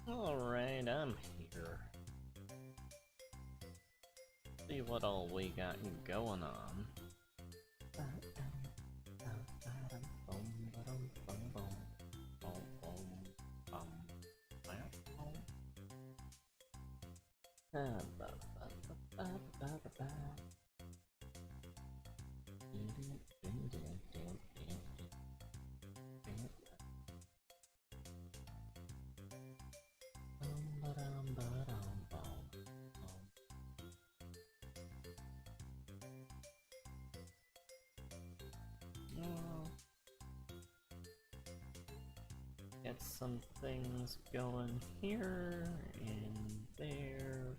Alright, I'm here. See what all we got going on. Get some things going here and there.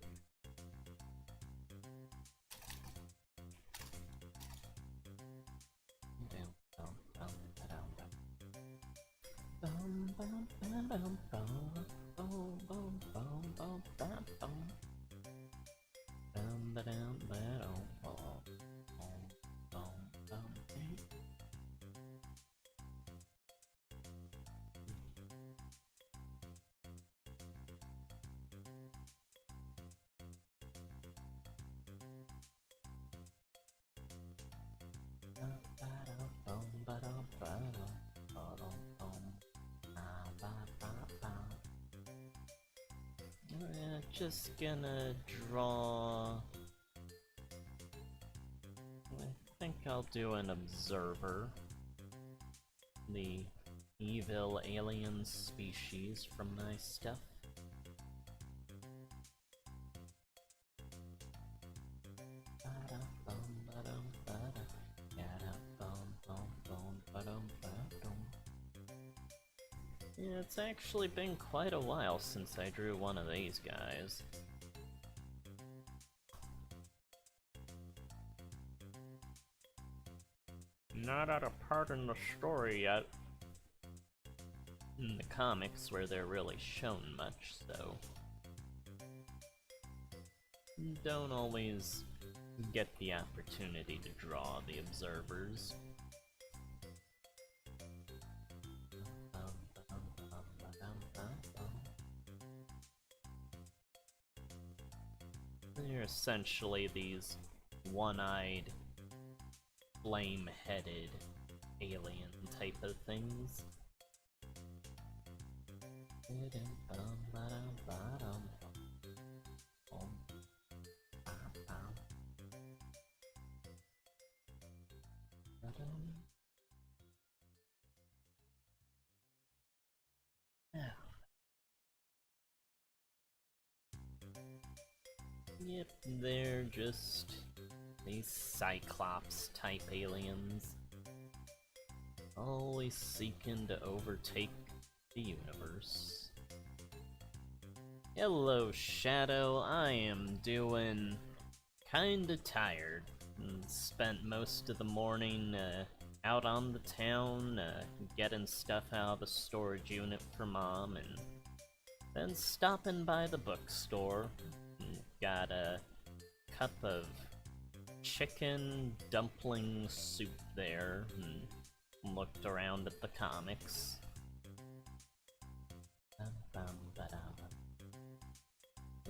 Just gonna draw. I think I'll do an observer. The evil alien species from my stuff. Yeah, it's actually been quite a while since I drew one of these guys. Not at a part in the story yet. In the comics where they're really shown much, so don't always get the opportunity to draw the observers. They're essentially these one-eyed, flame-headed alien type of things. Yep, they're just these Cyclops-type aliens, always seeking to overtake the universe. Hello, Shadow. I am doing kinda tired. Spent most of the morning out on the town, getting stuff out of the storage unit for Mom, and then stopping by the bookstore. Got a cup of chicken dumpling soup there, and looked around at the comics.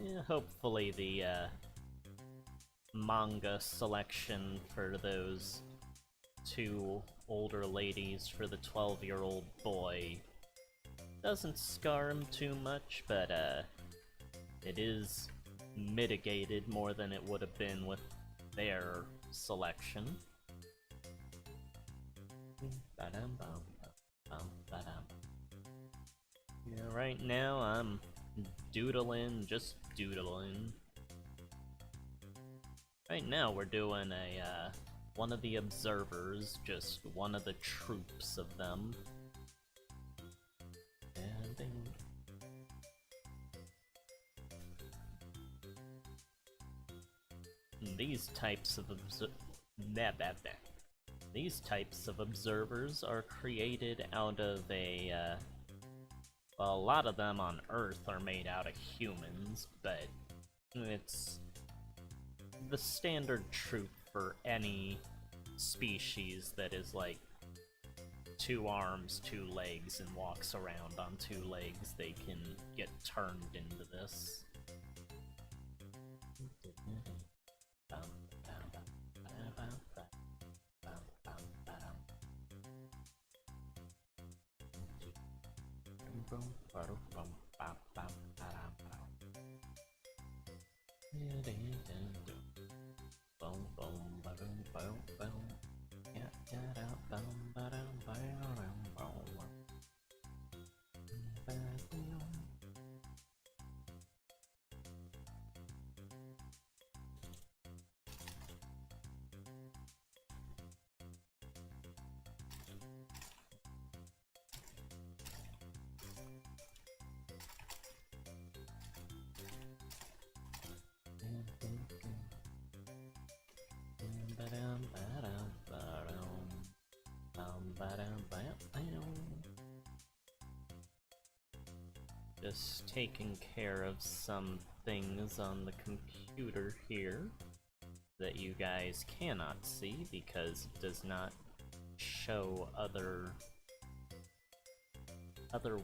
Yeah, hopefully the manga selection for those two older ladies for the 12-year-old boy doesn't scar him too much, but it is mitigated more than it would have been with their selection. Yeah, right now I'm doodling, just doodling. Right now we're doing a one of the observers, just one of the troops of them. These types of observers are created out of well, a lot of them on Earth are made out of humans, but it's the standard troop for any species that is, like, 2 arms, 2 legs, and walks around on 2 legs, they can get turned into this. Just taking care of some things on the computer here that you guys cannot see because it does not show other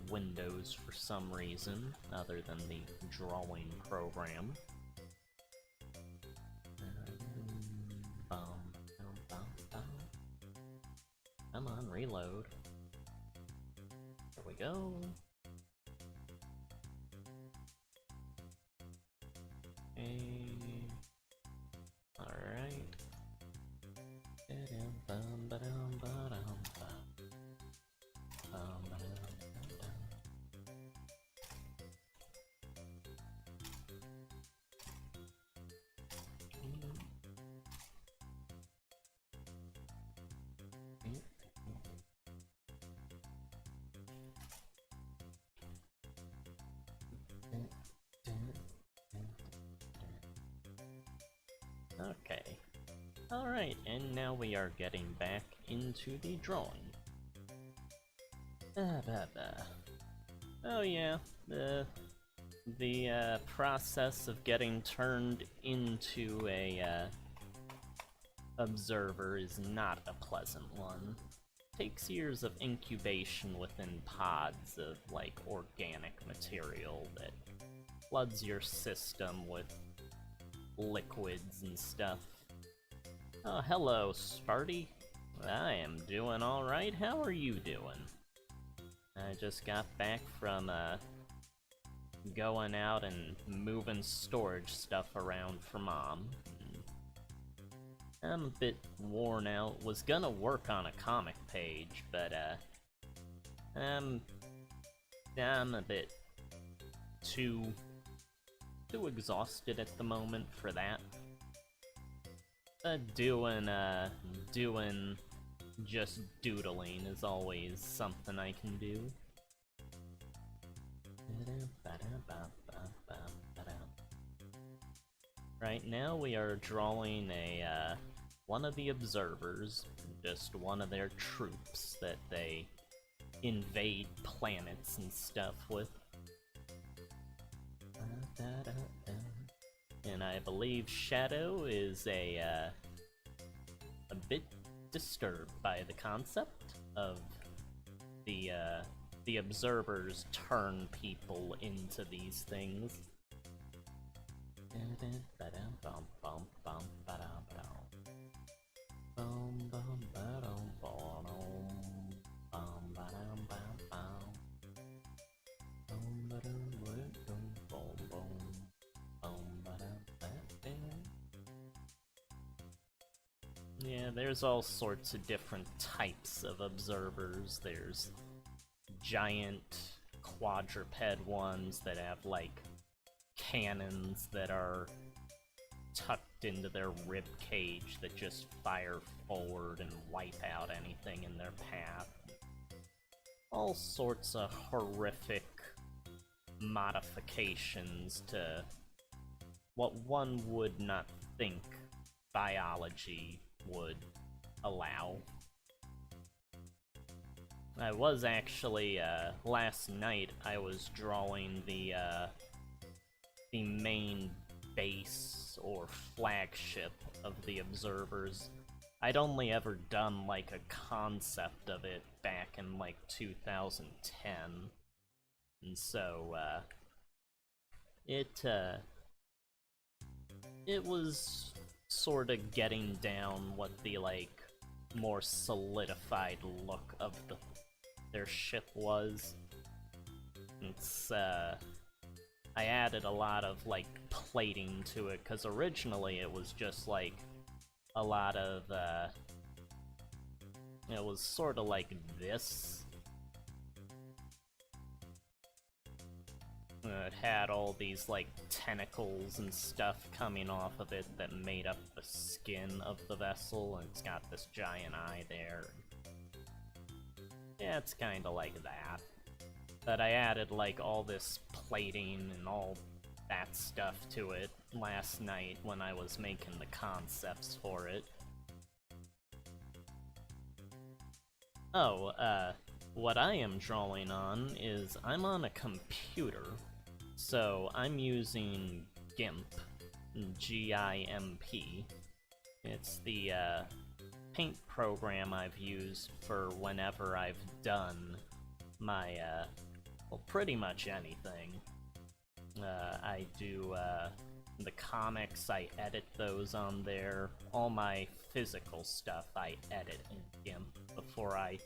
windows for some reason other than the drawing program. Come on, reload. There we go. Alright. Okay. Alright, and now we are getting back into the drawing. Oh yeah, the process of getting turned into a observer is not a pleasant one. Takes years of incubation within pods of, like, organic material that floods your system with liquids and stuff. Oh, hello, Sparty. I am doing alright. How are you doing? I just got back from, going out and moving storage stuff around for Mom. I'm a bit worn out. Was gonna work on a comic page, but, I'm a bit too exhausted at the moment for that. Doing just doodling is always something I can do. Right now we are drawing a, one of the observers, just one of their troops that they invade planets and stuff with. And I believe Shadow is a bit disturbed by the concept of the observers turn people into these things. Yeah, there's all sorts of different types of observers. There's giant quadruped ones that have, like, cannons that are tucked into their rib cage that just fire forward and wipe out anything in their path. All sorts of horrific modifications to what one would not think biology would allow. I was actually, last night I was drawing the main base or flagship of the observers. I'd only ever done, like, a concept of it back in, like, 2010. And so, it was sort of getting down what the, like, more solidified look of their ship was. It's, I added a lot of, like, plating to it, because originally it was just, like, a lot of, it was sort of like this. It had all these, like, tentacles and stuff coming off of it that made up the skin of the vessel, and it's got this giant eye there. Yeah, it's kinda like that. But I added, like, all this plating and all that stuff to it last night when I was making the concepts for it. Oh, what I am drawing on is I'm on a computer, so I'm using GIMP, G-I-M-P. It's the, paint program I've used for whenever I've done my, well, pretty much anything. I do, the comics, I edit those on there. All my physical stuff I edit in GIMP before I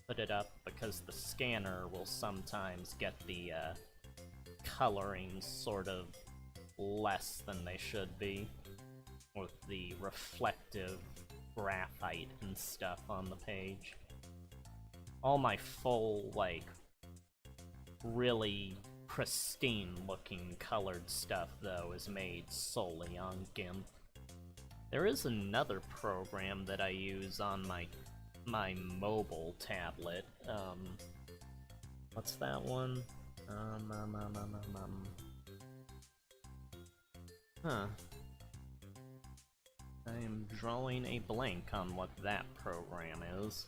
put it up, because the scanner will sometimes get the, coloring sort of less than they should be, with the reflective graphite and stuff on the page. All my full, like, really pristine-looking colored stuff, though, is made solely on GIMP. There is another program that I use on my mobile tablet. What's that one? Huh. I am drawing a blank on what that program is.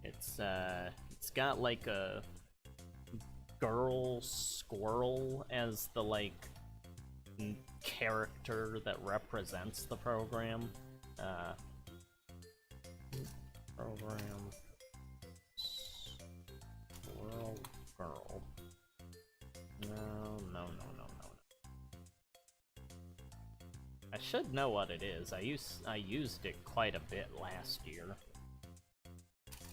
It's got like a girl squirrel as the, like, character that represents the program. Program Squirrel Girl. No. I should know what it is. I used it quite a bit last year.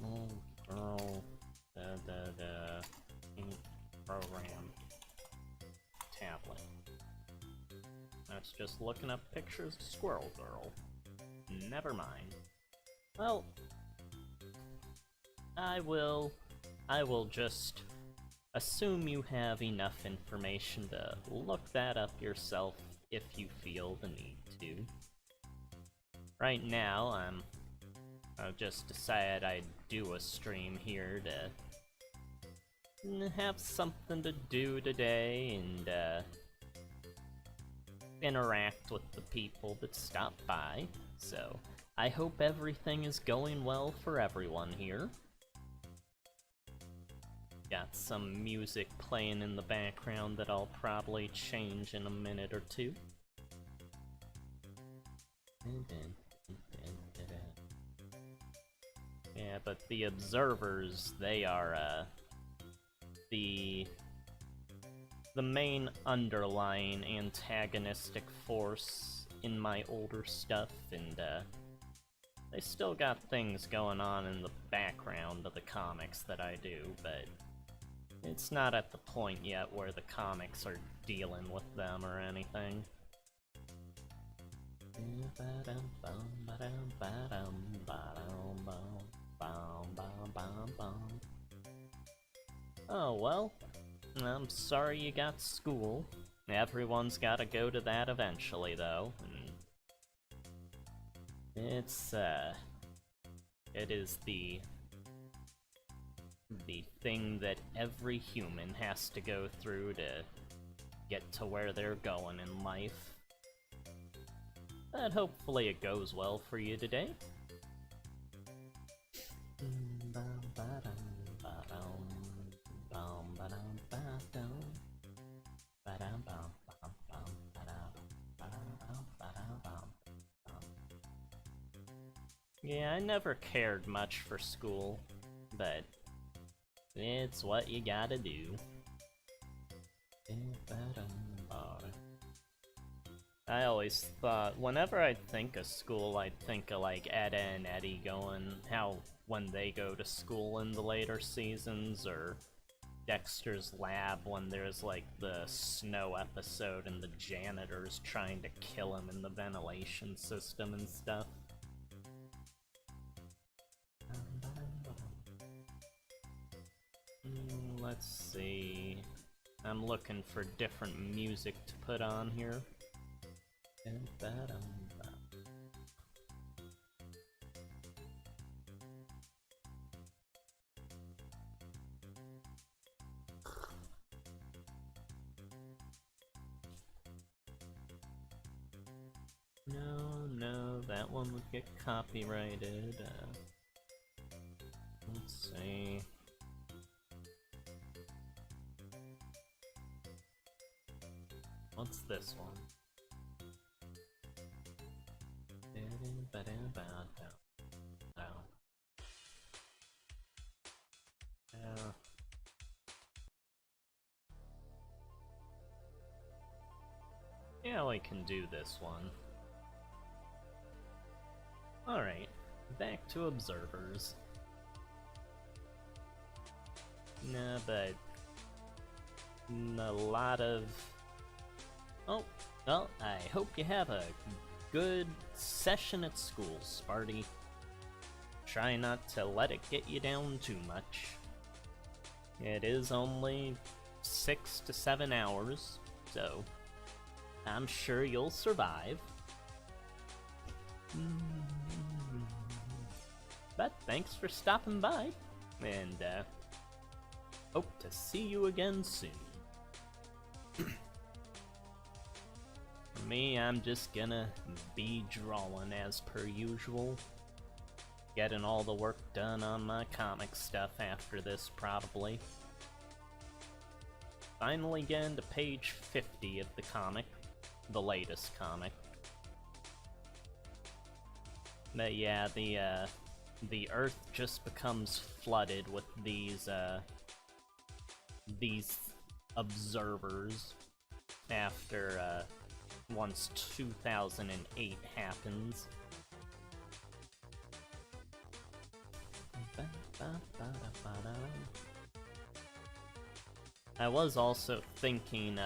Oh, girl. Program. Tablet. That's just looking up pictures of Squirrel Girl. Never mind. Well, I will just assume you have enough information to look that up yourself if you feel the need to. Right now, I've just decided I'd do a stream here to have something to do today and interact with the people that stop by. So I hope everything is going well for everyone here. Got some music playing in the background that I'll probably change in a minute or two. Yeah, but the observers, they are, the main underlying antagonistic force in my older stuff, and, they still got things going on in the background of the comics that I do, but it's not at the point yet where the comics are dealing with them or anything. Oh well, I'm sorry you got school. Everyone's gotta go to that eventually, though. It's, it is the thing that every human has to go through to get to where they're going in life. But hopefully it goes well for you today. Yeah, I never cared much for school, but it's what you gotta do. I always thought, whenever I'd think of school, I'd think of like Edda and Eddie going, how when they go to school in the later seasons, or Dexter's Lab when there's like the snow episode and the janitor's trying to kill him in the ventilation system and stuff. Let's see. I'm looking for different music to put on here. No, that one would get copyrighted. Let's see. What's this one? Yeah, we can do this one. Alright, back to observers. Nah, but a lot of... Oh, well, I hope you have a good session at school, Sparty. Try not to let it get you down too much. It is only 6 to 7 hours, so I'm sure you'll survive. But thanks for stopping by, and hope to see you again soon. For me, I'm just gonna be drawing as per usual. Getting all the work done on my comic stuff after this, probably. Finally getting to page 50 of the comic. The latest comic. But yeah, the Earth just becomes flooded with these observers after once 2008 happens. I was also thinking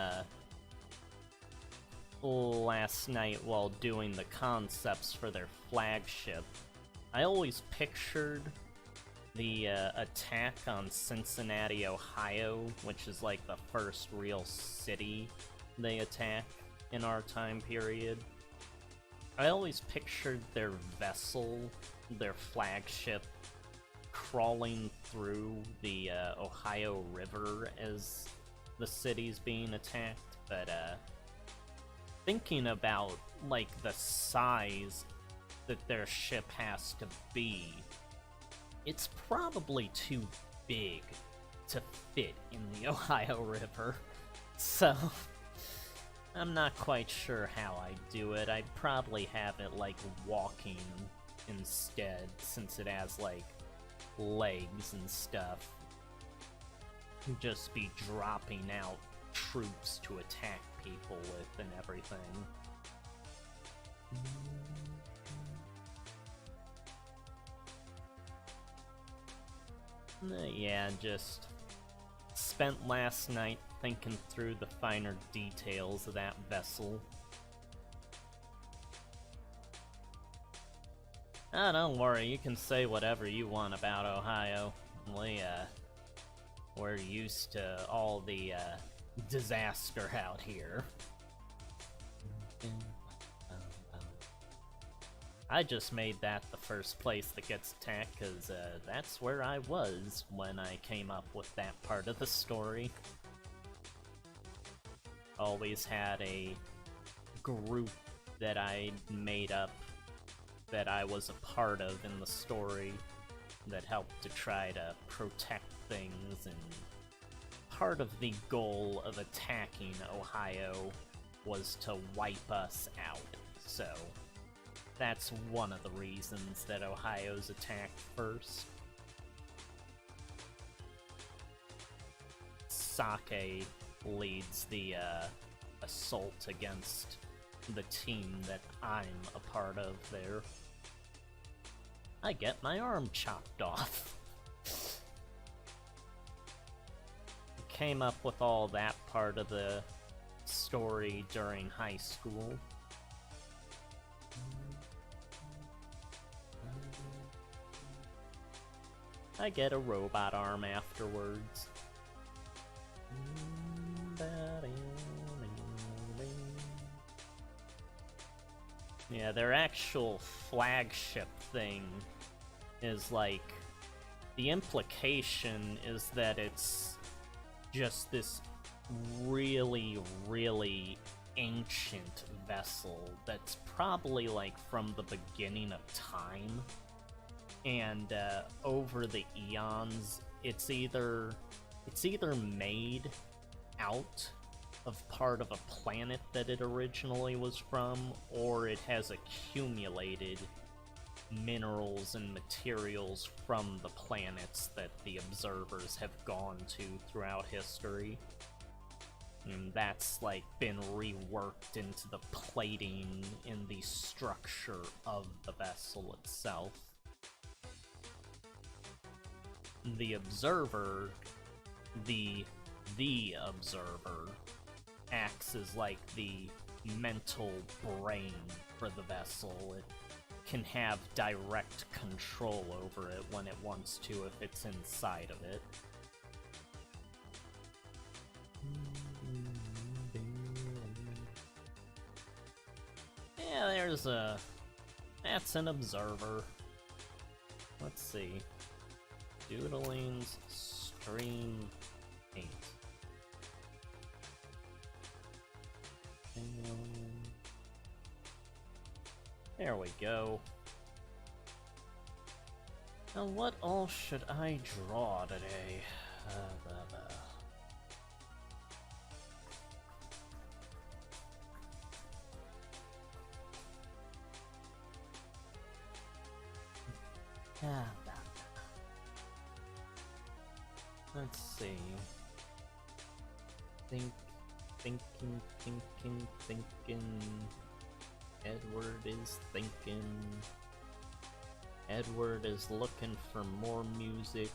last night while doing the concepts for their flagship, I always pictured the attack on Cincinnati, Ohio, which is like the first real city they attack in our time period. I always pictured their vessel, their flagship, crawling through the Ohio River as the city's being attacked, but thinking about like the size that their ship has to be, it's probably too big to fit in the Ohio River, so I'm not quite sure how I'd do it. I'd probably have it like walking instead, since it has like legs and stuff. Just be dropping out troops to attack people with and everything. Yeah, just spent last night thinking through the finer details of that vessel. Ah, don't worry, you can say whatever you want about Ohio. We're used to all the disaster out here. I just made that the first place that gets attacked because that's where I was when I came up with that part of the story. Always had a group that I made up that I was a part of in the story that helped to try to protect things, and part of the goal of attacking Ohio was to wipe us out, so that's one of the reasons that Ohio's attacked first. Sake leads the assault against the team that I'm a part of there. I get my arm chopped off. Came up with all that part of the story during high school. I get a robot arm afterwards. Yeah, their actual flagship thing is like, the implication is that it's just this really, really ancient vessel that's probably like from the beginning of time. And over the eons, it's either made out of part of a planet that it originally was from, or it has accumulated minerals and materials from the planets that the observers have gone to throughout history. And that's like been reworked into the plating in the structure of the vessel itself. The observer, the observer, acts as like the mental brain for the vessel. It can have direct control over it when it wants to if it's inside of it. Yeah, that's an observer. Let's see. Doodling's stream 8. There we go. Now what all should I draw today? Let's see. Thinking. Edward is thinking. Edward is looking for more music.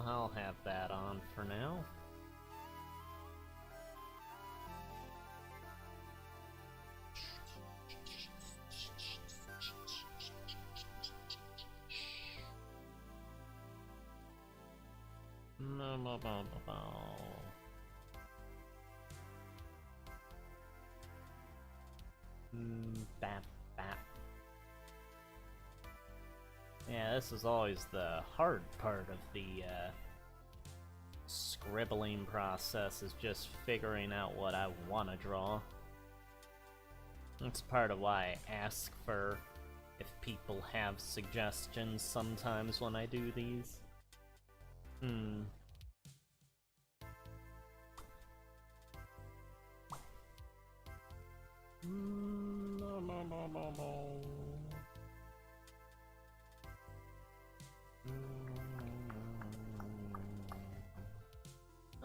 I'll have that on for now. Yeah, this is always the hard part of the scribbling process, is just figuring out what I want to draw. That's part of why I ask for if people have suggestions sometimes when I do these.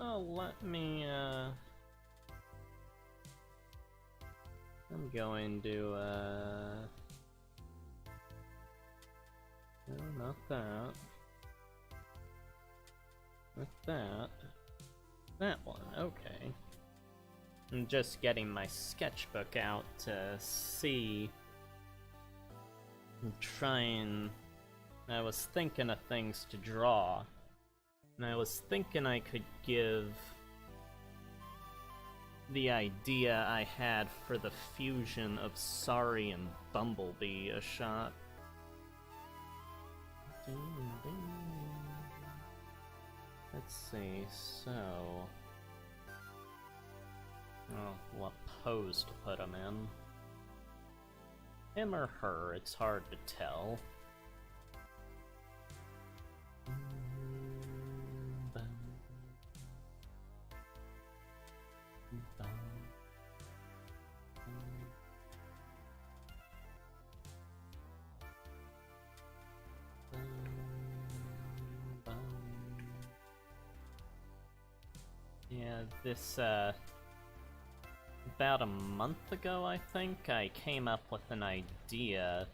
Oh, let me, I'm going to, no, not that. Not that. That one, okay. I'm just getting my sketchbook out to see. I was thinking of things to draw. And I was thinking I could give the idea I had for the fusion of Sari and Bumblebee a shot. Let's see, so what pose to put him in. Him or her, it's hard to tell. Yeah, this, about a month ago, I think, I came up with an idea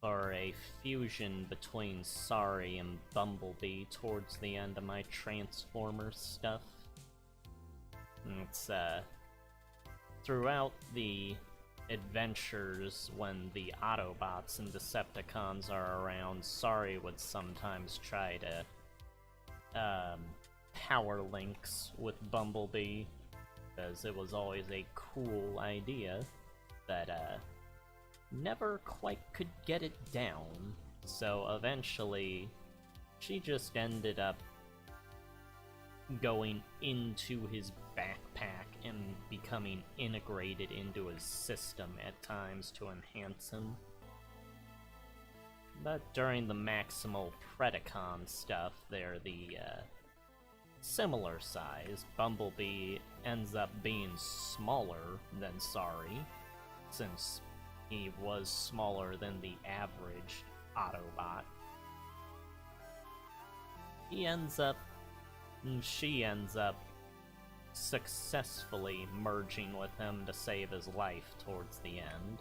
for a fusion between Sorry and Bumblebee towards the end of my Transformers stuff. It's, throughout the adventures when the Autobots and Decepticons are around, Sorry would sometimes try to, power links with Bumblebee, because it was always a cool idea that, never quite could get it down. So eventually, she just ended up going into his backpack and becoming integrated into his system at times to enhance him. But during the Maximal Predacon stuff, they're the, similar size. Bumblebee ends up being smaller than Sorry, since he was smaller than the average Autobot. She ends up successfully merging with him to save his life towards the end.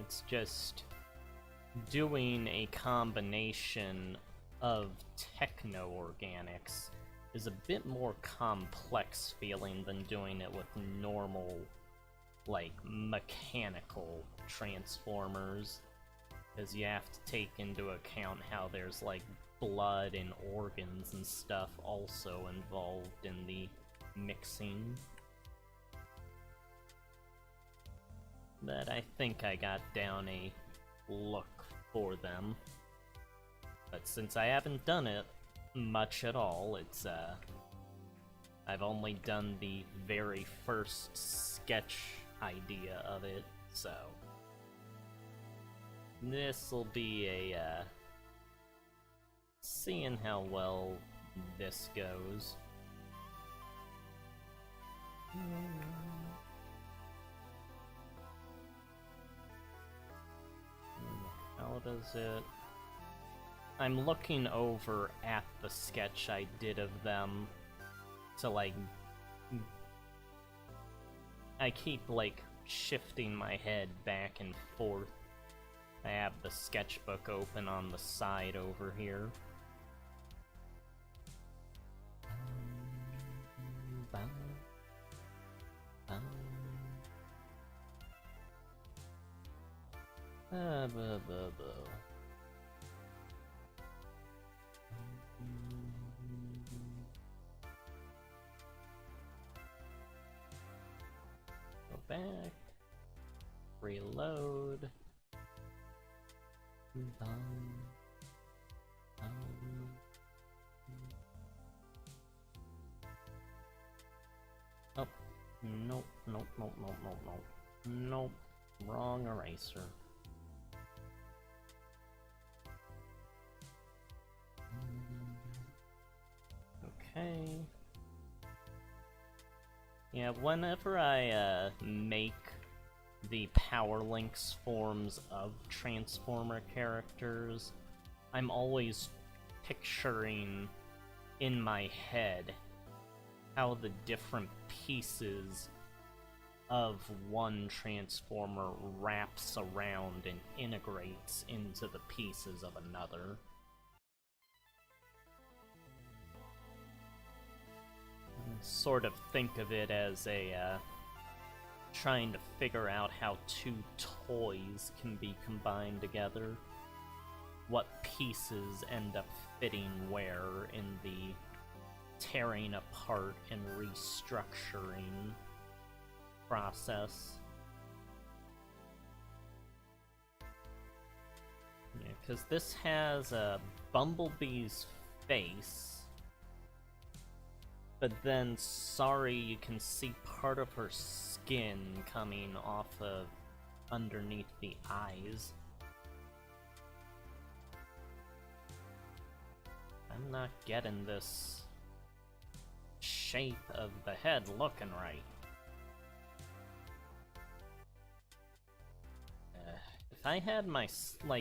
It's just doing a combination of techno-organics is a bit more complex feeling than doing it with normal, like, mechanical Transformers, because you have to take into account how there's, like, blood and organs and stuff also involved in the mixing. But I think I got down a look for them. But since I haven't done it much at all, it's, I've only done the very first sketch idea of it, so this'll be a, seeing how well this goes. How does it... I'm looking over at the sketch I did of them to, like... I keep, like, shifting my head back and forth. I have the sketchbook open on the side over here. Go back. Reload. Oh, nope, nope, nope, nope, nope, nope. Nope, wrong eraser. Okay. Yeah, whenever I make the Power Links forms of Transformer characters, I'm always picturing in my head how the different pieces of one Transformer wraps around and integrates into the pieces of another. Sort of think of it as a trying to figure out how two toys can be combined together. What pieces end up fitting where in the tearing apart and restructuring process. Yeah, because this has a Bumblebee's face, but then, sorry, you can see part of her skin coming off of underneath the eyes. I'm not getting this shape of the head looking right. If I had my,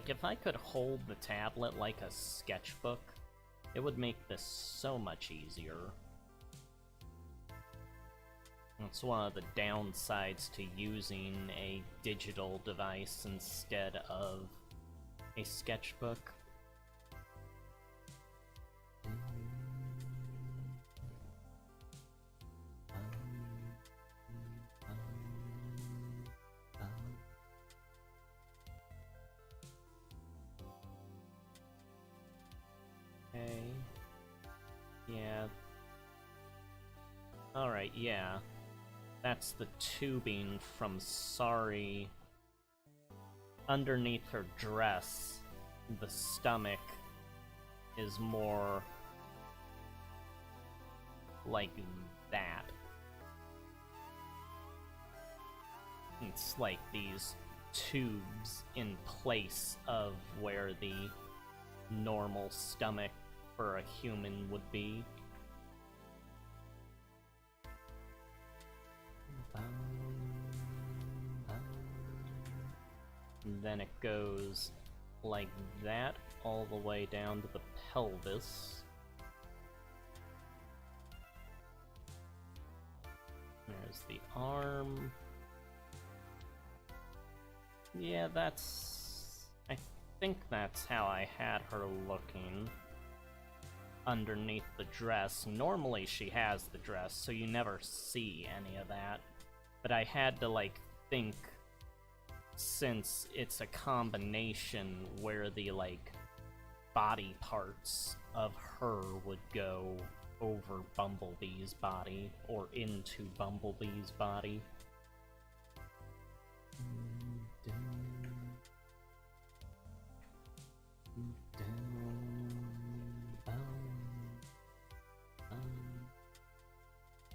if I could hold the tablet like a sketchbook, it would make this so much easier. That's one of the downsides to using a digital device instead of a sketchbook. Okay. Yeah. Alright, yeah. That's the tubing from Sorry. Underneath her dress, the stomach is more like that. It's like these tubes in place of where the normal stomach for a human would be. And then it goes like that all the way down to the pelvis. There's the arm. Yeah, I think that's how I had her looking underneath the dress. Normally she has the dress, so you never see any of that. But I had to, think, since it's a combination where the, body parts of her would go over Bumblebee's body, or into Bumblebee's body.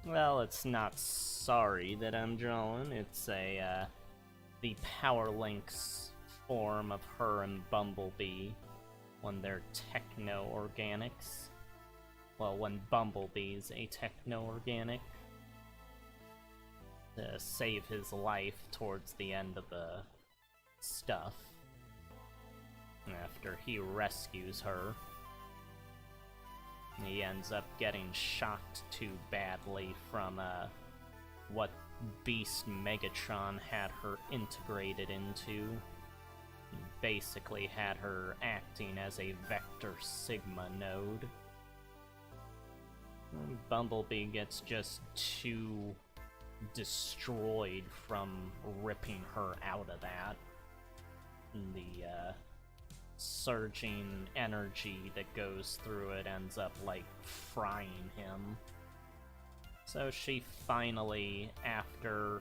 Well, it's not Sorry that I'm drawing, it's the Power Links form of her and Bumblebee when they're techno-organics. Well, when Bumblebee's a techno-organic. To save his life towards the end of the stuff. After he rescues her. He ends up getting shocked too badly from what Beast Megatron had her integrated into. He basically had her acting as a Vector Sigma node. Bumblebee gets just too destroyed from ripping her out of that. The surging energy that goes through it ends up frying him. So she finally, after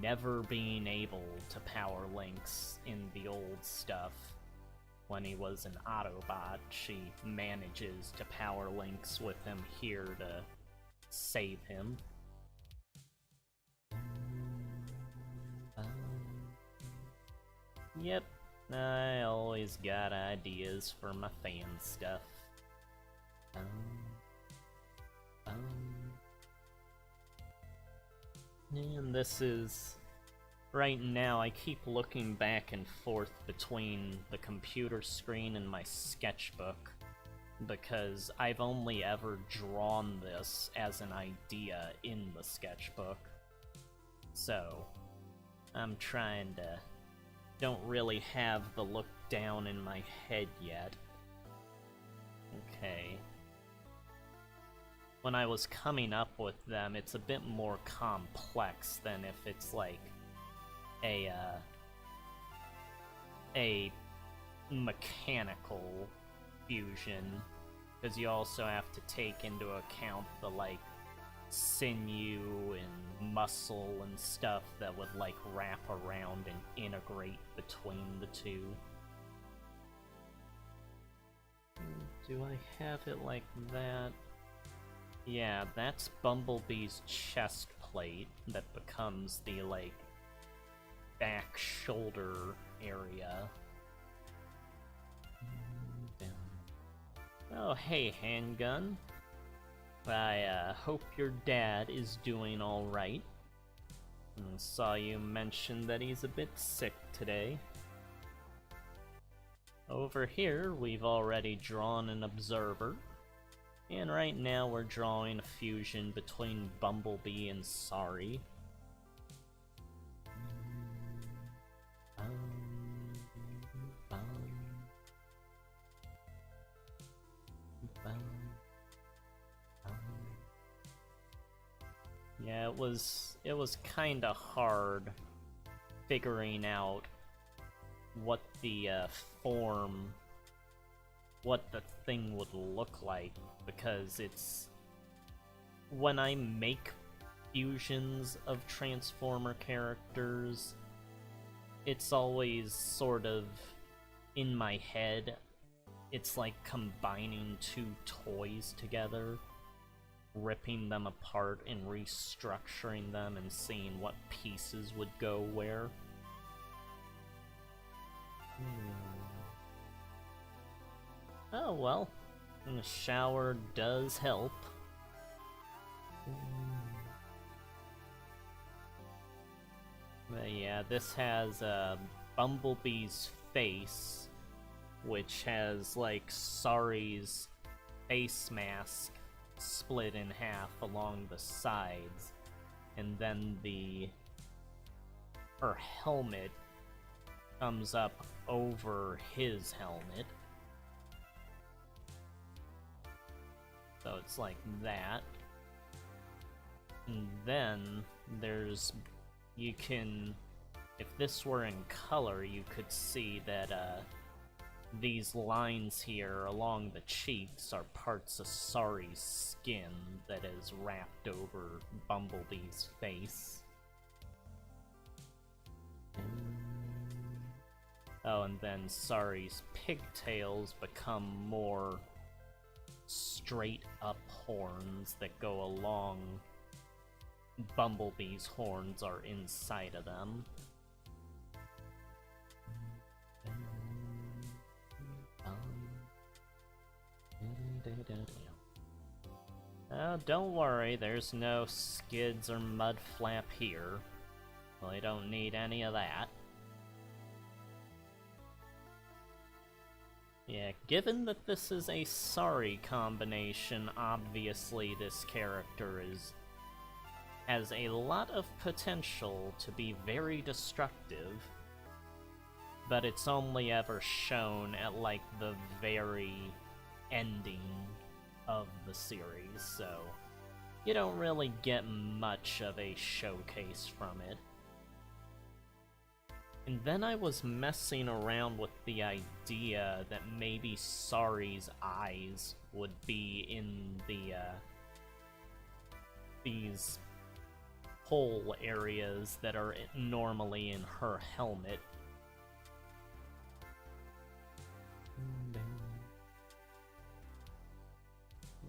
never being able to power Links in the old stuff when he was an Autobot, she manages to power Links with him here to save him. Yep, I always got ideas for my fan stuff. And this is... Right now, I keep looking back and forth between the computer screen and my sketchbook, because I've only ever drawn this as an idea in the sketchbook. So, I'm trying to... Don't really have the look down in my head yet. Okay. when I was coming up with them, it's a bit more complex than if it's like a mechanical fusion, because you also have to take into account the like sinew and muscle and stuff that would like wrap around and integrate between the two. Do I have it like that? Yeah, that's Bumblebee's chest plate that becomes the like back shoulder area. Oh, hey, handgun. I hope your dad is doing alright. Saw you mention that he's a bit sick today. Over here, we've already drawn an observer. And right now we're drawing a fusion between Bumblebee and Sorry. Yeah, it was kinda hard figuring out what the what the thing would look like, because it's... when I make fusions of Transformer characters, it's always sort of in my head. It's like combining two toys together, ripping them apart and restructuring them and seeing what pieces would go where. Oh well, a shower does help. But yeah, this has Bumblebee's face, which has like Sorry's face mask split in half along the sides, and then her helmet comes up over his helmet. So it's like that. And then there's, you can, if this were in color, you could see that these lines here along the cheeks are parts of Sorry's skin that is wrapped over Bumblebee's face. Oh, and then Sorry's pigtails become more straight up horns that go along. Bumblebee's horns are inside of them. Oh, don't worry, there's no skids or mud flap here. Well, I don't need any of that. Yeah, given that this is a Sorry combination, obviously this character has a lot of potential to be very destructive, but it's only ever shown at like the very ending of the series, so you don't really get much of a showcase from it. And then I was messing around with the idea that maybe Sorry's eyes would be in these hole areas that are normally in her helmet.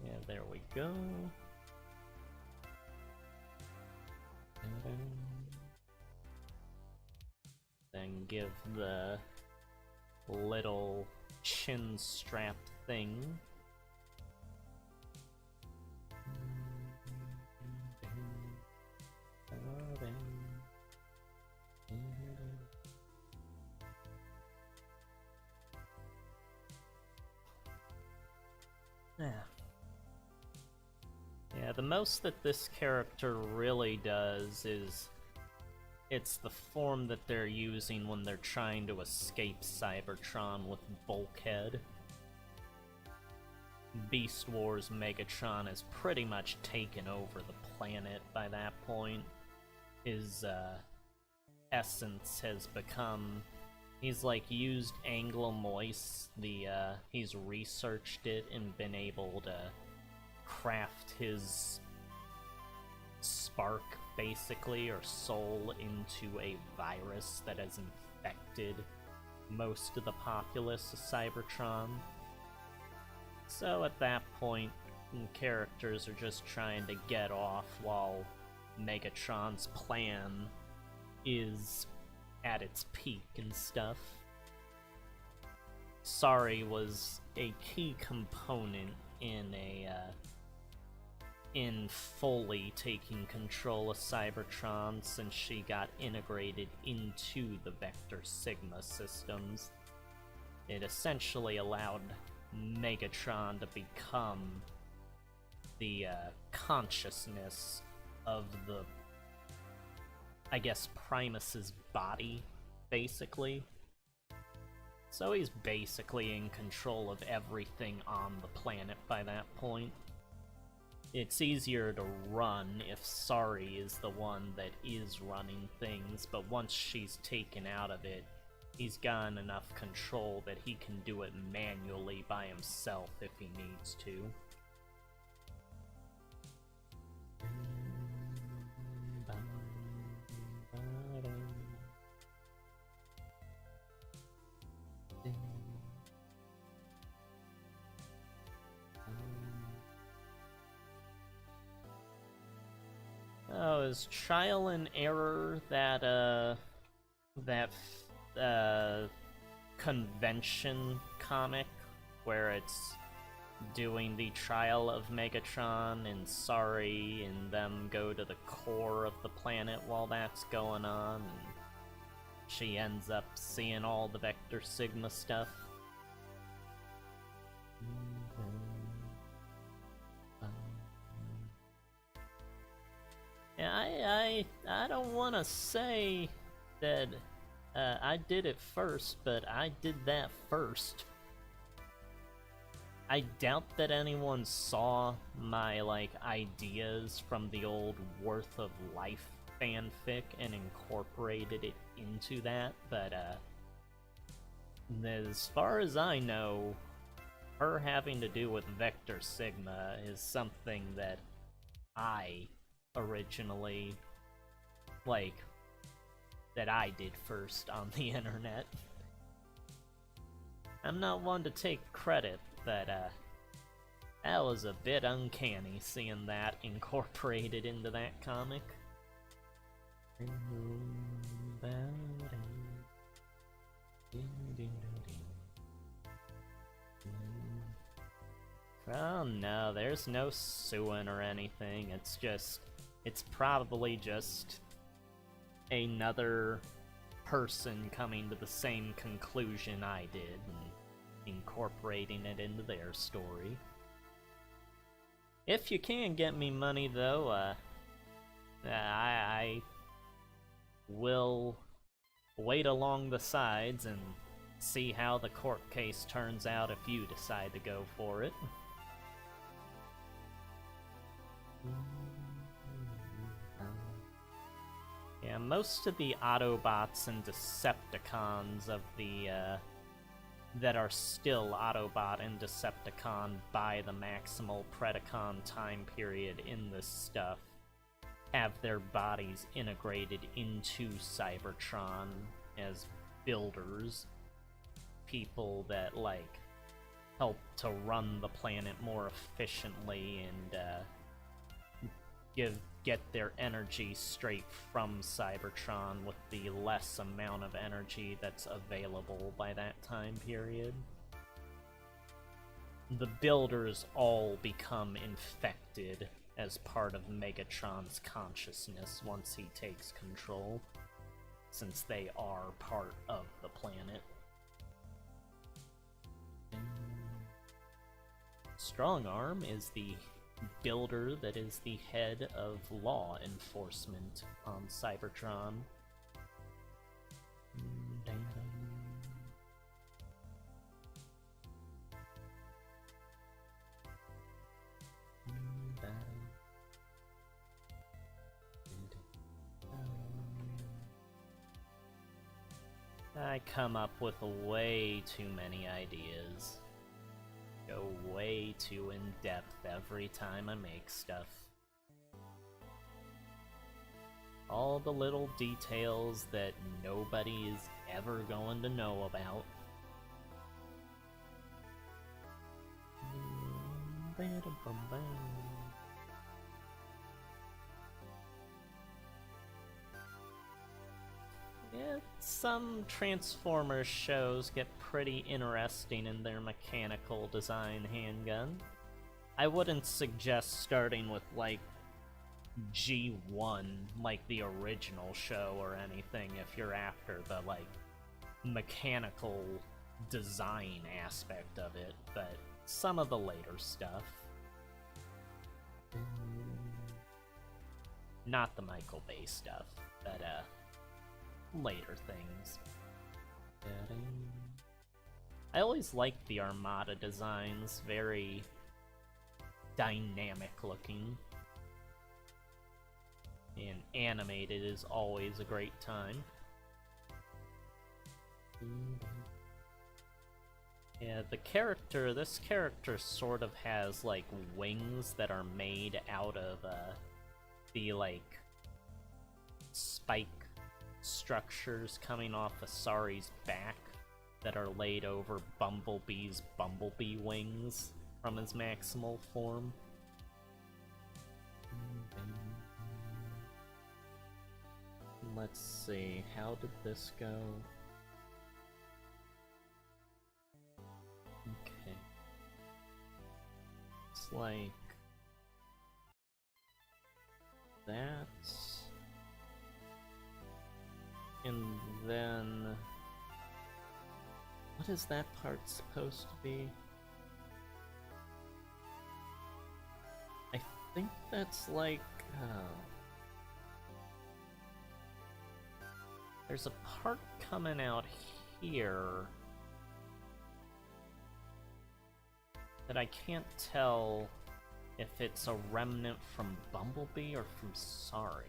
Yeah, there we go. Then give the little chin strap thing. Yeah, the most that this character really does is it's the form that they're using when they're trying to escape Cybertron with Bulkhead. Beast Wars Megatron has pretty much taken over the planet by that point. His essence has become... He's like used Anglomois, he's researched it and been able to craft his spark, basically, or soul, into a virus that has infected most of the populace of Cybertron. So at that point, characters are just trying to get off while Megatron's plan is at its peak and stuff. Sari was a key component in fully taking control of Cybertron since she got integrated into the Vector Sigma systems. It essentially allowed Megatron to become the consciousness of the, I guess, Primus's body, basically. So he's basically in control of everything on the planet by that point. It's easier to run if Sari is the one that is running things, but once she's taken out of it, he's gotten enough control that he can do it manually by himself if he needs to. Oh, is Trial and Error that convention comic where it's doing the trial of Megatron and Sari and them go to the core of the planet while that's going on, and she ends up seeing all the Vector Sigma stuff? Yeah, I don't want to say that I did it first, but I did that first. I doubt that anyone saw my, like, ideas from the old Worth of Life fanfic and incorporated it into that, but as far as I know, her having to do with Vector Sigma is something that I originally, like, that I did first on the internet. I'm not one to take credit, but that was a bit uncanny seeing that incorporated into that comic. Oh no, there's no suing or anything, it's probably just another person coming to the same conclusion I did and incorporating it into their story. If you can get me money though, I will wait along the sides and see how the court case turns out if you decide to go for it. Yeah, most of the Autobots and Decepticons of the, that are still Autobot and Decepticon by the Maximal Predacon time period in this stuff have their bodies integrated into Cybertron as builders. People that, like, help to run the planet more efficiently and, get their energy straight from Cybertron with the less amount of energy that's available by that time period. The builders all become infected as part of Megatron's consciousness once he takes control, since they are part of the planet. Strongarm is the builder that is the head of law enforcement on Cybertron. I come up with way too many ideas. Go way too in-depth every time I make stuff. All the little details that nobody is ever going to know about. Yeah, some Transformers shows get pretty interesting in their mechanical design handgun. I wouldn't suggest starting with, like, G1, like the original show or anything, if you're after the, like, mechanical design aspect of it, but some of the later stuff. Not the Michael Bay stuff, but, later things. I always liked the Armada designs, very dynamic looking. And animated is always a great time. Yeah, this character sort of has, like, wings that are made out of, the, like, spike structures coming off Asari's back that are laid over Bumblebee's bumblebee wings from his maximal form. Let's see, how did this go? Okay. It's like that. And then what is that part supposed to be? I think that's like there's a part coming out here that I can't tell if it's a remnant from Bumblebee or from Sorry.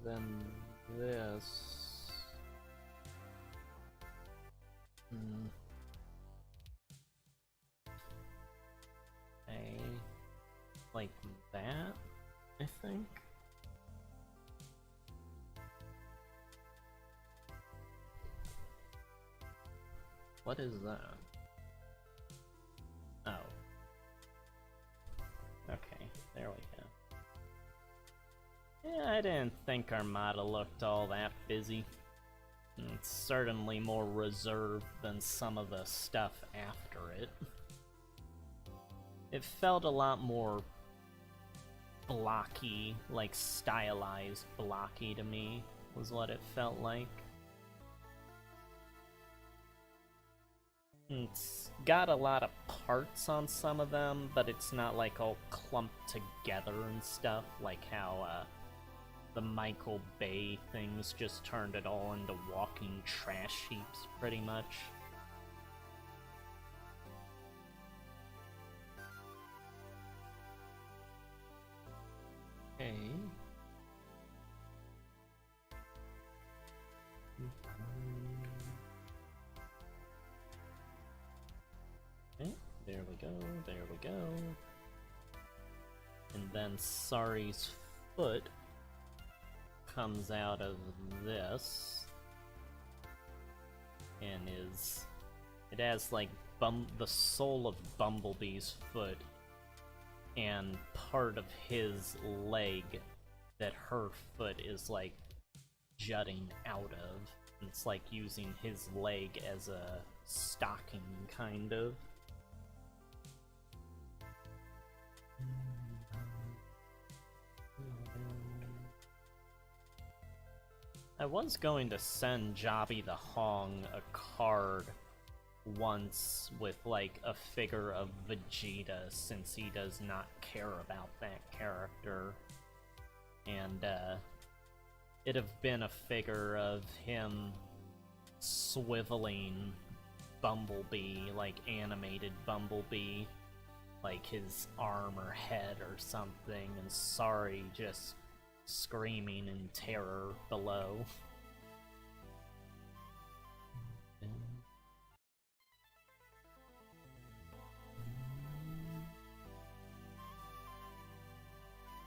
Then this. Like that, I think. What is that? Oh. Okay, there we go. Yeah, I didn't think Armada looked all that busy. It's certainly more reserved than some of the stuff after it. It felt a lot more blocky, like stylized blocky to me, was what it felt like. It's got a lot of parts on some of them, but it's not like all clumped together and stuff, like how the Michael Bay things just turned it all into walking trash heaps, pretty much. Okay. Okay, there we go, there we go. And then Sari's foot comes out of this and it has like the sole of Bumblebee's foot and part of his leg that her foot is like jutting out of. It's like using his leg as a stocking, kind of. I was going to send Jobby the Hong a card once with like a figure of Vegeta, since he does not care about that character, and it'd have been a figure of him swiveling Bumblebee, like animated Bumblebee, like his arm or head or something, and Sorry just screaming in terror below.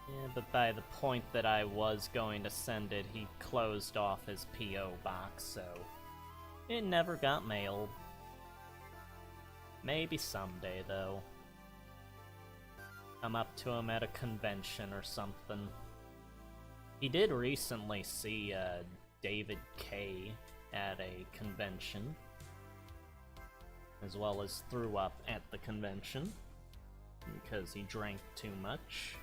Yeah, but by the point that I was going to send it, he closed off his P.O. box, so it never got mailed. Maybe someday, though. I'm up to him at a convention or something. He did recently see David K. at a convention, as well as threw up at the convention because he drank too much.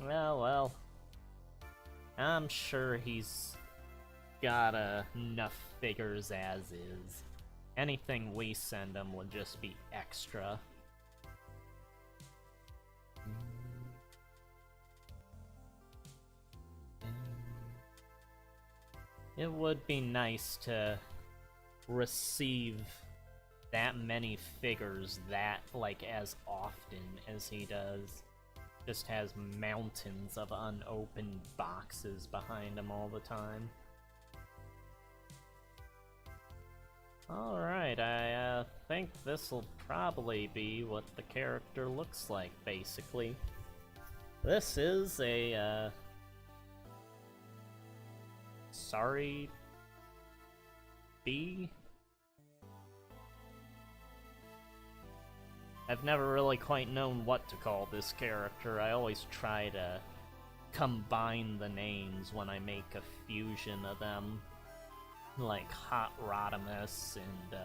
Well, I'm sure he's got enough figures as is. Anything we send him would just be extra. It would be nice to receive that many figures that, like, as often as he does. Just has mountains of unopened boxes behind him all the time. Alright, I think this'll probably be what the character looks like, basically. This is a, Sorry B? I've never really quite known what to call this character. I always try to combine the names when I make a fusion of them. Like Hot Rodimus and,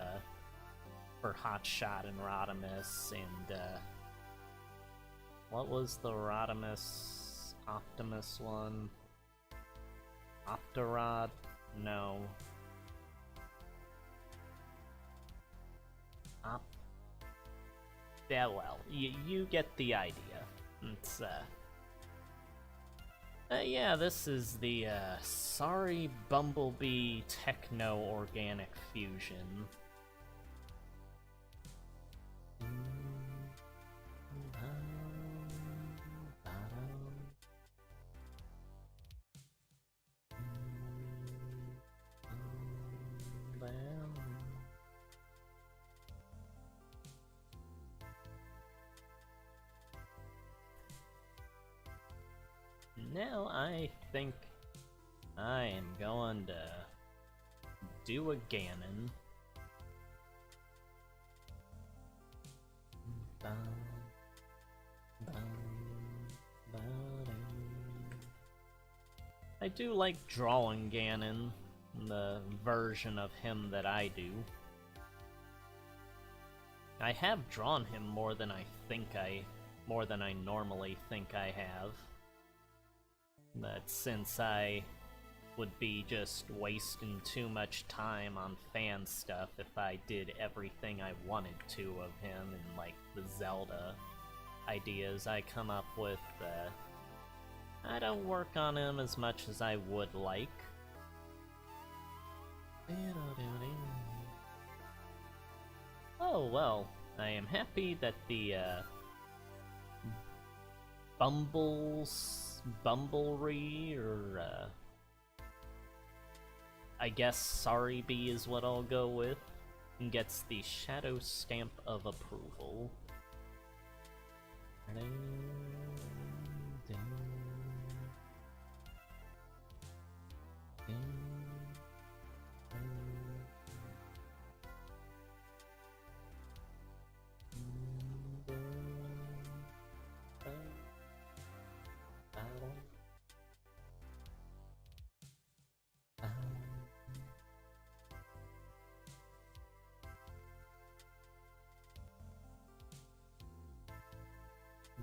or Hot Shot and Rodimus and, what was the Rodimus Optimus one? Optorod? No. Yeah, well, you get the idea. It's, yeah, this is the, Sorry Bumblebee Techno-Organic Fusion. Now I think I am going to do a Ganon. I do like drawing Ganon, the version of him that I do. I have drawn him more than I normally think I have. But since I would be just wasting too much time on fan stuff if I did everything I wanted to of him and, like, the Zelda ideas I come up with, I don't work on him as much as I would like. Oh well, I am happy that the, Bumblery, or, I guess Sorry Bee is what I'll go with, and gets the shadow stamp of approval.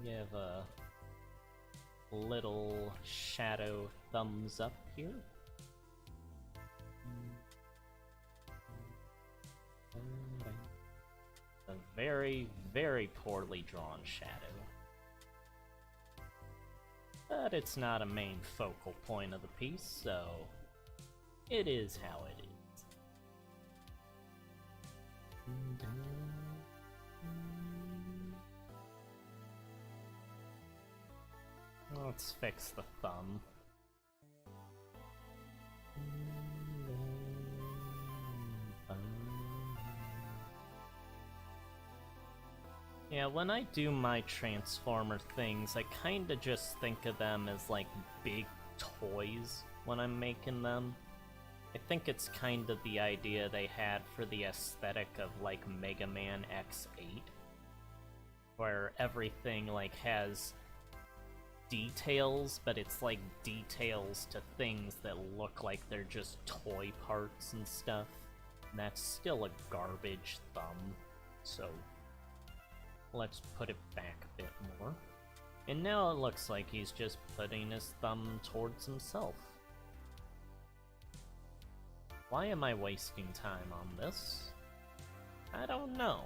Give a little shadow thumbs up here. very, very poorly drawn shadow. But it's not a main focal point of the piece, so it is how it is. Let's fix the thumb. Yeah, when I do my Transformer things, I kinda just think of them as like big toys when I'm making them. I think it's kinda the idea they had for the aesthetic of like Mega Man X8, where everything like has details, but it's like details to things that look like they're just toy parts and stuff. And that's still a garbage thumb, so let's put it back a bit more. And now it looks like he's just putting his thumb towards himself. Why am I wasting time on this? I don't know.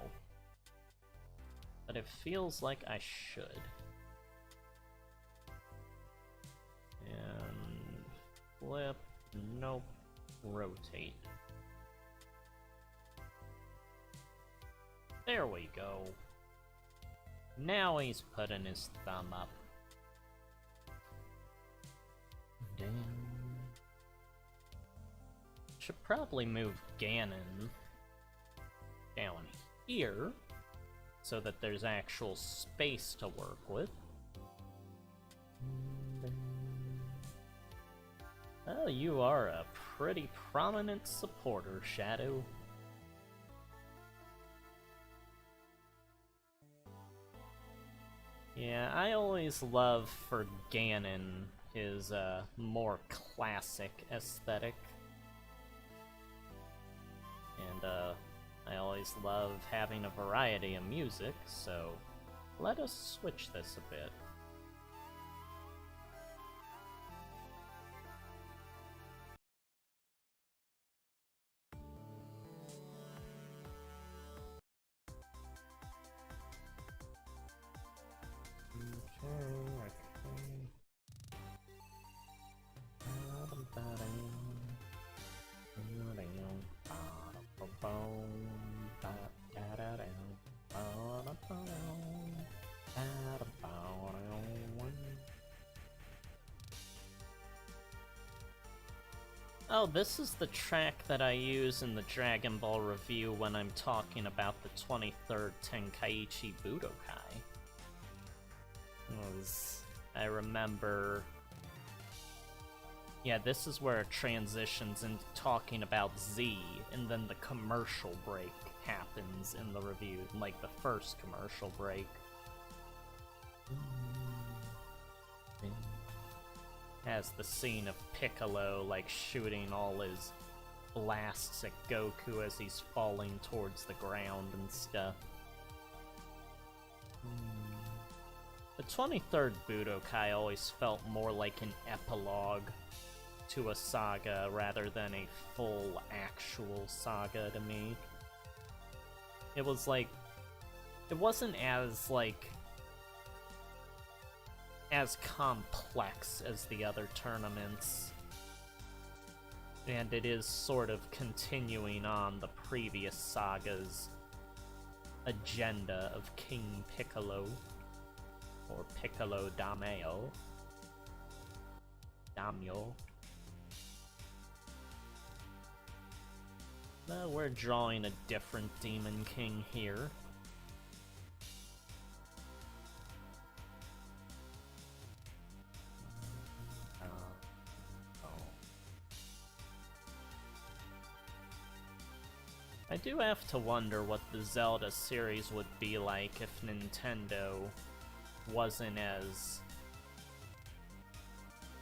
But it feels like I should. And flip, nope, rotate. There we go. Now he's putting his thumb up. Damn. Should probably move Ganon down here so that there's actual space to work with. Oh, you are a pretty prominent supporter, Shadow. Yeah, I always love for Ganon his more classic aesthetic. And I always love having a variety of music, so let us switch this a bit. Oh, this is the track that I use in the Dragon Ball review when I'm talking about the 23rd Tenkaichi Budokai. I remember... Yeah, this is where it transitions into talking about Z, and then the commercial break happens in the review, like the first commercial break. Has the scene of Piccolo, like, shooting all his blasts at Goku as he's falling towards the ground and stuff. The 23rd Budokai always felt more like an epilogue to a saga rather than a full actual saga to me. It was like... It wasn't as, like... as complex as the other tournaments. And it is sort of continuing on the previous saga's agenda of King Piccolo. Or Piccolo Daimyo. We're drawing a different Demon King here. I do have to wonder what the Zelda series would be like if Nintendo wasn't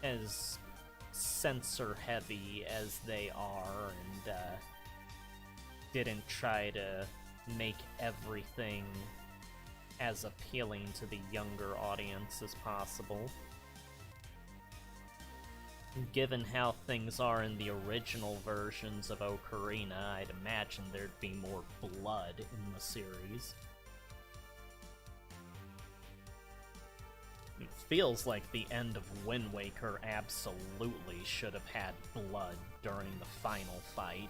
as censor heavy as they are, and didn't try to make everything as appealing to the younger audience as possible. given how things are in the original versions of Ocarina, I'd imagine there'd be more blood in the series. It feels like the end of Wind Waker absolutely should have had blood during the final fight.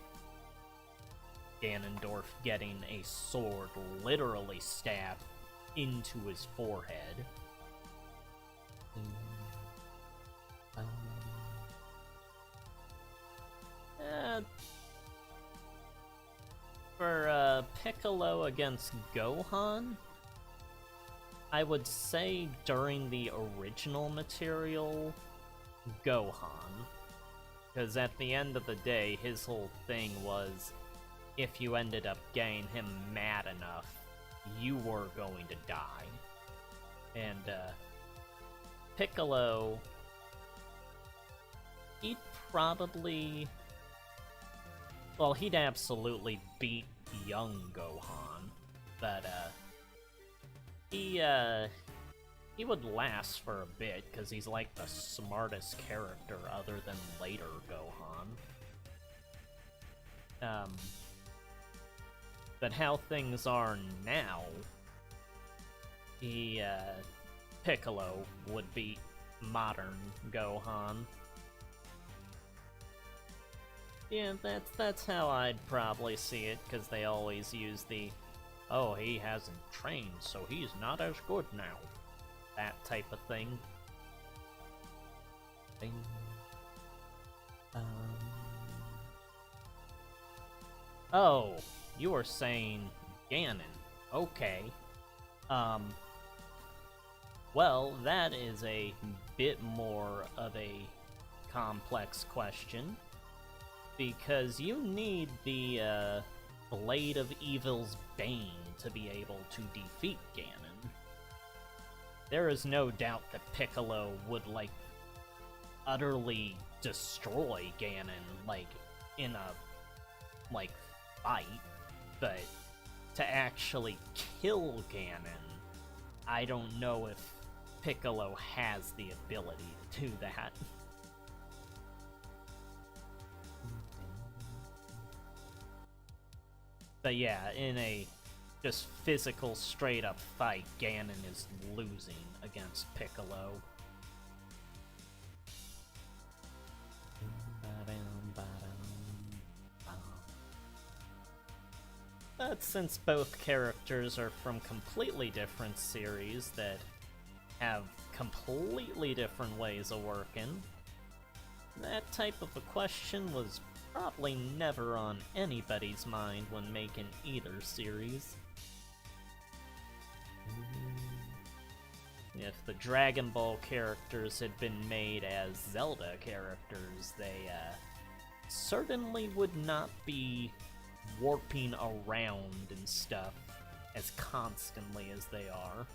Ganondorf getting a sword literally stabbed into his forehead. For Piccolo against Gohan, I would say during the original material, Gohan. Because at the end of the day, his whole thing was, if you ended up getting him mad enough, you were going to die. And, Piccolo, he'd probably... Well, he'd absolutely beat young Gohan, but, he would last for a bit, because he's like the smartest character other than later Gohan. But how things are now, Piccolo would beat modern Gohan. Yeah, that's how I'd probably see it, because they always use the, oh, he hasn't trained, so he's not as good now. That type of thing. Oh, you were saying Ganon. Okay. Well, that is a bit more of a complex question, because you need the, Blade of Evil's Bane to be able to defeat Ganon. There is no doubt that Piccolo would, like, utterly destroy Ganon, like, in a, like, fight, but to actually kill Ganon, I don't know if Piccolo has the ability to do that. But yeah, in a just physical, straight-up fight, Ganon is losing against Piccolo. But since both characters are from completely different series that have completely different ways of working, that type of a question was probably never on anybody's mind when making either series. If the Dragon Ball characters had been made as Zelda characters, they certainly would not be warping around and stuff as constantly as they are.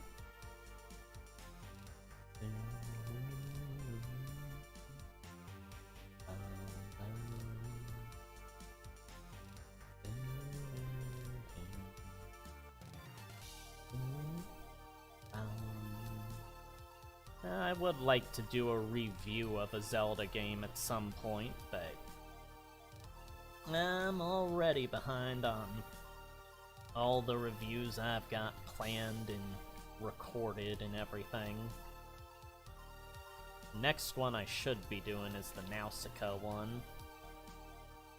I would like to do a review of a Zelda game at some point, but I'm already behind on all the reviews I've got planned and recorded and everything. Next one I should be doing is the Nausicaa one.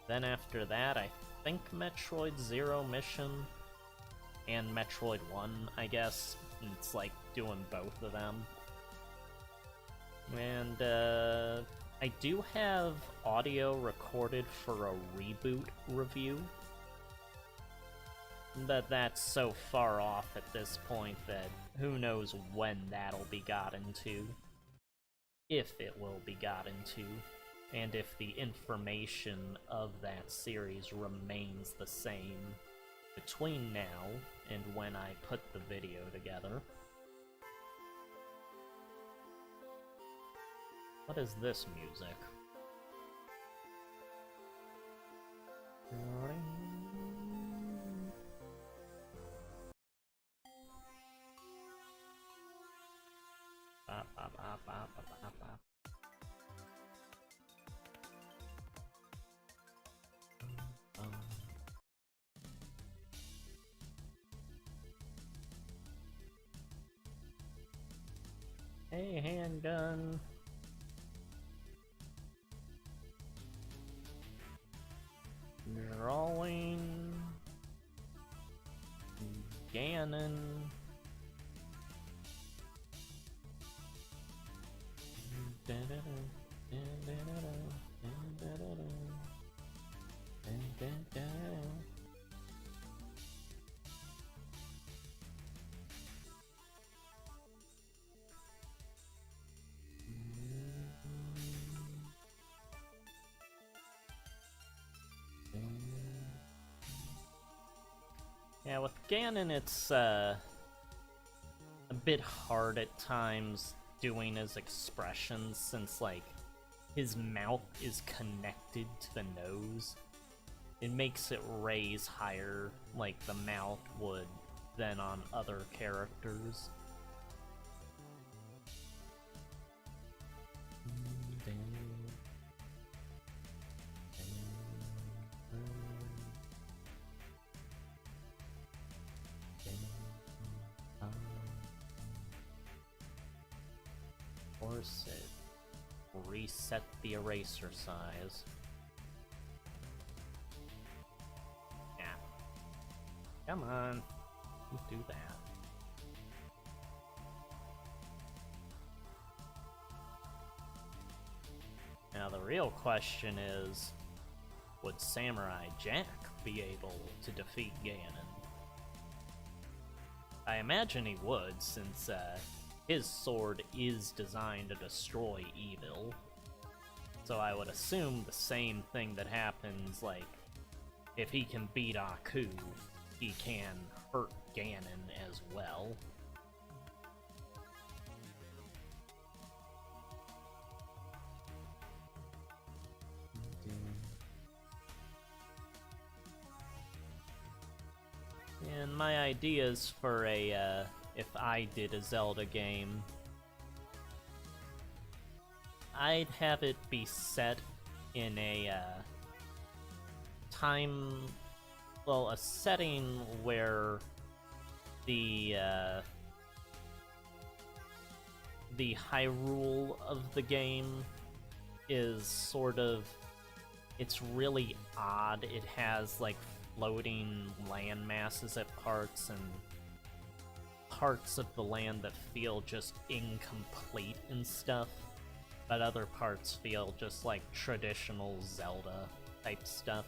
Then after that, I think Metroid Zero Mission and Metroid 1, I guess. It's like doing both of them. And, I do have audio recorded for a reboot review, but that's so far off at this point that who knows when that'll be gotten to. If it will be gotten to, and if the information of that series remains the same between now and when I put the video together. What is this music? Hey, handgun. Drawing. Ganon. Yeah, with Ganon, it's a bit hard at times doing his expressions since, like, his mouth is connected to the nose. It makes it raise higher, like the mouth would, than on other characters. Force it. Reset the eraser size. Yeah. Come on. You do that. Now the real question is, would Samurai Jack be able to defeat Ganon? I imagine he would, since his sword is designed to destroy evil. So I would assume the same thing that happens, like, if he can beat Aku, he can hurt Ganon as well. And my ideas for a, if I did a Zelda game, I'd have it be set in a, a setting where the Hyrule of the game is sort of, it's really odd. It has, like, floating land masses at parts, and parts of the land that feel just incomplete and stuff, but other parts feel just like traditional Zelda type stuff.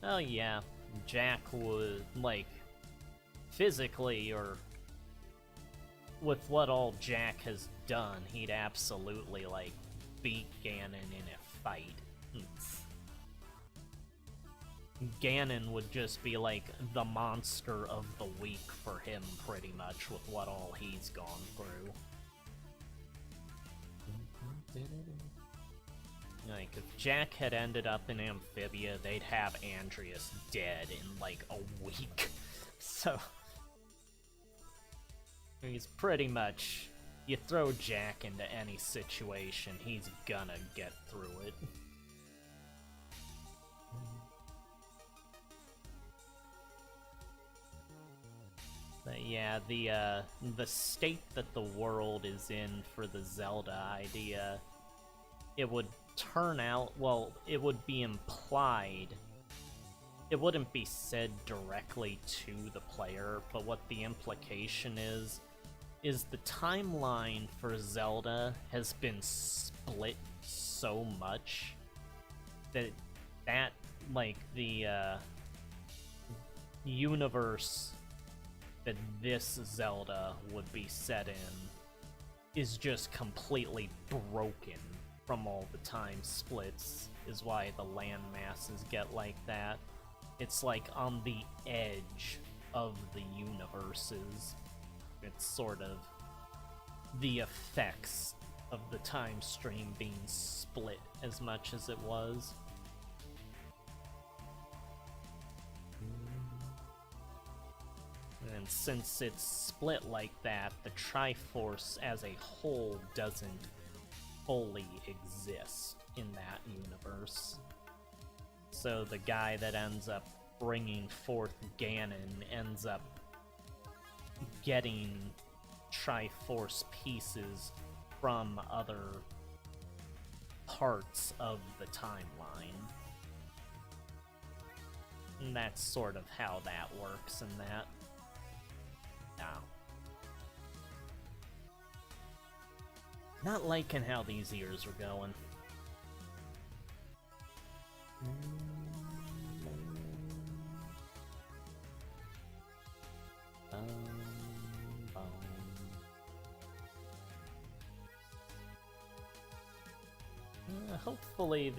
Oh yeah, Jack would, like, physically, or with what all Jack has done, he'd absolutely, like, beat Ganon in a fight. Ganon would just be like the monster of the week for him, pretty much, with what all he's gone through. Like, if Jack had ended up in Amphibia, they'd have Andreas dead in, like, a week. So, he's pretty much, you throw Jack into any situation, he's gonna get through it. But yeah, the state that the world is in for the Zelda idea, it would turn out, well, it would be implied. It wouldn't be said directly to the player, but what the implication is the timeline for Zelda has been split so much that like, the universe that this Zelda would be set in is just completely broken from all the time splits, is why the land masses get like that. It's like on the edge of the universes. It's sort of the effects of the time stream being split as much as it was. And since it's split like that, the Triforce as a whole doesn't fully exist in that universe. So the guy that ends up bringing forth Ganon ends up getting Triforce pieces from other parts of the timeline. And that's sort of how that works in that. Now, not liking how these ears are going. Hopefully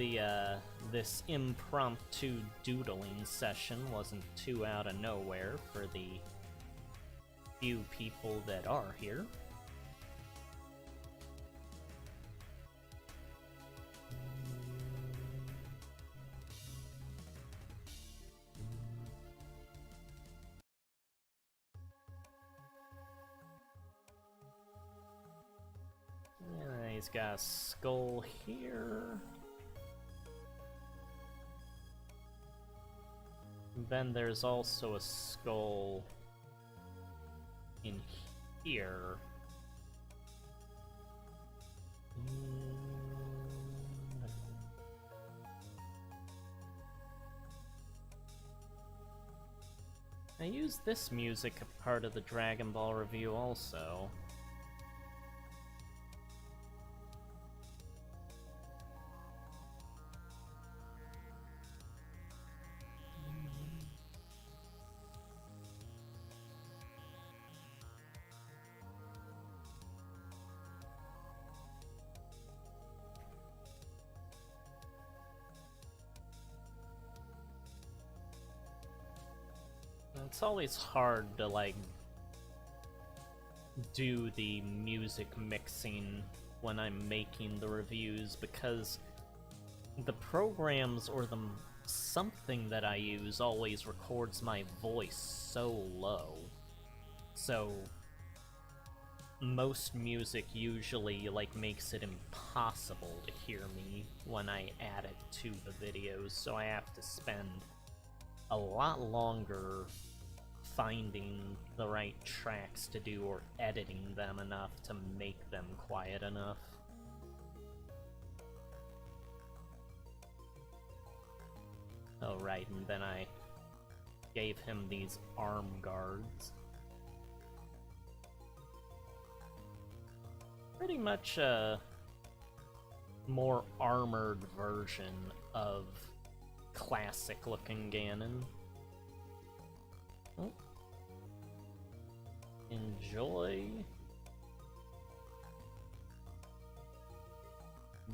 this impromptu doodling session wasn't too out of nowhere for the few people that are here. Yeah, he's got a skull here. Then there's also a skull in here. I used this music a part of the Dragon Ball review also. It's always hard to, like, do the music mixing when I'm making the reviews, because the programs or something that I use always records my voice so low. So most music usually, like, makes it impossible to hear me when I add it to the videos, so I have to spend a lot longer finding the right tracks to do or editing them enough to make them quiet enough. Oh right, and then I gave him these arm guards. Pretty much a more armored version of classic looking Ganon. Oh. Enjoy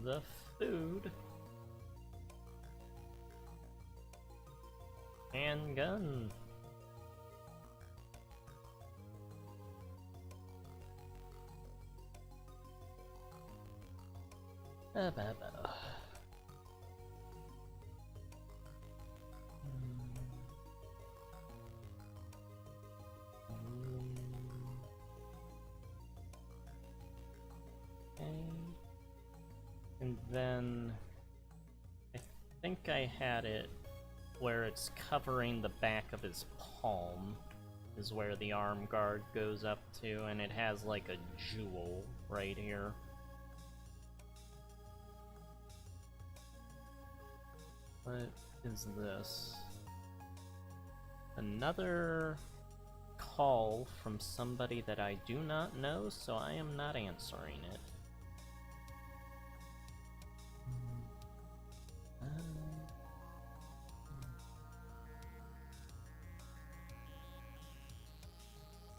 the food. Handgun. And then I think I had it where it's covering the back of his palm is where the arm guard goes up to, and it has like a jewel right here. What is this? Another call from somebody that I do not know, so I am not answering it.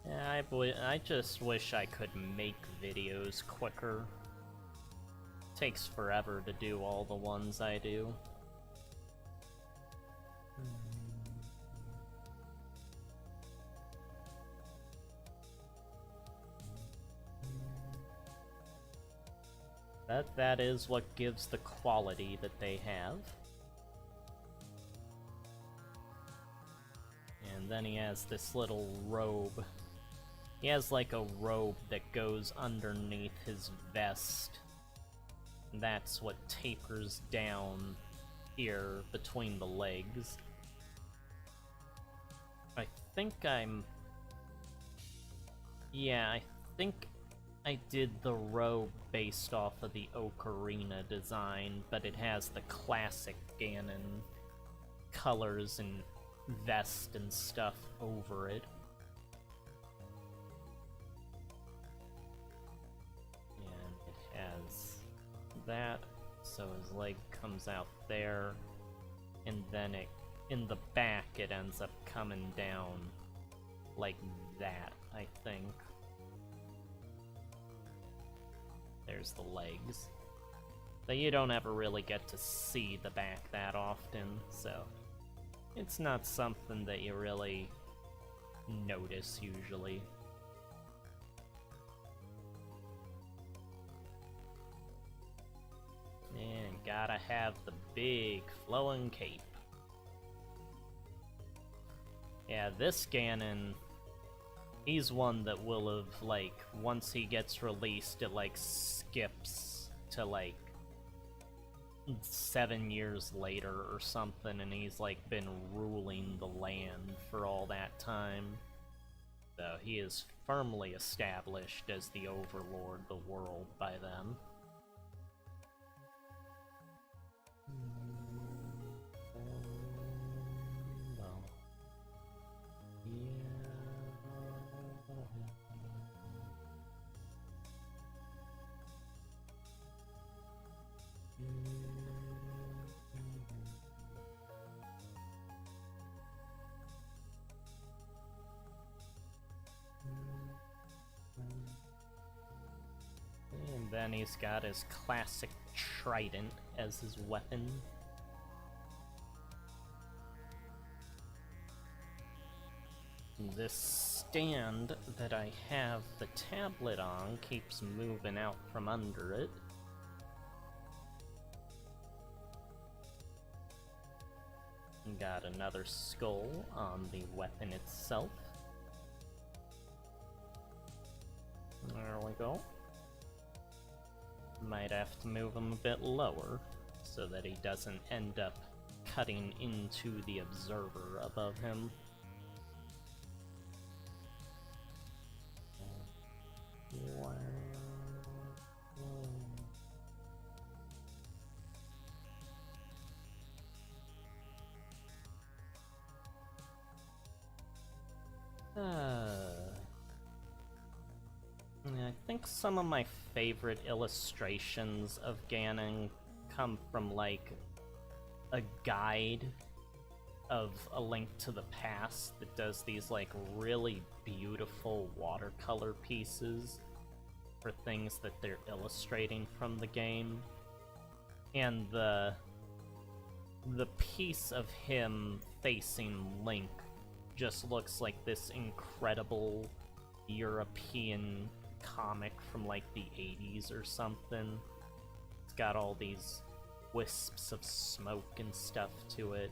Yeah, I just wish I could make videos quicker. Takes forever to do all the ones I do. That is what gives the quality that they have. And then he has this little robe. He has like a robe that goes underneath his vest. That's what tapers down here between the legs. I think I'm Yeah, I think I did the robe based off of the Ocarina design, but it has the classic Ganon colors and vest and stuff over it. And it has that, so his leg comes out there, and then in the back it ends up coming down like that, I think. There's the legs. But you don't ever really get to see the back that often, so it's not something that you really notice usually. And gotta have the big flowing cape. Yeah, this Ganon, he's one that will have, like, once he gets released, it, like, skips to, like, 7 years later or something, and he's, like, been ruling the land for all that time. So he is firmly established as the overlord of the world by then. And then he's got his classic trident as his weapon. This stand that I have the tablet on keeps moving out from under it. Got another skull on the weapon itself. There we go. Might have to move him a bit lower so that he doesn't end up cutting into the observer above him. I think some of my favorite illustrations of Ganon come from, like, a guide of A Link to the Past that does these, like, really beautiful watercolor pieces for things that they're illustrating from the game. And the piece of him facing Link just looks like this incredible European comic from, like, the 80s or something. It's got all these wisps of smoke and stuff to it.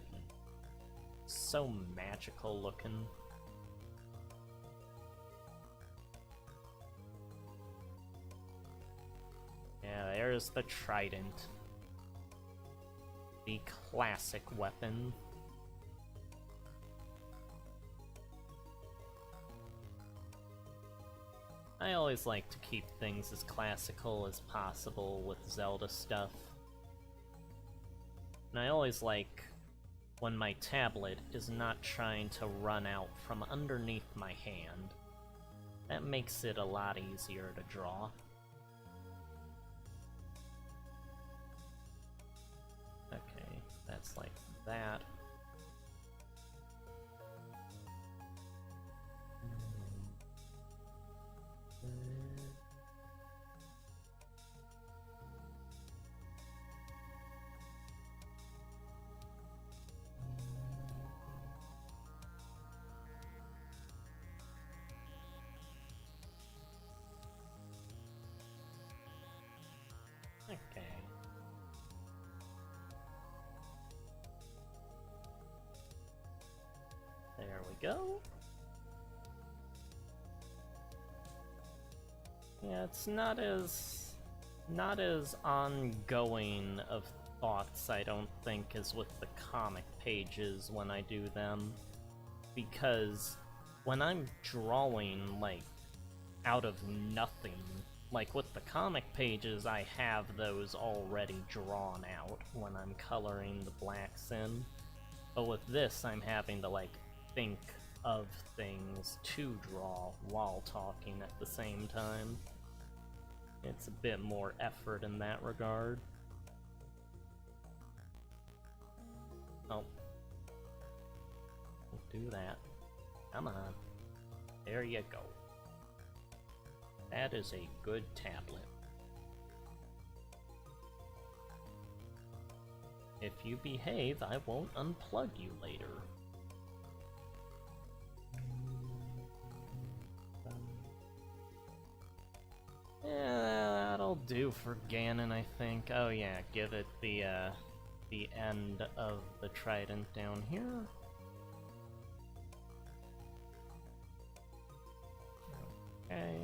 So magical looking. Yeah, there's the trident. The classic weapon. I always like to keep things as classical as possible with Zelda stuff. And I always like when my tablet is not trying to run out from underneath my hand. That makes it a lot easier to draw. Okay, that's like that. Okay. There we go. Yeah, it's not as ongoing of thoughts, I don't think, as with the comic pages when I do them. Because when I'm drawing, like, out of nothing. Like, with the comic pages, I have those already drawn out when I'm coloring the blacks in. But with this, I'm having to, like, think of things to draw while talking at the same time. It's a bit more effort in that regard. Oh. Don't do that. Come on. There you go. That is a good tablet. If you behave, I won't unplug you later. Yeah, that'll do for Ganon, I think. Oh yeah, give it the end of the trident down here. Okay.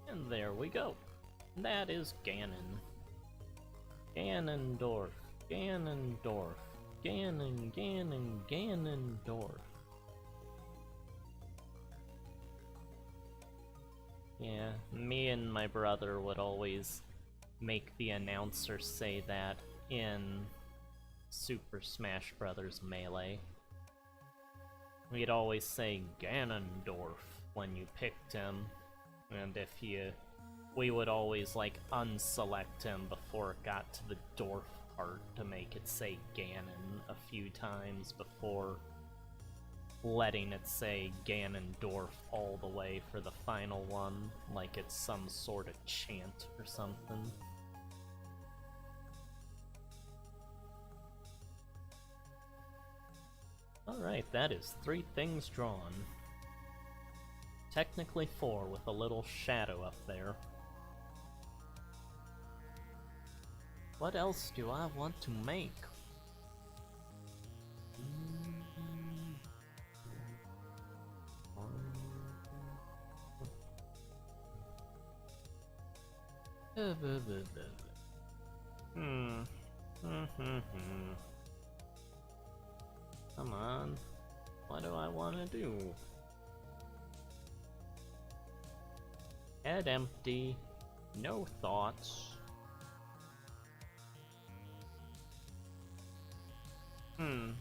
And there we go. That is Ganon. Ganondorf. Ganondorf. Ganondorf. Yeah, me and my brother would always make the announcer say that in Super Smash Bros. Melee. We'd always say Ganondorf when you picked him, and if we would always like unselect him before it got to the Dorf part to make it say Ganon a few times before letting it say Ganondorf all the way for the final one, like it's some sort of chant or something. Alright, that is 3 things drawn. Technically 4 with a little shadow up there. What else do I want to make? Come on. What do I want to do? Head empty. No thoughts. Hum.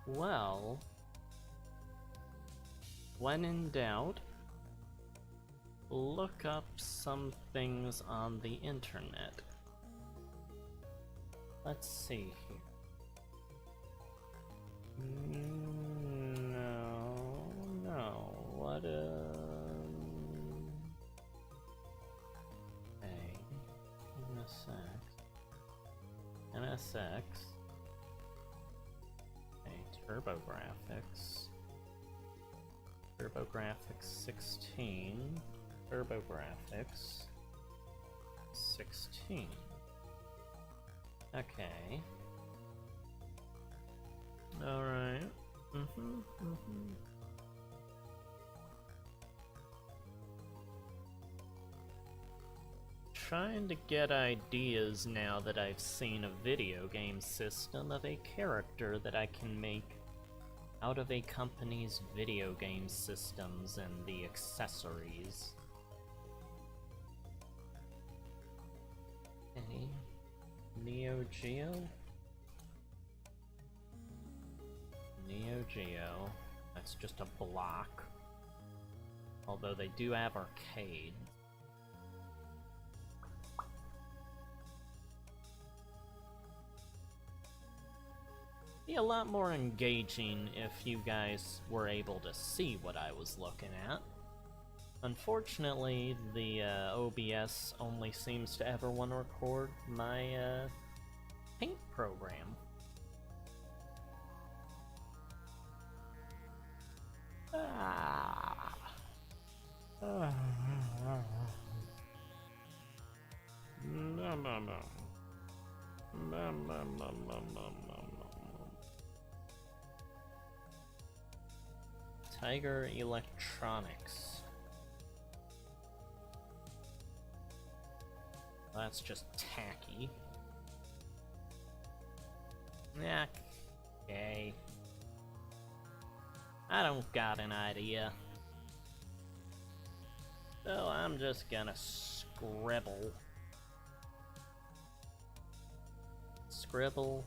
Well, when in doubt, look up some things on the internet. Let's see here. No, what NSX. TurboGrafx. TurboGrafx 16. TurboGrafx 16. Okay. Alright. Trying to get ideas now that I've seen a video game system of a character that I can make out of a company's video game systems and the accessories. Okay. Neo Geo? Neo Geo. That's just a block. Although they do have arcade. Be a lot more engaging if you guys were able to see what I was looking at. Unfortunately, the OBS only seems to ever want to record my paint program. Tiger Electronics. That's just tacky. Yeah, okay. I don't got an idea. So I'm just gonna scribble. Scribble,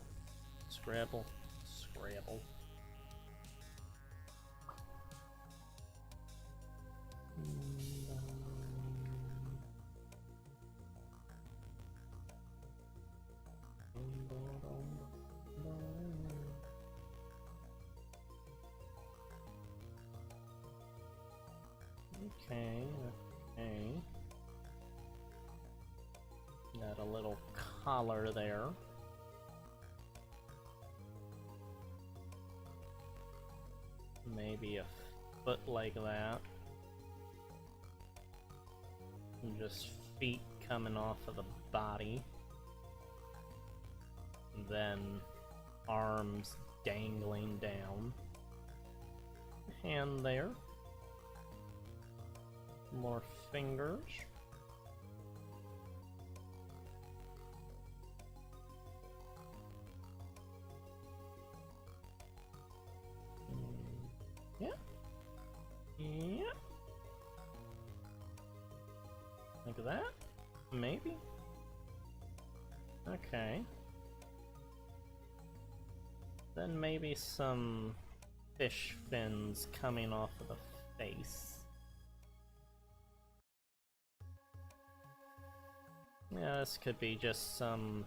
scribble, scribble. Okay, okay. Got a little collar there. Maybe a foot like that. And just feet coming off of the body. And then arms dangling down. Hand there. More fingers. Yeah. Yeah. Like that? Maybe? Okay. Then maybe some fish fins coming off of the face. Yeah, this could be just some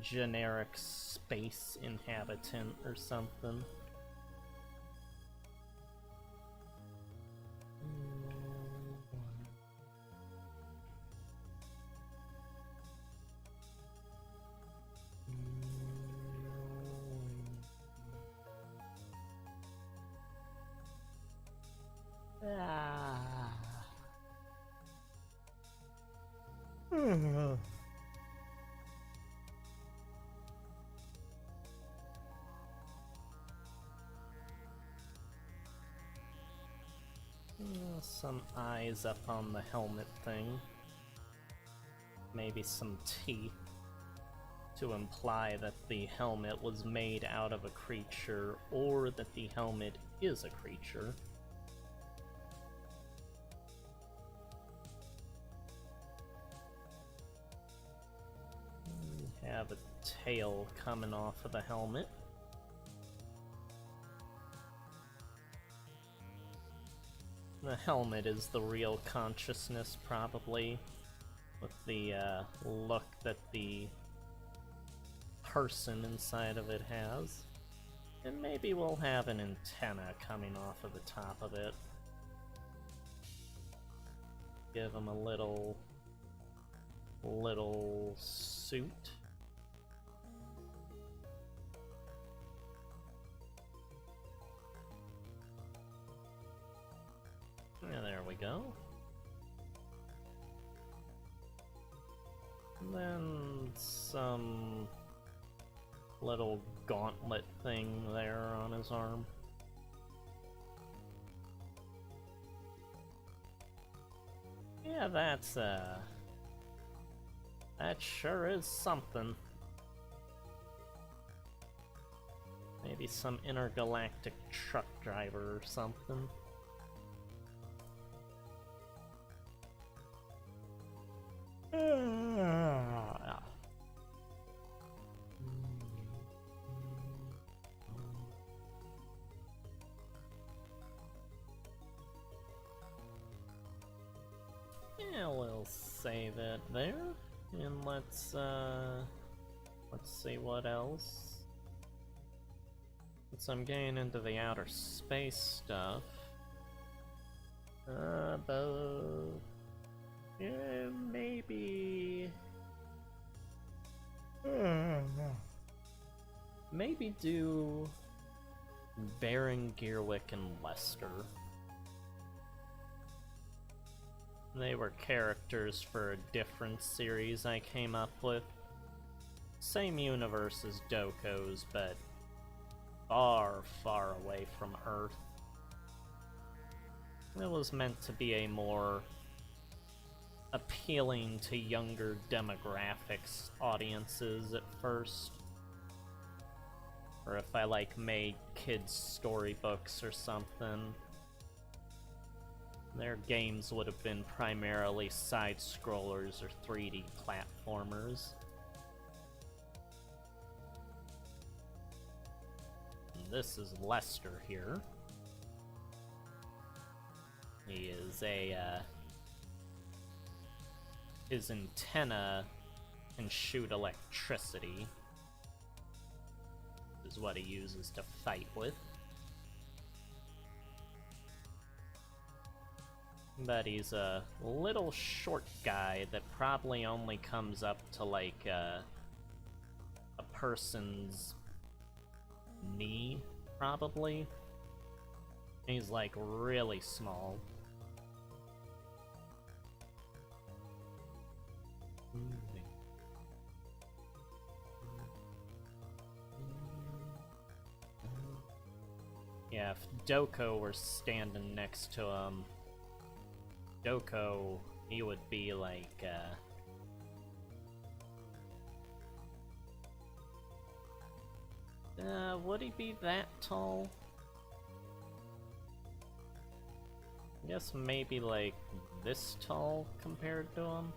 generic space inhabitant or something. Some eyes up on the helmet thing. Maybe some teeth to imply that the helmet was made out of a creature, or that the helmet is a creature. Have a tail coming off of the helmet. The helmet is the real consciousness, probably, with the look that the person inside of it has. And maybe we'll have an antenna coming off of the top of it. Give him a little suit. Yeah, there we go. And then some little gauntlet thing there on his arm. Yeah, that sure is something. Maybe some intergalactic truck driver or something. Yeah, we'll save it there, and let's see what else. Since I'm getting into the outer space stuff, yeah, maybe do Baron Gearwick and Lester. They were characters for a different series I came up with. Same universe as Doko's, but far, far away from Earth. It was meant to be a more appealing to younger demographics audiences at first. Or if I like made kids storybooks or something, their games would have been primarily side-scrollers or 3D platformers. And this is Lester here. He is his antenna can shoot electricity, is what he uses to fight with. But he's a little short guy that probably only comes up to like a person's knee, probably. He's like really small. Yeah, if Doko were standing next to him, Doko, he would be like, would he be that tall? I guess maybe like this tall compared to him.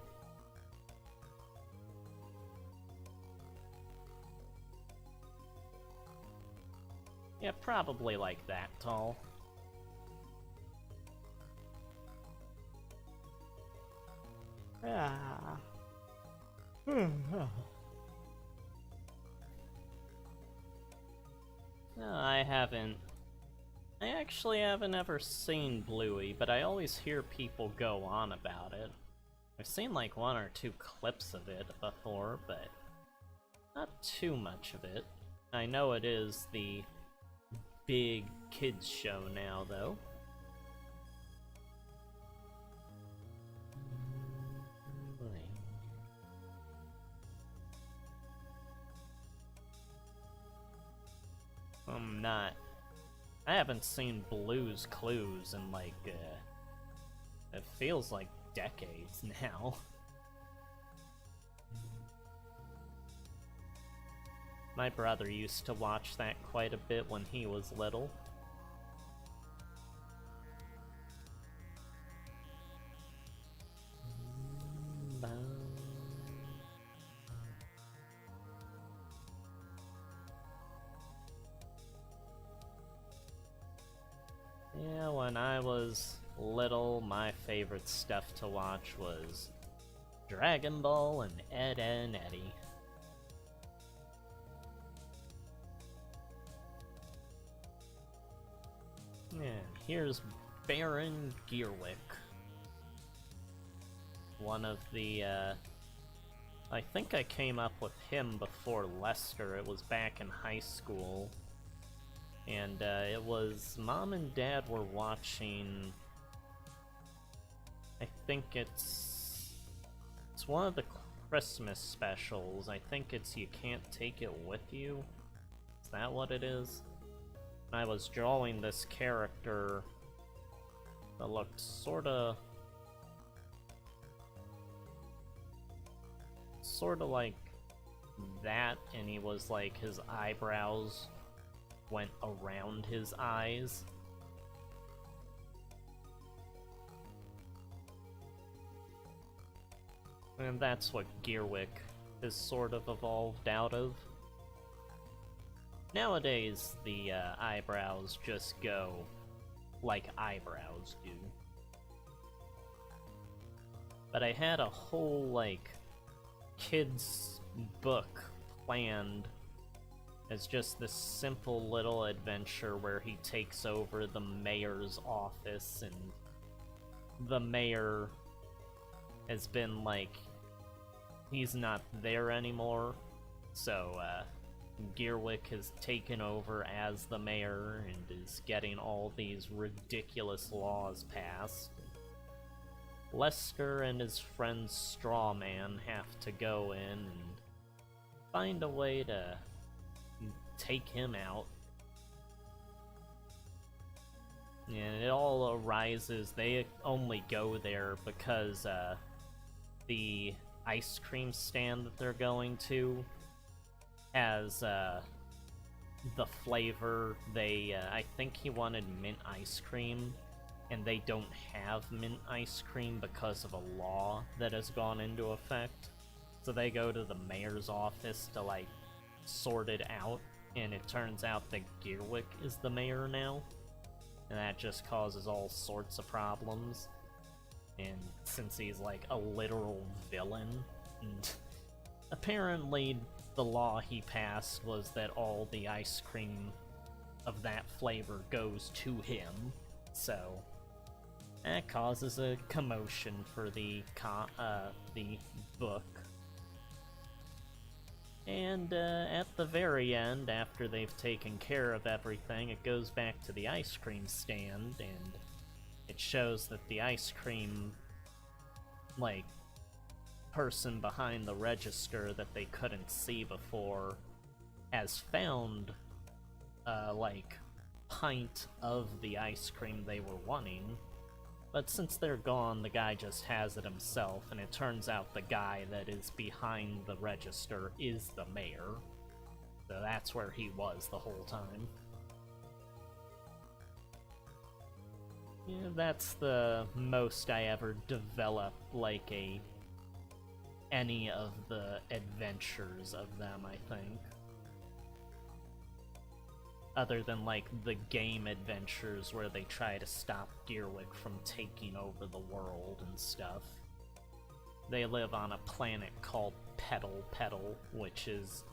Yeah, probably like that tall. Ah. No, I actually haven't ever seen Bluey, but I always hear people go on about it. I've seen like 1 or 2 clips of it before, but not too much of it. I know it is the big kids show now, though. I haven't seen Blue's Clues in like, it feels like decades now. My brother used to watch that quite a bit when he was little. Yeah, when I was little, my favorite stuff to watch was Dragon Ball and Ed, and Eddie. Yeah, here's Baron Gearwick. One of the, I think I came up with him before Lester. It was back in high school. And, it was Mom and Dad were watching, I think it's one of the Christmas specials. I think it's You Can't Take It With You. Is that what it is? I was drawing this character that looked sorta like that, and he was like, his eyebrows went around his eyes. And that's what Gearwick is sort of evolved out of. Nowadays, the eyebrows just go like eyebrows do. But I had a whole, like, kids' book planned as just this simple little adventure where he takes over the mayor's office, and the mayor has been, like, he's not there anymore, so, Gearwick has taken over as the mayor and is getting all these ridiculous laws passed. Lester and his friend Strawman have to go in and find a way to take him out. And it all arises, they only go there because the ice cream stand that they're going to has the flavor. I think he wanted mint ice cream, and they don't have mint ice cream because of a law that has gone into effect. So they go to the mayor's office to, like, sort it out, and it turns out that Gearwick is the mayor now, and that just causes all sorts of problems. And since he's, like, a literal villain, and apparently the law he passed was that all the ice cream of that flavor goes to him, so that causes a commotion for the book. And at the very end, after they've taken care of everything, it goes back to the ice cream stand, and it shows that the ice cream, like, person behind the register that they couldn't see before has found, like, pint of the ice cream they were wanting. But since they're gone, the guy just has it himself, and it turns out the guy that is behind the register is the mayor. So that's where he was the whole time. Yeah, that's the most I ever developed, like, any of the adventures of them, I think. Other than, like, the game adventures where they try to stop Gearwick from taking over the world and stuff. They live on a planet called Petal, which is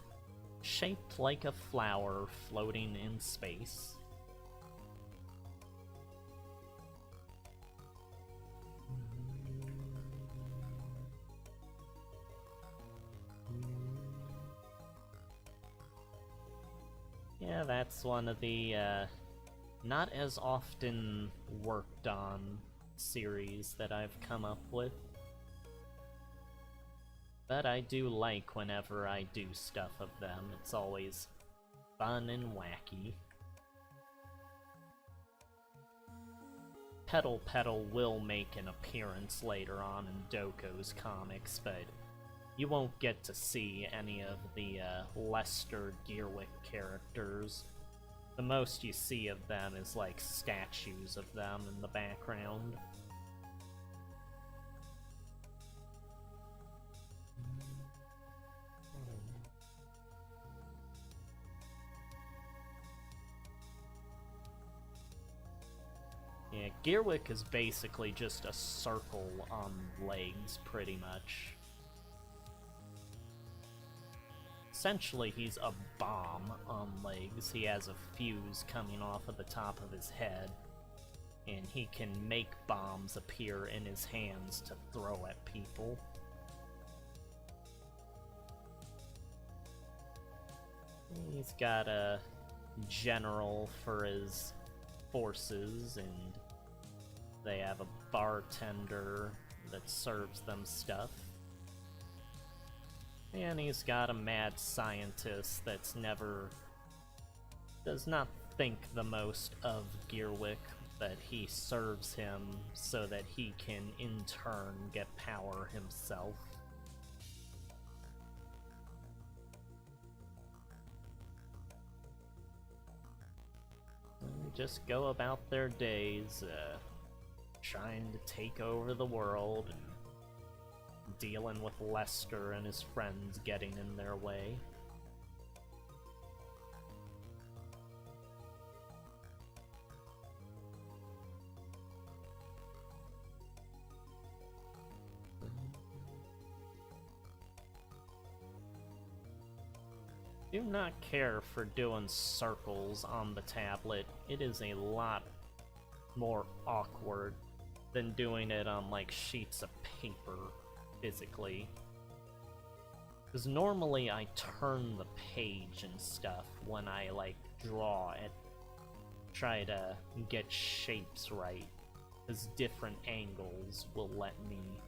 shaped like a flower floating in space. Yeah, that's one of the, not as often worked on series that I've come up with. But I do like whenever I do stuff of them. It's always fun and wacky. Petal will make an appearance later on in Doko's comics, but you won't get to see any of the Lester Gearwick characters. The most you see of them is, like, statues of them in the background. Yeah, Gearwick is basically just a circle on legs, pretty much. Essentially, he's a bomb on legs. He has a fuse coming off of the top of his head, and he can make bombs appear in his hands to throw at people. He's got a general for his forces, and they have a bartender that serves them stuff. And he's got a mad scientist that's does not think the most of Gearwick, but he serves him so that he can in turn get power himself. And just go about their days, trying to take over the world and dealing with Lester and his friends getting in their way. Do not care for doing circles on the tablet. It is a lot more awkward than doing it on, like, sheets of paper. Physically. Because normally I turn the page and stuff when I, like, draw it. Try to get shapes right. Because different angles will let me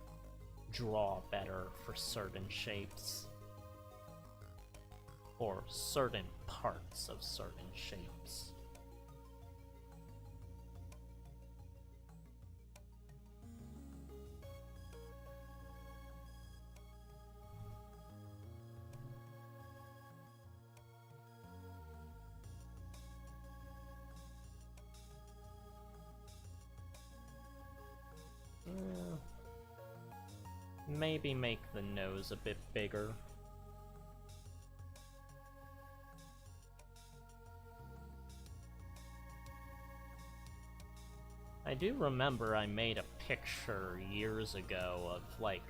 draw better for certain shapes. Or certain parts of certain shapes. maybe make the nose a bit bigger. I do remember I made a picture years ago of, like,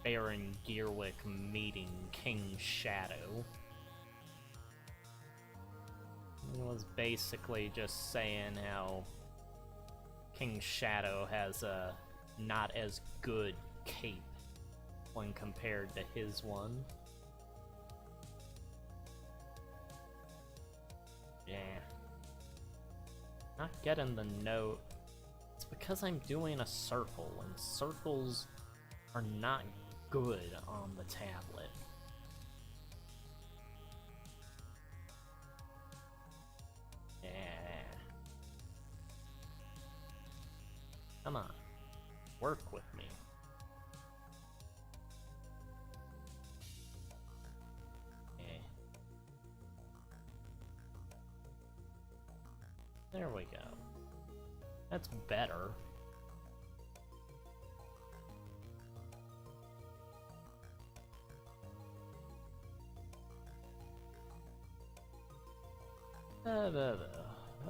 Baron Gearwick meeting King Shadow. It was basically just saying how King Shadow has a not as good cape when compared to his one. Yeah. Not getting the note. It's because I'm doing a circle, and circles are not good on the tablet. Yeah. Come on. Work with me. Yeah. There we go. That's better.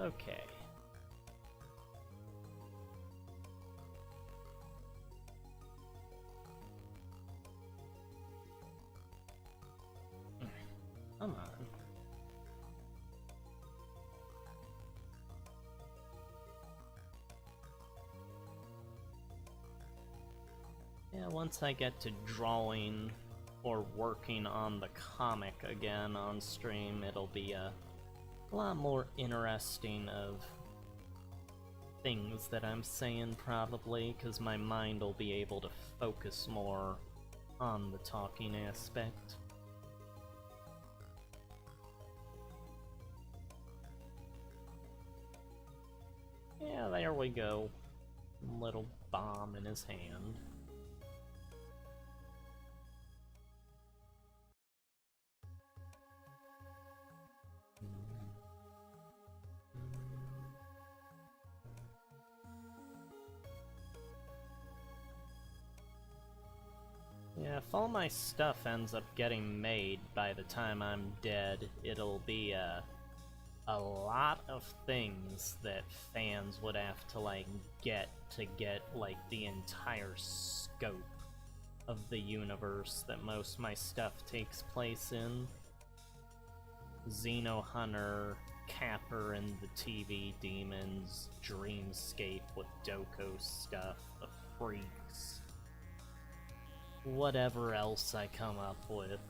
Okay. Come on. Yeah, once I get to drawing or working on the comic again on stream, it'll be a lot more interesting of things that I'm saying, probably, because my mind will be able to focus more on the talking aspect. Yeah, there we go. Little bomb in his hand. Yeah, if all my stuff ends up getting made by the time I'm dead, it'll be a lot of things that fans would have to, like, get like, the entire scope of the universe that most of my stuff takes place in. Xeno Hunter, Capper and the TV Demons, Dreamscape with Doko stuff, the Freaks, whatever else I come up with.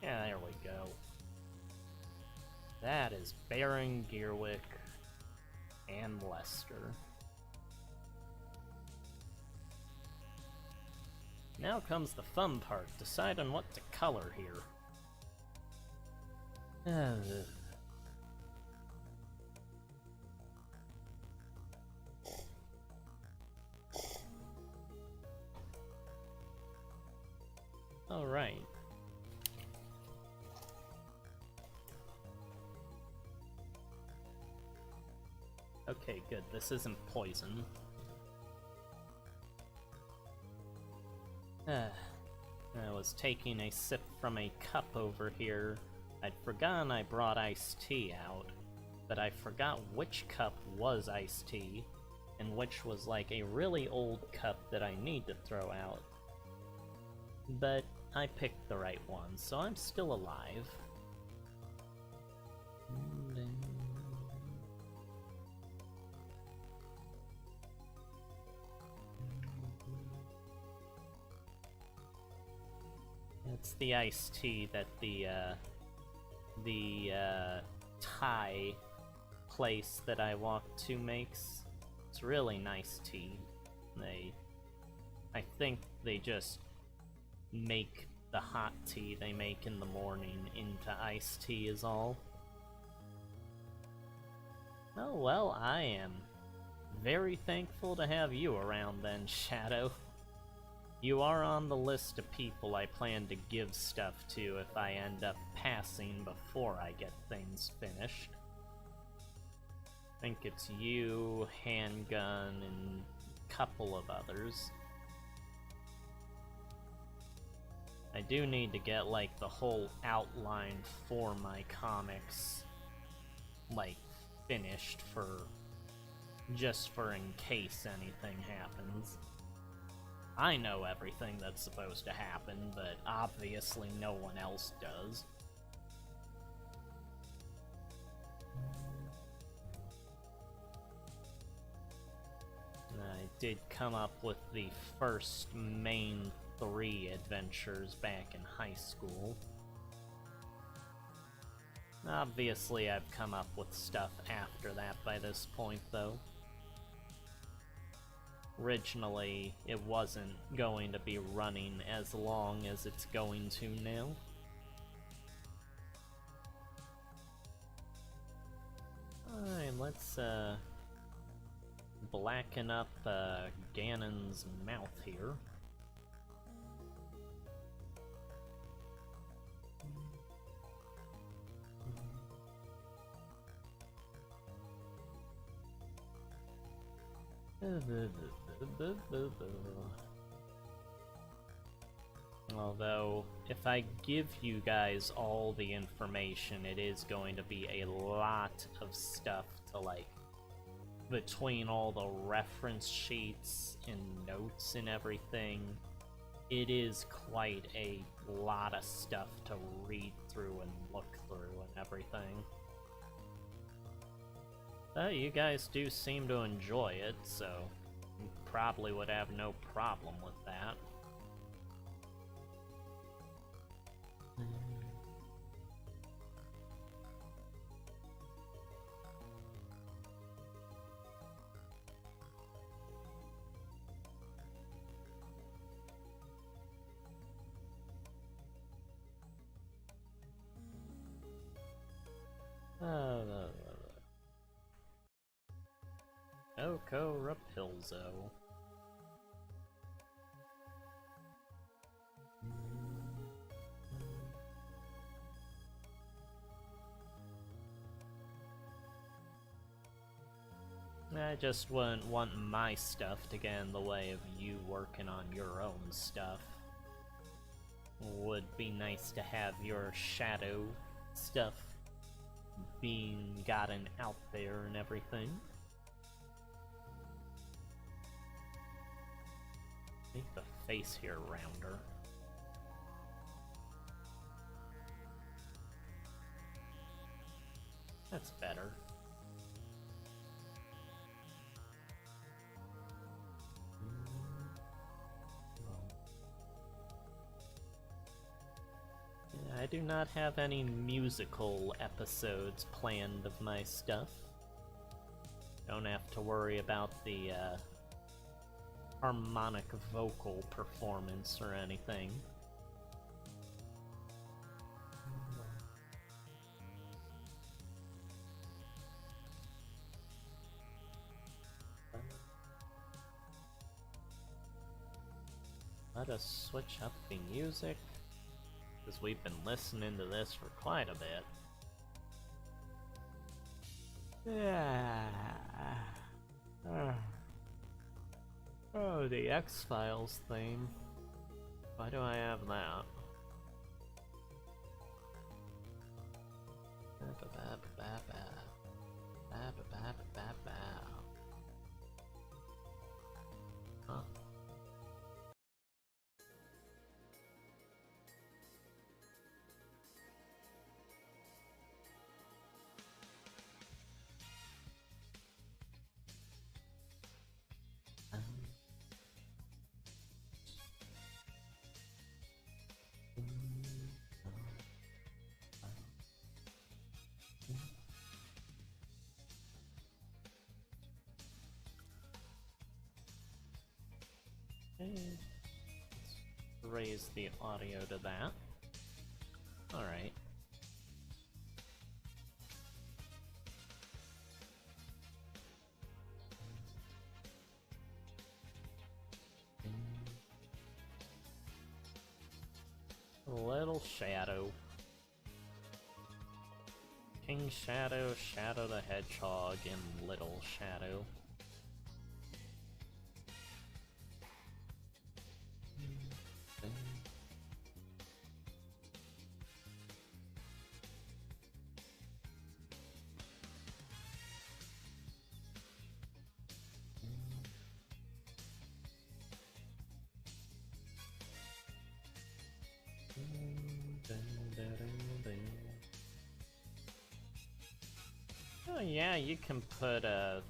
Yeah, there we go. That is Baron Gearwick and Lester. Now comes the fun part, deciding what to color here. Alright. Okay, good. This isn't poison. I was taking a sip from a cup over here. I'd forgotten I brought iced tea out, but I forgot which cup was iced tea, and which was like a really old cup that I need to throw out. But I picked the right one, so I'm still alive. It's the iced tea that the Thai place that I walked to makes. It's really nice tea. I think they just make the hot tea they make in the morning into iced tea is all. Oh well, I am very thankful to have you around then, Shadow. You are on the list of people I plan to give stuff to if I end up passing before I get things finished. I think it's you, Handgun, and a couple of others. I do need to get, like, the whole outline for my comics, like, finished just for in case anything happens. I know everything that's supposed to happen, but obviously no one else does. I did come up with the first main 3 adventures back in high school. Obviously, I've come up with stuff after that by this point, though. Originally, it wasn't going to be running as long as it's going to now. Alright, let's, blacken up, Ganon's mouth here. Although, if I give you guys all the information, it is going to be a lot of stuff to, like, between all the reference sheets and notes and everything, it is quite a lot of stuff to read through and look through and everything. But you guys do seem to enjoy it, so you probably would have no problem with that. Oko Rapilzo. I just wouldn't want my stuff to get in the way of you working on your own stuff. Would be nice to have your shadow stuff being gotten out there and everything. Make the face here rounder. That's better. I do not have any musical episodes planned of my stuff. Don't have to worry about the harmonic vocal performance or anything. Let us switch up the music, because we've been listening to this for quite a bit. Yeah. Oh, the X-Files theme. Why do I have that? Huh. Let's raise the audio to that. Alright. Little Shadow. King Shadow, Shadow the Hedgehog, and Little Shadow. Oh yeah, you can put the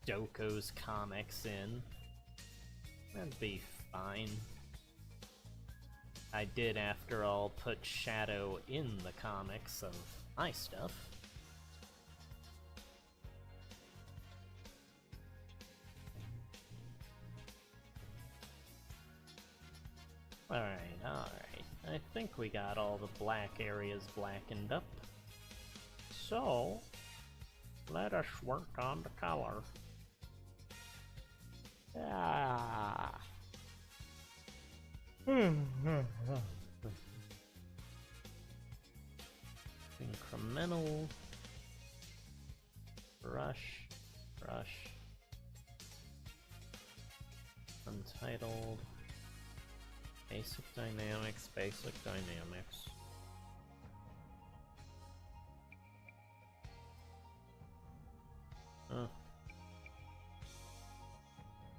Doko's comics in. That'd be fine. I did, after all, put Shadow in the comics of my stuff. Alright, alright. I think we got all the black areas blackened up. So, let us work on the color. Ah. Incremental. Brush. Brush. Untitled. Basic dynamics, basic dynamics.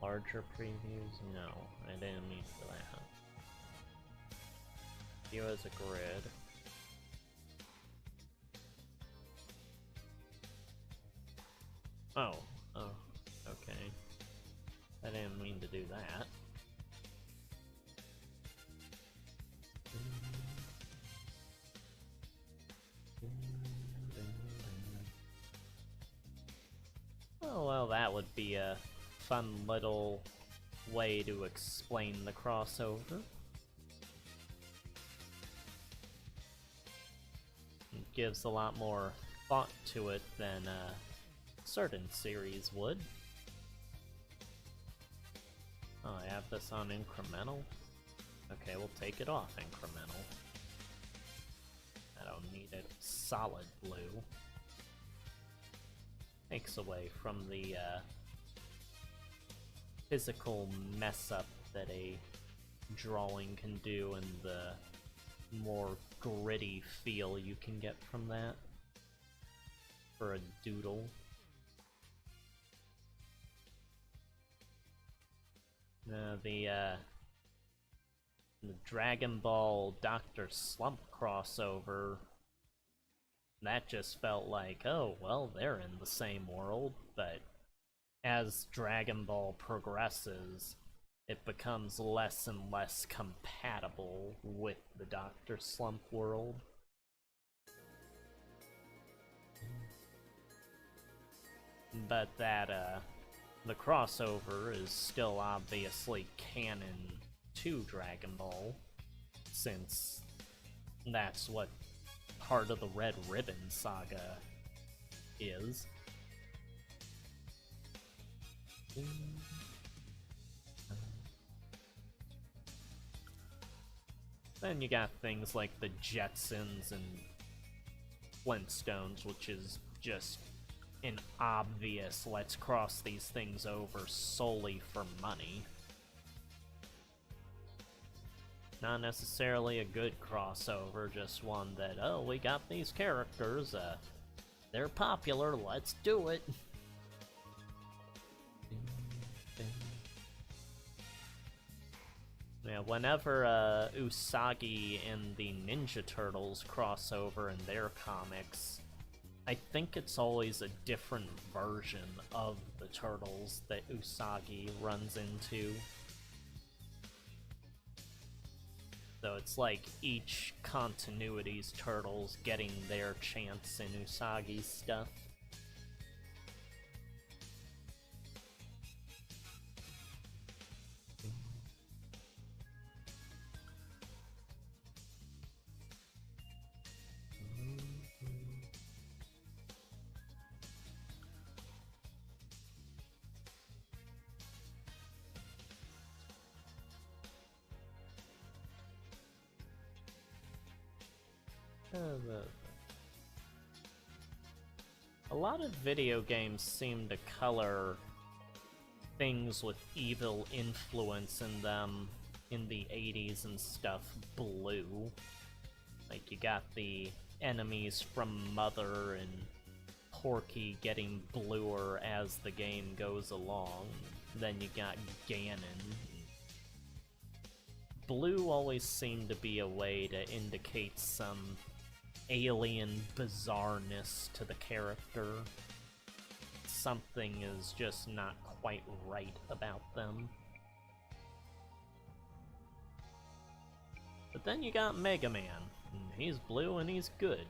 Larger previews? No, I didn't mean for that. View as a grid. Oh, okay. I didn't mean to do that. Oh, well, that would be a fun little way to explain the crossover. It gives a lot more thought to it than a certain series would. Oh, I have this on incremental? Okay, we'll take it off incremental. I don't need it solid blue. Takes away from the physical mess up that a drawing can do and the more gritty feel you can get from that for a doodle. The Dragon Ball Dr. Slump crossover, that just felt like, oh, well, they're in the same world, but as Dragon Ball progresses, it becomes less and less compatible with the Dr. Slump world. But that, the crossover is still obviously canon to Dragon Ball, since that's what part of the Red Ribbon saga is. Then you got things like the Jetsons and Flintstones, which is just an obvious let's cross these things over solely for money. Not necessarily a good crossover, just one that, oh, we got these characters, they're popular, let's do it. Yeah, whenever Usagi and the Ninja Turtles cross over in their comics, I think it's always a different version of the Turtles that Usagi runs into. So it's like each continuity's Turtles getting their chance in Usagi's stuff. A lot of video games seem to color things with evil influence in them in the 80s and stuff blue. Like, you got the enemies from Mother and Porky getting bluer as the game goes along. Then you got Ganon. Blue always seemed to be a way to indicate some alien bizarreness to the character. Something is just not quite right about them. But then you got Mega Man. He's blue and he's good.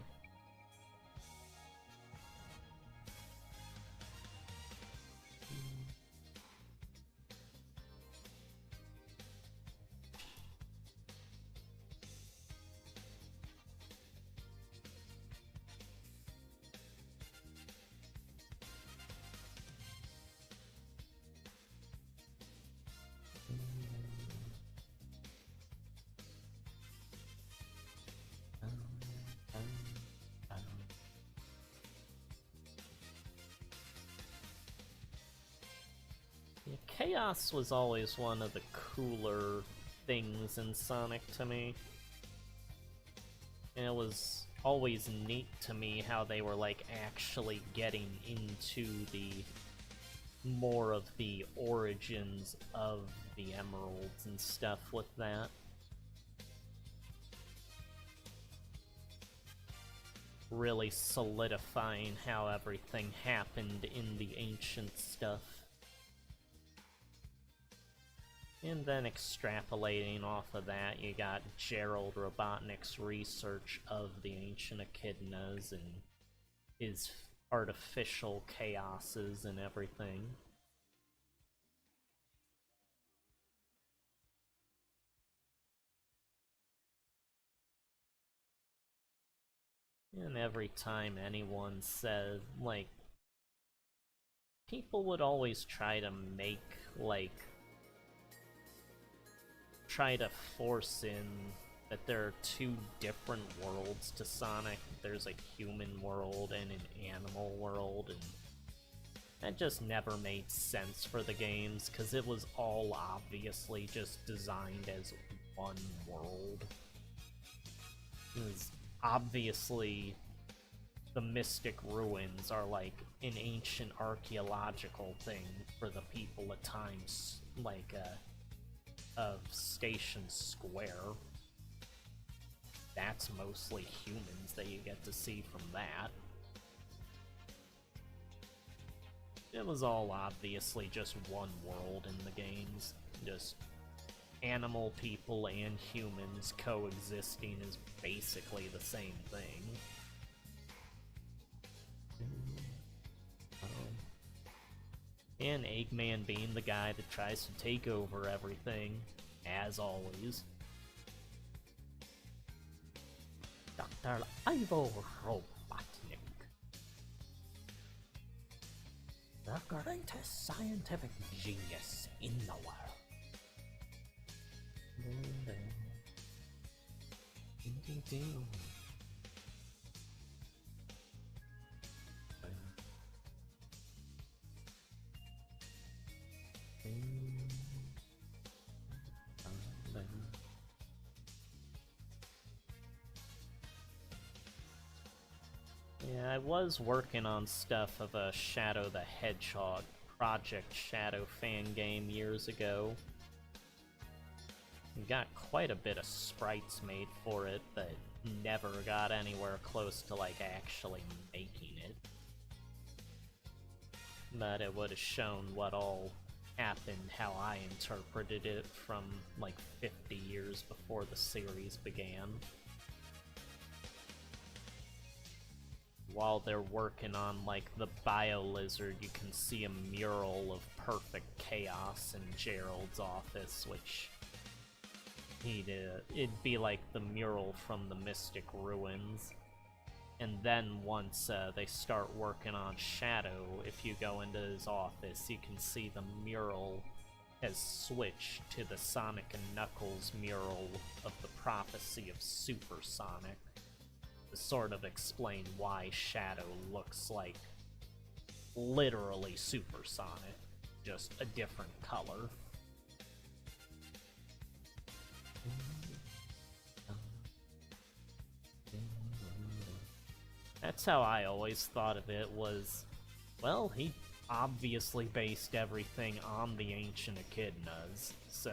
Chaos was always one of the cooler things in Sonic to me. And it was always neat to me how they were like actually getting into the more of the origins of the emeralds and stuff with that. Really solidifying how everything happened in the ancient stuff. And then extrapolating off of that, you got Gerald Robotnik's research of the ancient echidnas and his artificial chaoses and everything. And every time anyone said, like, people would always try to make, like, try to force in that there are two different worlds to Sonic. There's a human world and an animal world, and that just never made sense for the games, because it was all obviously just designed as one world. Because obviously the Mystic Ruins are like an ancient archaeological thing for the people at times, like, of Station Square. That's mostly humans that you get to see from that. It was all obviously just one world in the games. Just animal people and humans coexisting is basically the same thing. And Eggman being the guy that tries to take over everything, as always. Dr. Ivo Robotnik. The greatest scientific genius in the world. Yeah, I was working on stuff of a Shadow the Hedgehog Project Shadow fan game years ago. We got quite a bit of sprites made for it, but never got anywhere close to, like, actually making it. But it would have shown what all happened, how I interpreted it from, like, 50 years before the series began. While they're working on, like, the Bio-Lizard, you can see a mural of perfect chaos in Gerald's office, which it'd be like the mural from the Mystic Ruins. And then once they start working on Shadow, if you go into his office, you can see the mural has switched to the Sonic and Knuckles mural of the Prophecy of Super Sonic. to sort of explain why Shadow looks like literally supersonic, just a different color. That's how I always thought of it, was, well, he obviously based everything on the ancient echidnas, so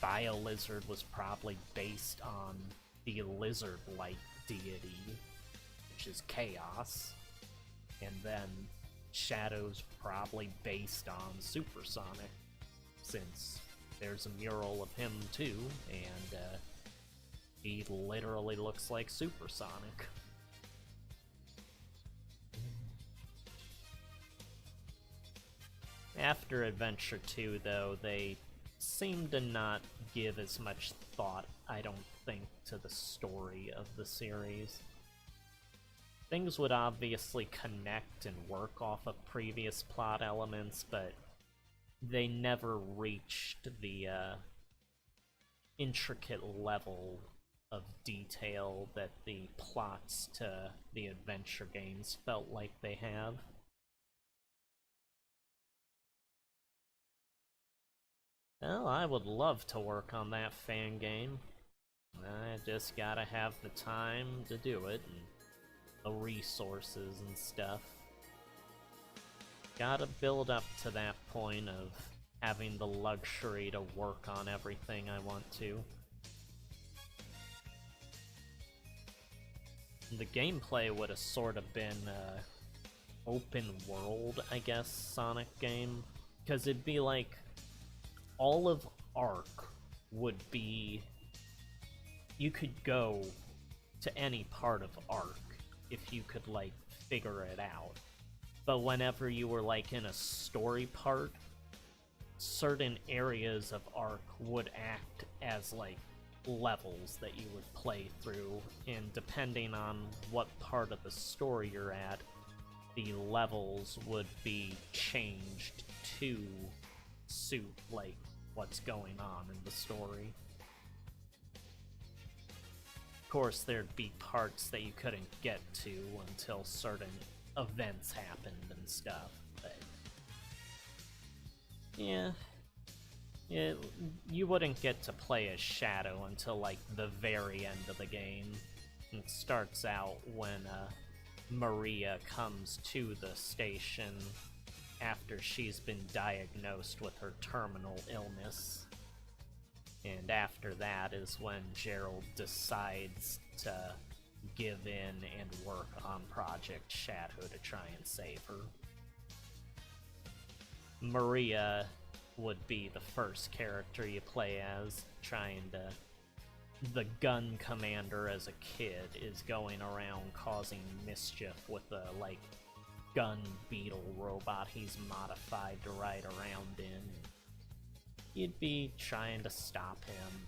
BioLizard was probably based on the lizard-like deity, which is Chaos, and then Shadow's probably based on Supersonic, since there's a mural of him too, and he literally looks like Supersonic. After Adventure 2, though, they seem to not give as much thought, I don't think, to the story of the series. Things would obviously connect and work off of previous plot elements, but they never reached the intricate level of detail that the plots to the adventure games felt like they have. Well, I would love to work on that fan game. I just gotta have the time to do it, and the resources and stuff. Gotta build up to that point of having the luxury to work on everything I want to. The gameplay would have sort of been open world, I guess, Sonic game, because it'd be like all of Ark would be... You could go to any part of Ark if you could, like, figure it out. But whenever you were, like, in a story part, certain areas of Ark would act as, like, levels that you would play through, and depending on what part of the story you're at, the levels would be changed to suit, like, what's going on in the story. Of course, there'd be parts that you couldn't get to until certain events happened and stuff, but... yeah, you wouldn't get to play as Shadow until, like, the very end of the game. It starts out when Maria comes to the station after she's been diagnosed with her terminal illness. And after that is when Gerald decides to give in and work on Project Shadow to try and save her. Maria would be the first character you play as, trying to... The gun commander as a kid is going around causing mischief with a, like, gun beetle robot he's modified to ride around in. You'd be trying to stop him.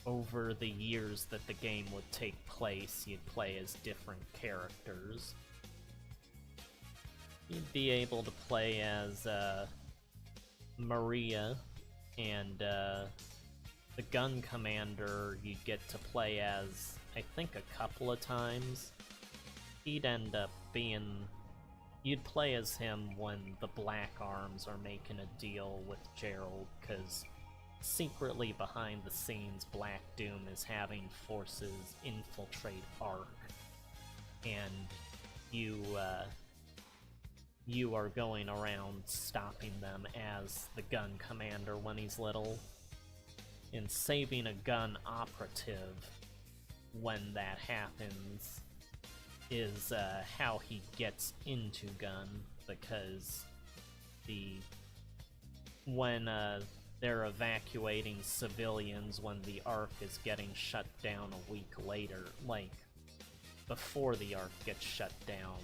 Over the years that the game would take place, you'd play as different characters. You'd be able to play as Maria, and the gun commander you'd get to play as, I think, a couple of times. He'd end up being... You'd play as him when the Black Arms are making a deal with Gerald, because secretly behind the scenes, Black Doom is having forces infiltrate Ark, and you are going around stopping them as the gun commander when he's little, and saving a gun operative when that happens is how he gets into gun, because when they're evacuating civilians when the Ark is getting shut down a week later, like, before the Ark gets shut down,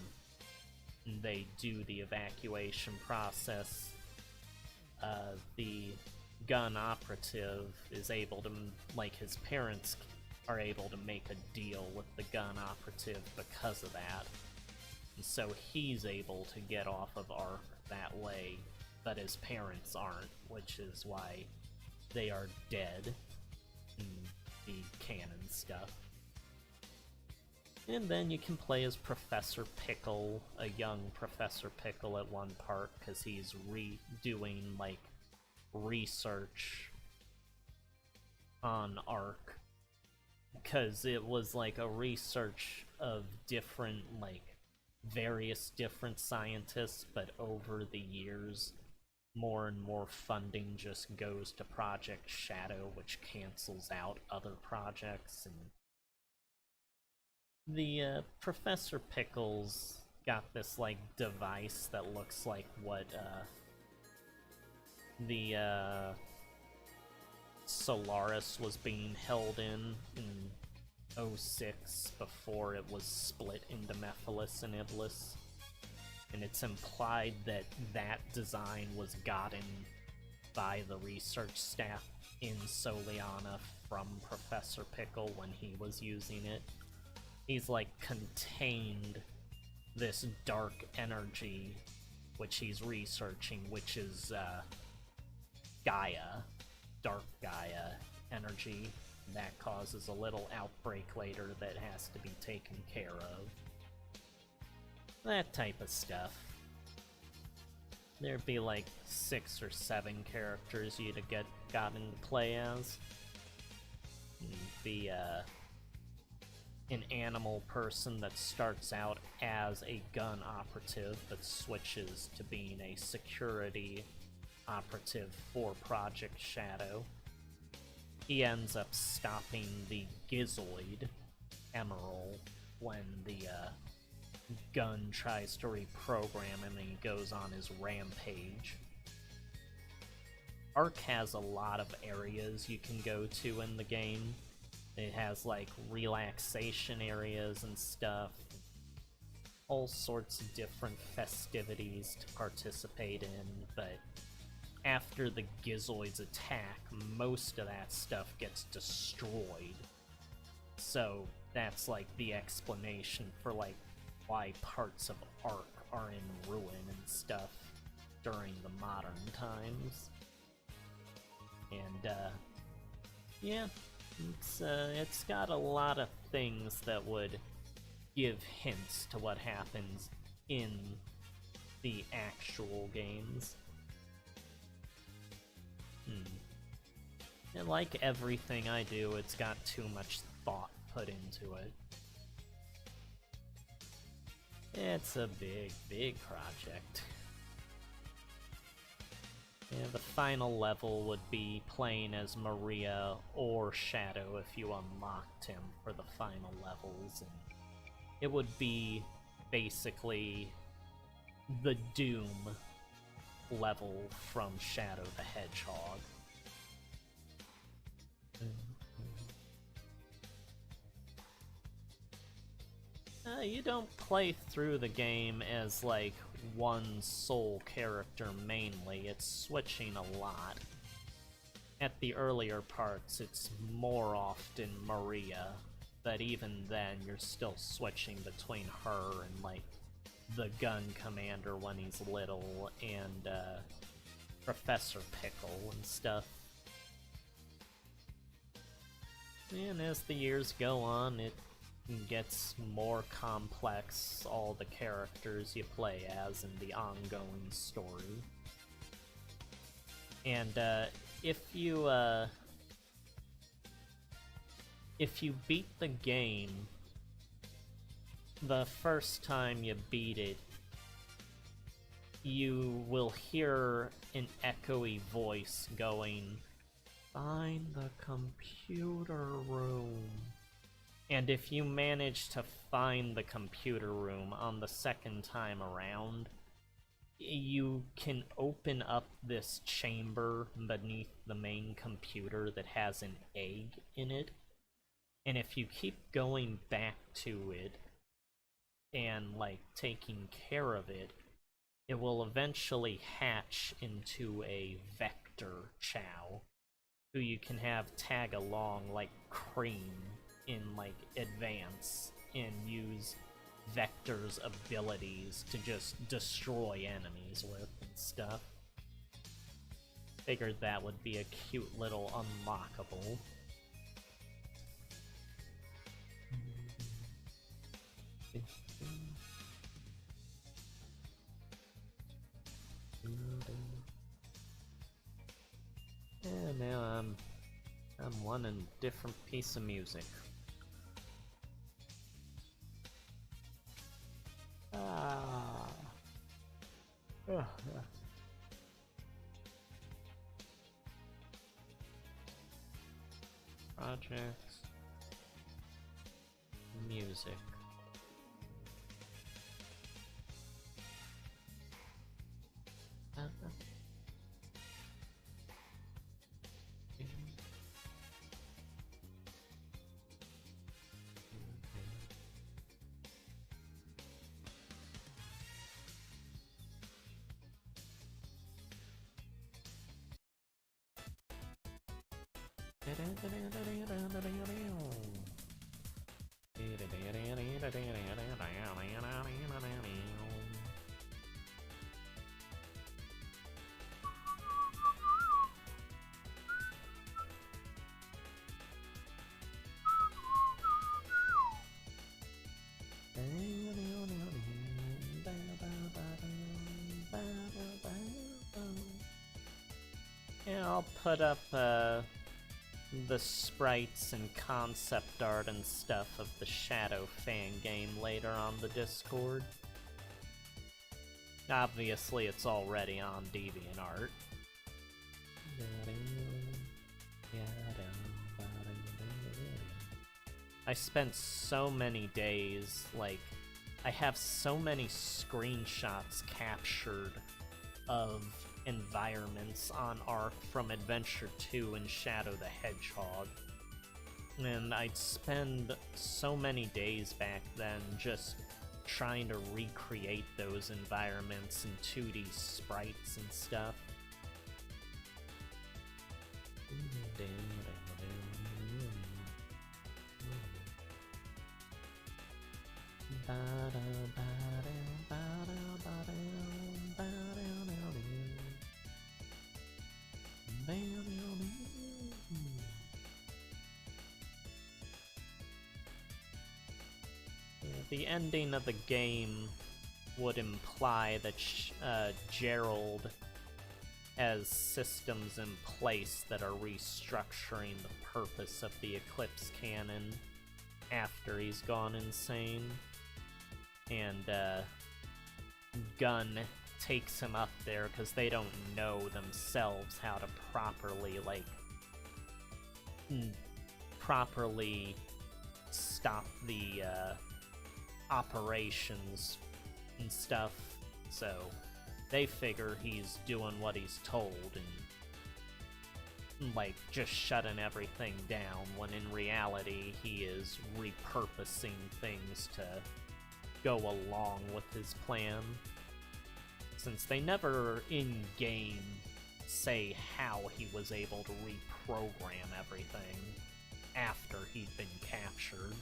they do the evacuation process, the gun operative is able to, like, his parents are able to make a deal with the gun operative because of that. And so he's able to get off of Ark that way, but his parents aren't, which is why they are dead in the canon stuff. And then you can play as Professor Pickle, a young Professor Pickle at one part, because he's redoing, like, research on Ark. Because it was, like, a research of different, like, various different scientists, but over the years, more and more funding just goes to Project Shadow, which cancels out other projects, and the Professor Pickles got this, like, device that looks like what, the, Solaris was being held in '06 before it was split into Mephiles and Iblis. And it's implied that that design was gotten by the research staff in Soliana from Professor Pickle when he was using it. He's, like, contained this dark energy, which he's researching, which is, Gaia. Dark Gaia energy. That causes a little outbreak later that has to be taken care of. That type of stuff. There'd be, like, 6 or 7 characters you'd have gotten to play as. You'd be, an animal person that starts out as a gun operative but switches to being a security operative for Project Shadow. He ends up stopping the Gizoid, Emerald, when the gun tries to reprogram him and he goes on his rampage. Ark has a lot of areas you can go to in the game. It has, like, relaxation areas and stuff. All sorts of different festivities to participate in, but after the Gizoids attack, most of that stuff gets destroyed. So that's, like, the explanation for, like, why parts of Ark are in ruin and stuff during the modern times. And, yeah. It's got a lot of things that would give hints to what happens in the actual games. And like everything I do, it's got too much thought put into it. It's a big, big project. Yeah, the final level would be playing as Maria or Shadow if you unlocked him for the final levels, and it would be basically the Doom level from Shadow the Hedgehog. You don't play through the game as, like, one sole character mainly. It's switching a lot. At the earlier parts, it's more often Maria, but even then, you're still switching between her and, like, the gun commander when he's little, and, Professor Pickle and stuff. And as the years go on, it gets more complex, all the characters you play as in the ongoing story. And if you beat the game the first time you beat it, you will hear an echoey voice going, "Find the computer room." And if you manage to find the computer room on the second time around, you can open up this chamber beneath the main computer that has an egg in it. And if you keep going back to it and, like, taking care of it, it will eventually hatch into a Vector Chow, who you can have tag along like Cream in, like, Advance, and use Vector's abilities to just destroy enemies with and stuff. Figured that would be a cute little unlockable. Yeah, now I'm wanting a different piece of music. Ah. Ugh. Projects. Music. Yeah, I'll put up the sprites and concept art and stuff of the Shadow fan game later on the Discord. Obviously, it's already on DeviantArt. I spent so many days, like, I have so many screenshots captured of environments on Ark from Adventure 2 and Shadow the Hedgehog. And I'd spend so many days back then just trying to recreate those environments in 2D sprites and stuff. The ending of the game would imply that Gerald has systems in place that are restructuring the purpose of the Eclipse Cannon after he's gone insane. And Gunn takes him up there because they don't know themselves how to properly stop the operations and stuff, so they figure he's doing what he's told and, like, just shutting everything down, when in reality he is repurposing things to go along with his plan. Since they never in-game say how he was able to reprogram everything after he'd been captured.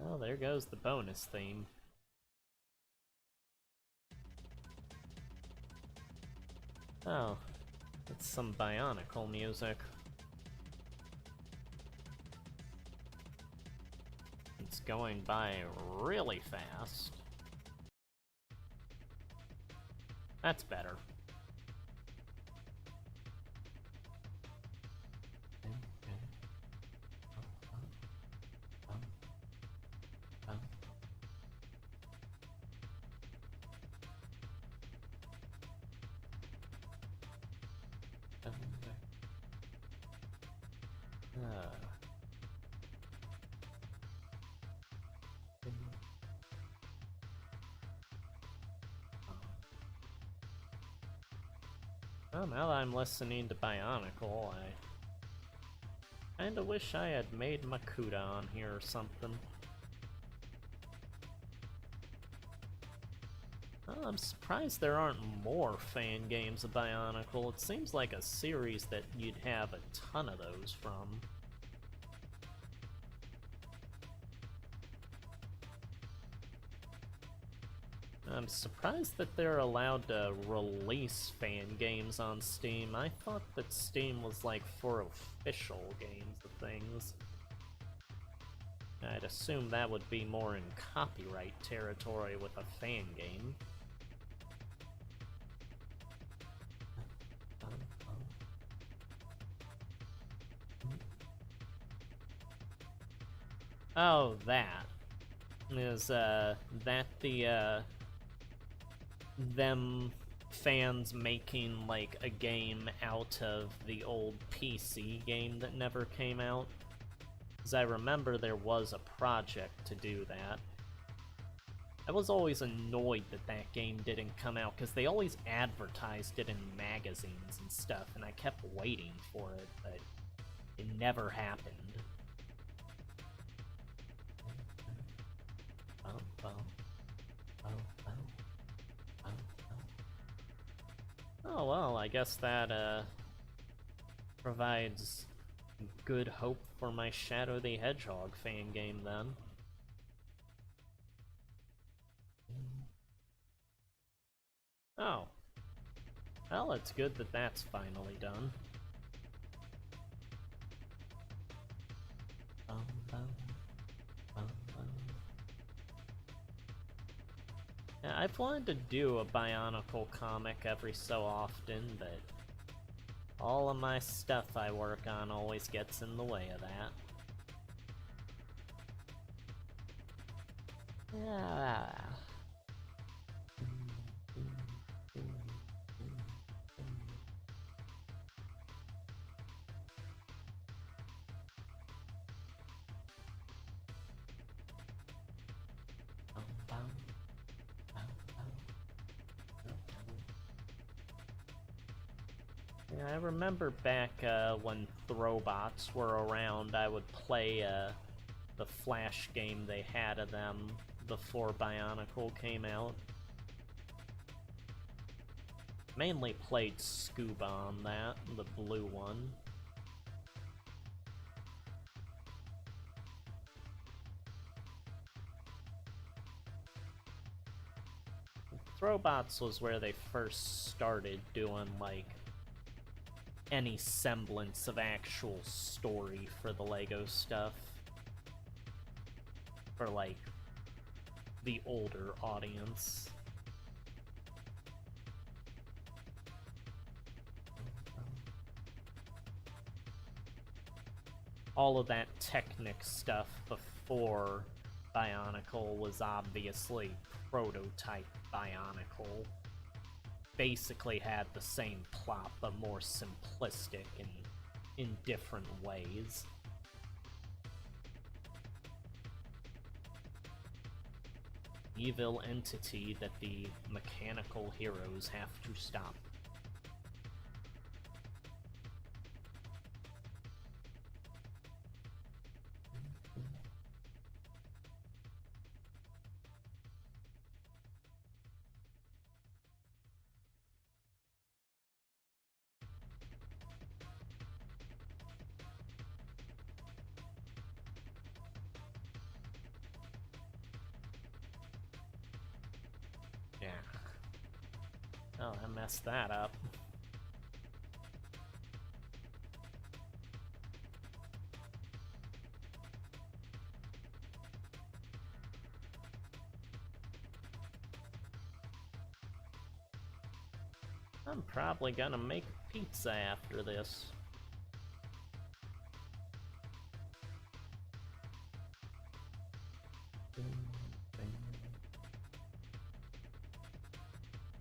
Oh, there goes the bonus theme. Oh, it's some Bionicle music. It's going by really fast. That's better. Well, now that I'm listening to Bionicle, I Kinda wish I had made Makuta on here or something. Well, I'm surprised there aren't more fan games of Bionicle. It seems like a series that you'd have a ton of those from. I'm surprised that they're allowed to release fan games on Steam. I thought that Steam was like for official games of things. I'd assume that would be more in copyright territory with a fan game. Oh, that. Is, that the, them fans making, like, a game out of the old PC game that never came out? Because I remember there was a project to do that. I was always annoyed that that game didn't come out, because they always advertised it in magazines and stuff, and I kept waiting for it, but it never happened. Oh well, I guess that provides good hope for my Shadow the Hedgehog fan game then. Oh. Well, it's good that that's finally done. Yeah, I've wanted to do a Bionicle comic every so often, but all of my stuff I work on always gets in the way of that. Yeah. Yeah, I remember back when Throwbots were around, I would play the Flash game they had of them before Bionicle came out. Mainly played Scuba on that, the blue one. Throwbots was where they first started doing, like, any semblance of actual story for the LEGO stuff. For, like, the older audience. All of that Technic stuff before Bionicle was obviously prototype Bionicle. Basically had the same plot, but more simplistic and in different ways. Evil entity that the mechanical heroes have to stop. Yeah. Oh, I messed that up. I'm probably gonna make pizza after this.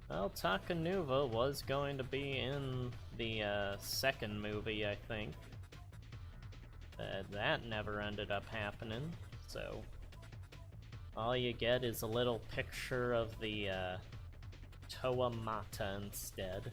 Well, Takanuva was going to be in the second movie, I think. That never ended up happening, so all you get is a little picture of the Toa Mata instead.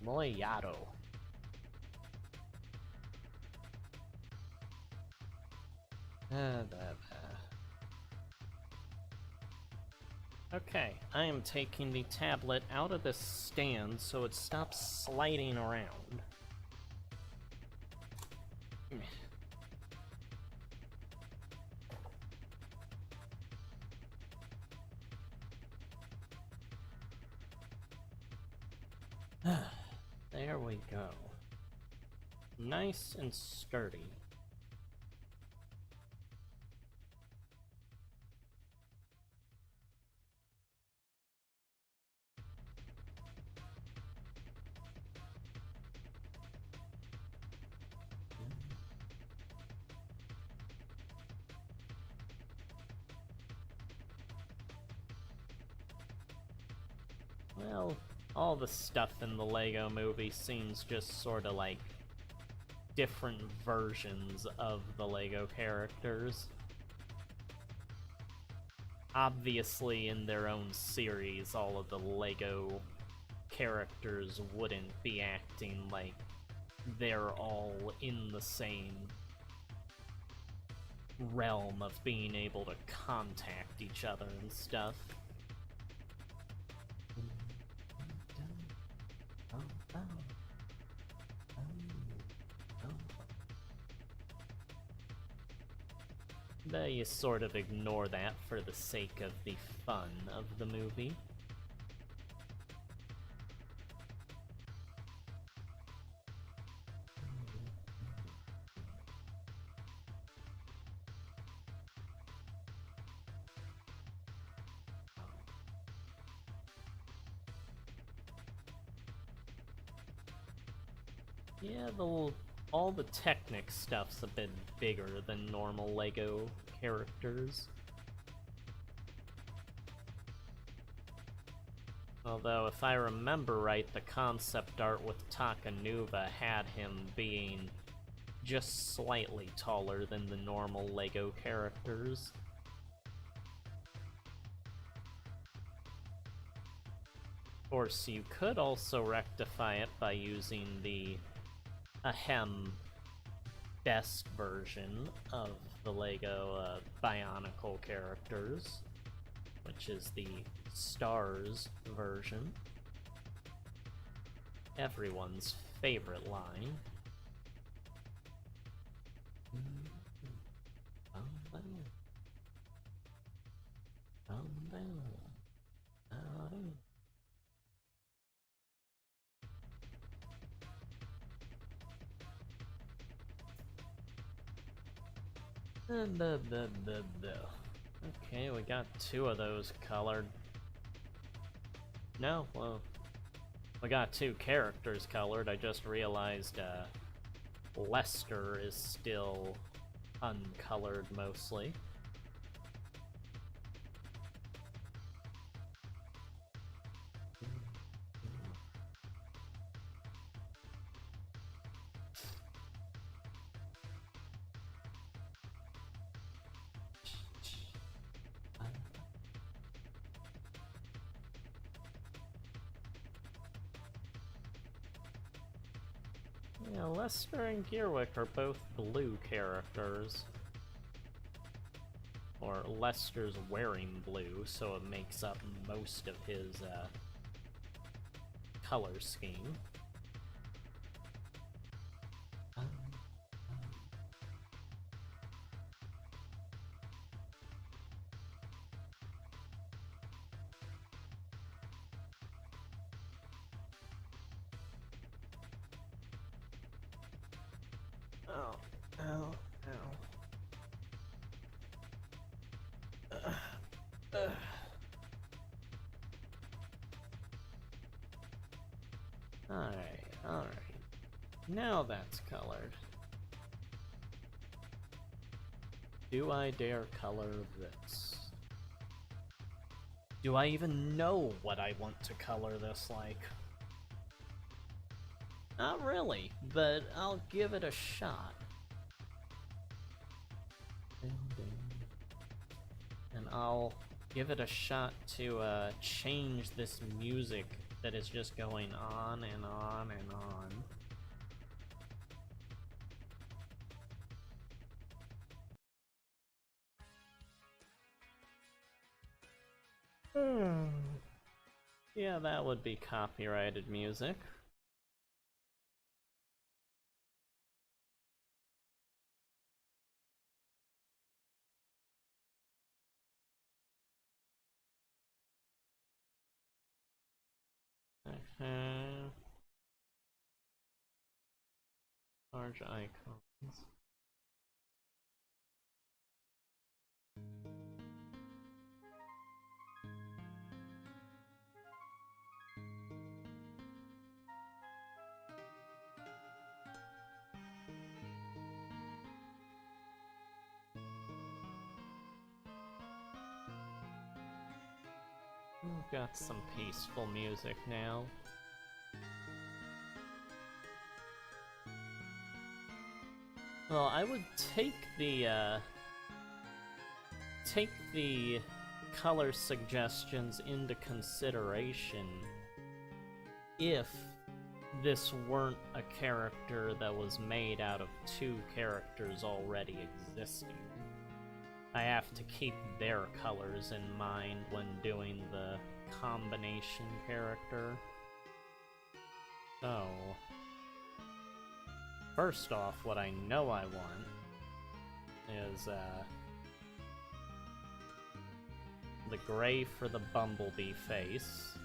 Moyado. Okay, I am taking the tablet out of this stand so it stops sliding around. There we go. Nice and sturdy. Well, all the stuff in the Lego movie seems just sort of like different versions of the Lego characters. Obviously, in their own series, all of the Lego characters wouldn't be acting like they're all in the same realm of being able to contact each other and stuff. But you sort of ignore that for the sake of the fun of the movie. Yeah, all the Technic stuff's a bit bigger than normal Lego characters. Although, if I remember right, the concept art with Takanuva had him being just slightly taller than the normal Lego characters. Of course, you could also rectify it by using the best version of the Lego Bionicle characters, which is the Stars version. Everyone's favorite line. Okay, we got 2 of those colored. No, well, we got 2 characters colored. I just realized Lester is still uncolored mostly. Yeah, Lester and Gearwick are both blue characters. Or Lester's wearing blue, so it makes up most of his color scheme. Oh, ow, ow. Alright. Now that's colored. Do I dare color this? Do I even know what I want to color this like? Not really, but I'll give it a shot. And I'll give it a shot to change this music that is just going on and on and on. Yeah, that would be copyrighted music. Large icons. We've got some peaceful music now. Well, I would take the color suggestions into consideration if this weren't a character that was made out of two characters already existing. I have to keep their colors in mind when doing the combination character. So, first off, what I know I want is the gray for the Bumblebee face.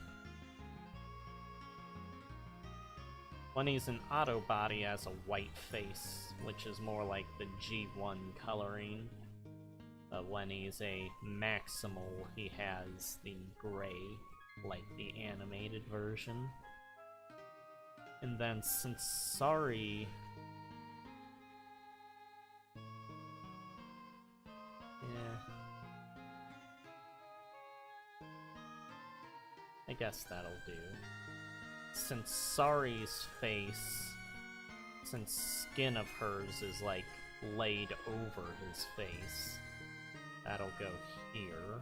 When he's an Autobot, he has a white face, which is more like the G1 coloring. But when he's a Maximal, he has the gray, like the animated version. And then since Sari... I guess that'll do. Since Sari's face, since skin of hers is like laid over his face, that'll go here.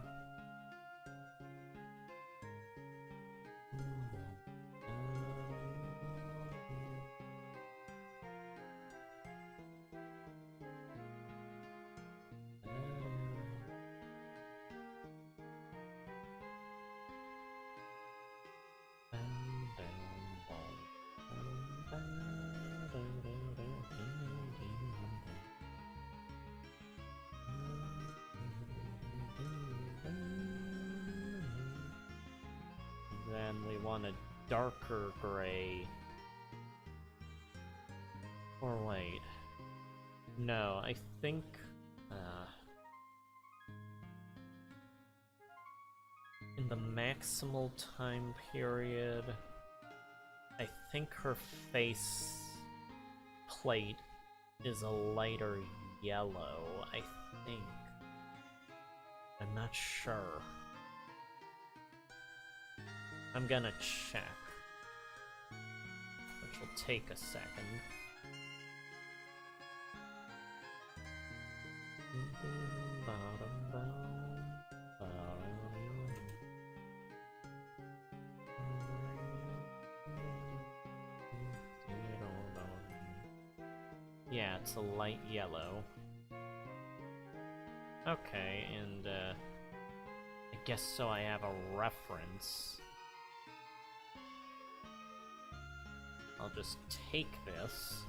Then we want a darker gray. Or wait. No, I think... in the Maximal time period, I think her face plate is a lighter yellow, I think. I'm not sure. I'm gonna check, which will take a second. Yeah, it's a light yellow. Okay, and I guess so I have a reference. I'll just take this,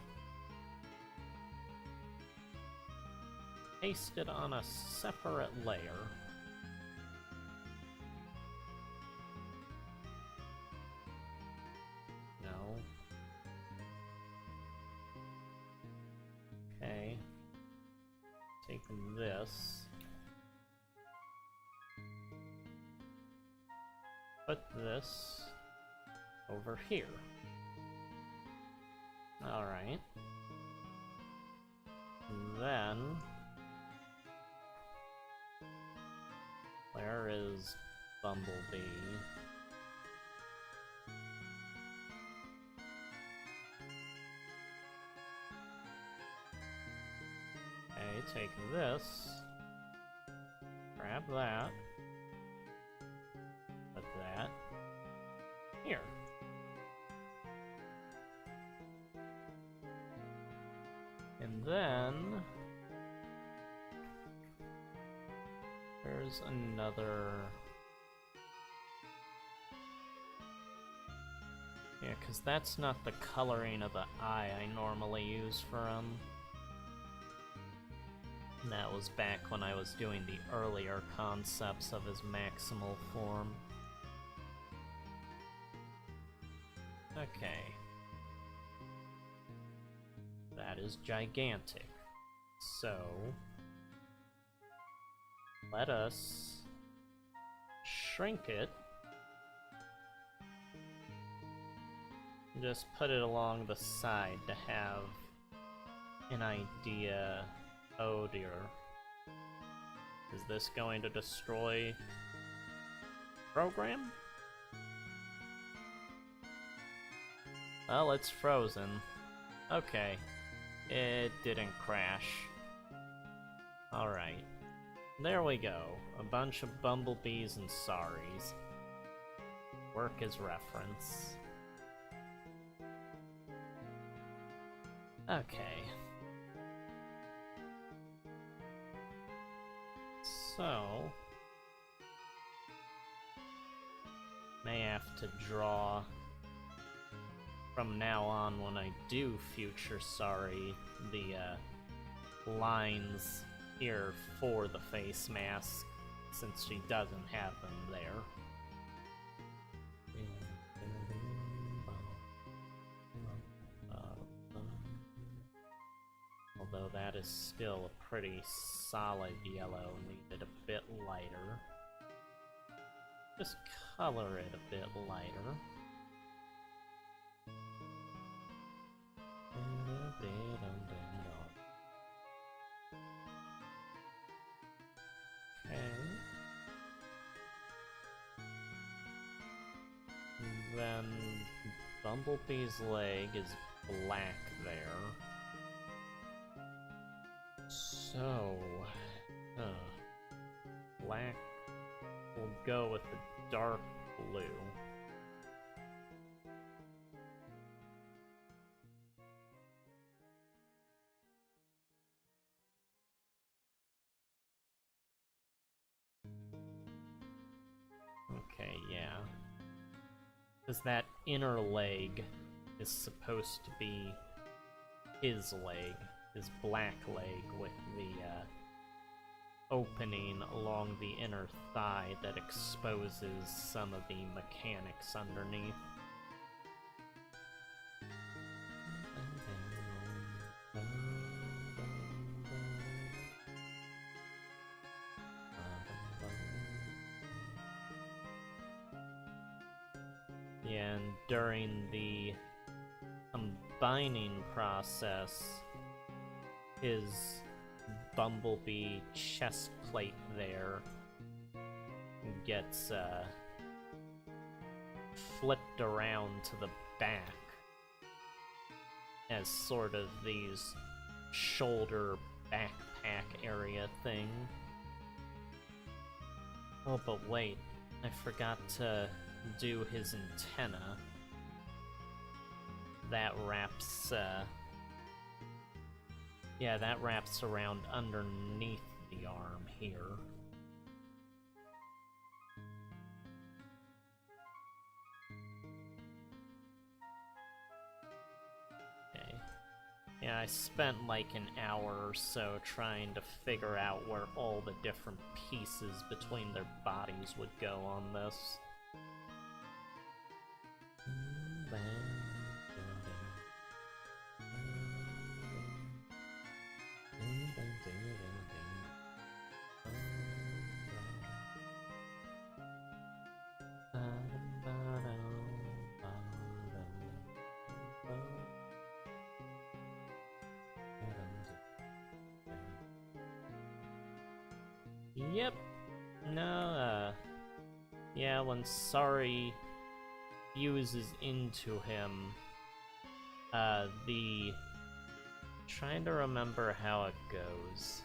paste it on a separate layer. No. Okay. Take this. Put this over here. Alright. Then... where is Bumblebee? Okay, take this. Grab that. Put that Here. And then there's another. Yeah, because that's not the coloring of the eye I normally use for him. And that was back when I was doing the earlier concepts of his maximal form. Okay. That is gigantic. So, let us shrink it. Just put it along the side to have an idea. Oh dear. Is this going to destroy program? Well, it's frozen. Okay. It didn't crash. Alright. There we go. A bunch of bumblebees and saris. Work as reference. Okay. So, may have to draw from now on when I do future Sari the lines here for the face mask, since she doesn't have them there. Although that is still a pretty solid yellow, needed a bit lighter. Just color it a bit lighter. Okay. Then Bumblebee's leg is black there. So, black will go with the dark blue. Okay, yeah. Because that inner leg is supposed to be his leg. His black leg with the opening along the inner thigh that exposes some of the mechanics underneath. Yeah, and during the combining process, his bumblebee chest plate there gets flipped around to the back as sort of these shoulder backpack area thing. Oh, but wait, I forgot to do his antenna. That wraps, yeah, that wraps around underneath the arm here. Okay. Yeah, I spent like an hour or so trying to figure out where all the different pieces between their bodies would go on this. Yep. No, yeah, when Sari fuses into him, trying to remember how it goes.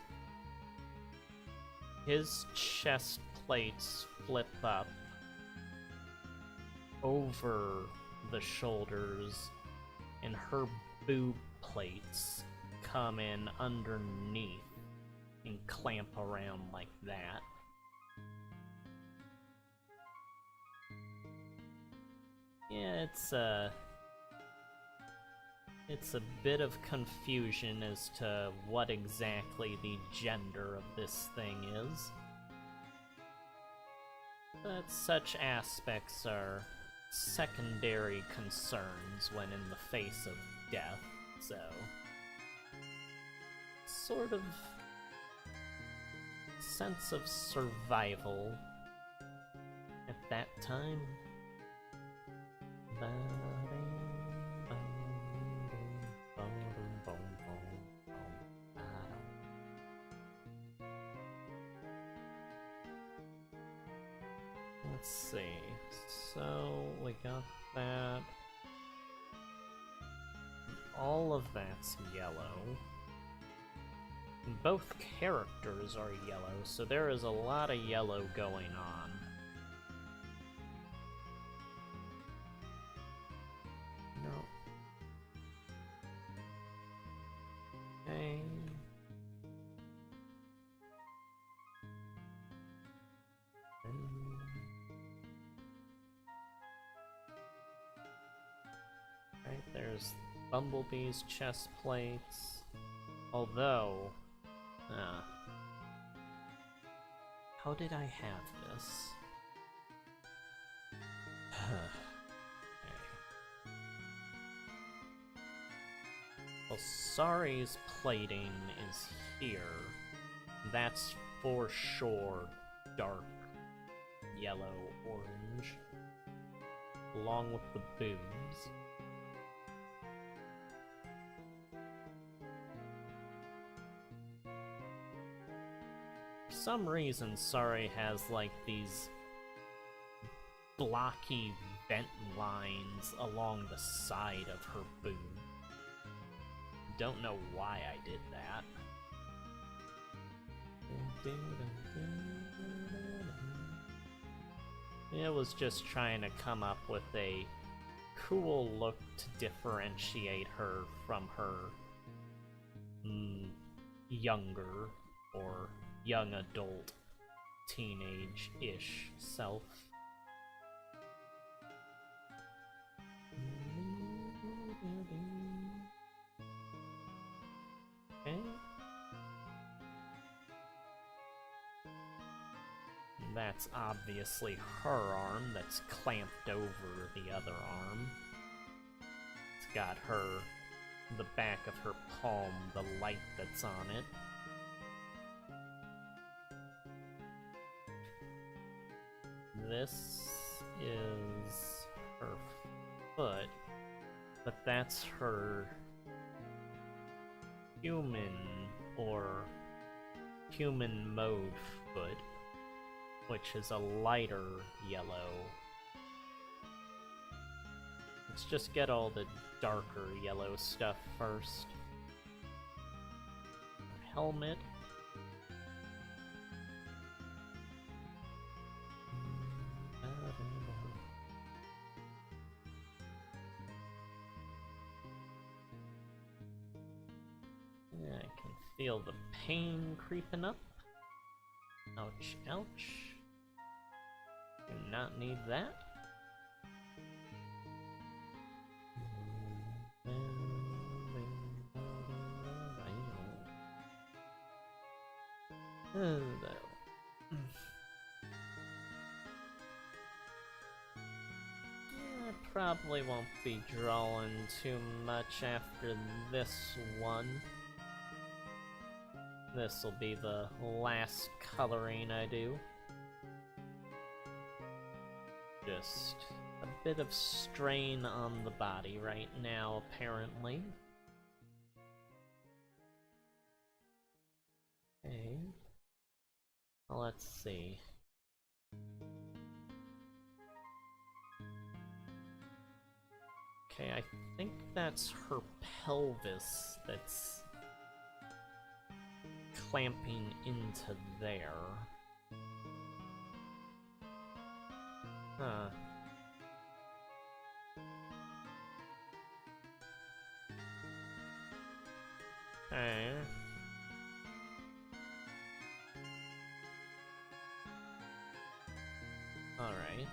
His chest plates flip up, over the shoulders, and her boob plates come in underneath and clamp around like that. Yeah, it's a bit of confusion as to what exactly the gender of this thing is. But such aspects are secondary concerns when in the face of death, so... sort of... sense of survival at that time. Let's see, so we got that. All of that's yellow. Both characters are yellow, so there is a lot of yellow going on. No. Okay. Right, there's Bumblebee's chest plates. Although, how did I have this? Okay. Well, Sari's plating is here. That's for sure dark yellow-orange, along with the boobs. For some reason, Sari has like these blocky vent lines along the side of her boob. Don't know why I did that. It was just trying to come up with a cool look to differentiate her from her younger or young adult, teenage-ish self. Okay. That's obviously her arm that's clamped over the other arm. It's got the back of her palm, the light that's on it. This is her foot, but that's her human or human mode foot, which is a lighter yellow. Let's just get all the darker yellow stuff first. Her helmet. Yeah, I can feel the pain creeping up. Ouch, ouch. Do not need that. I probably won't be drawing too much after this one. This'll be the last coloring I do. Just a bit of strain on the body right now, apparently. Okay. Well, let's see. Okay, I think that's her pelvis that's clamping into there. Huh. Okay. Alright.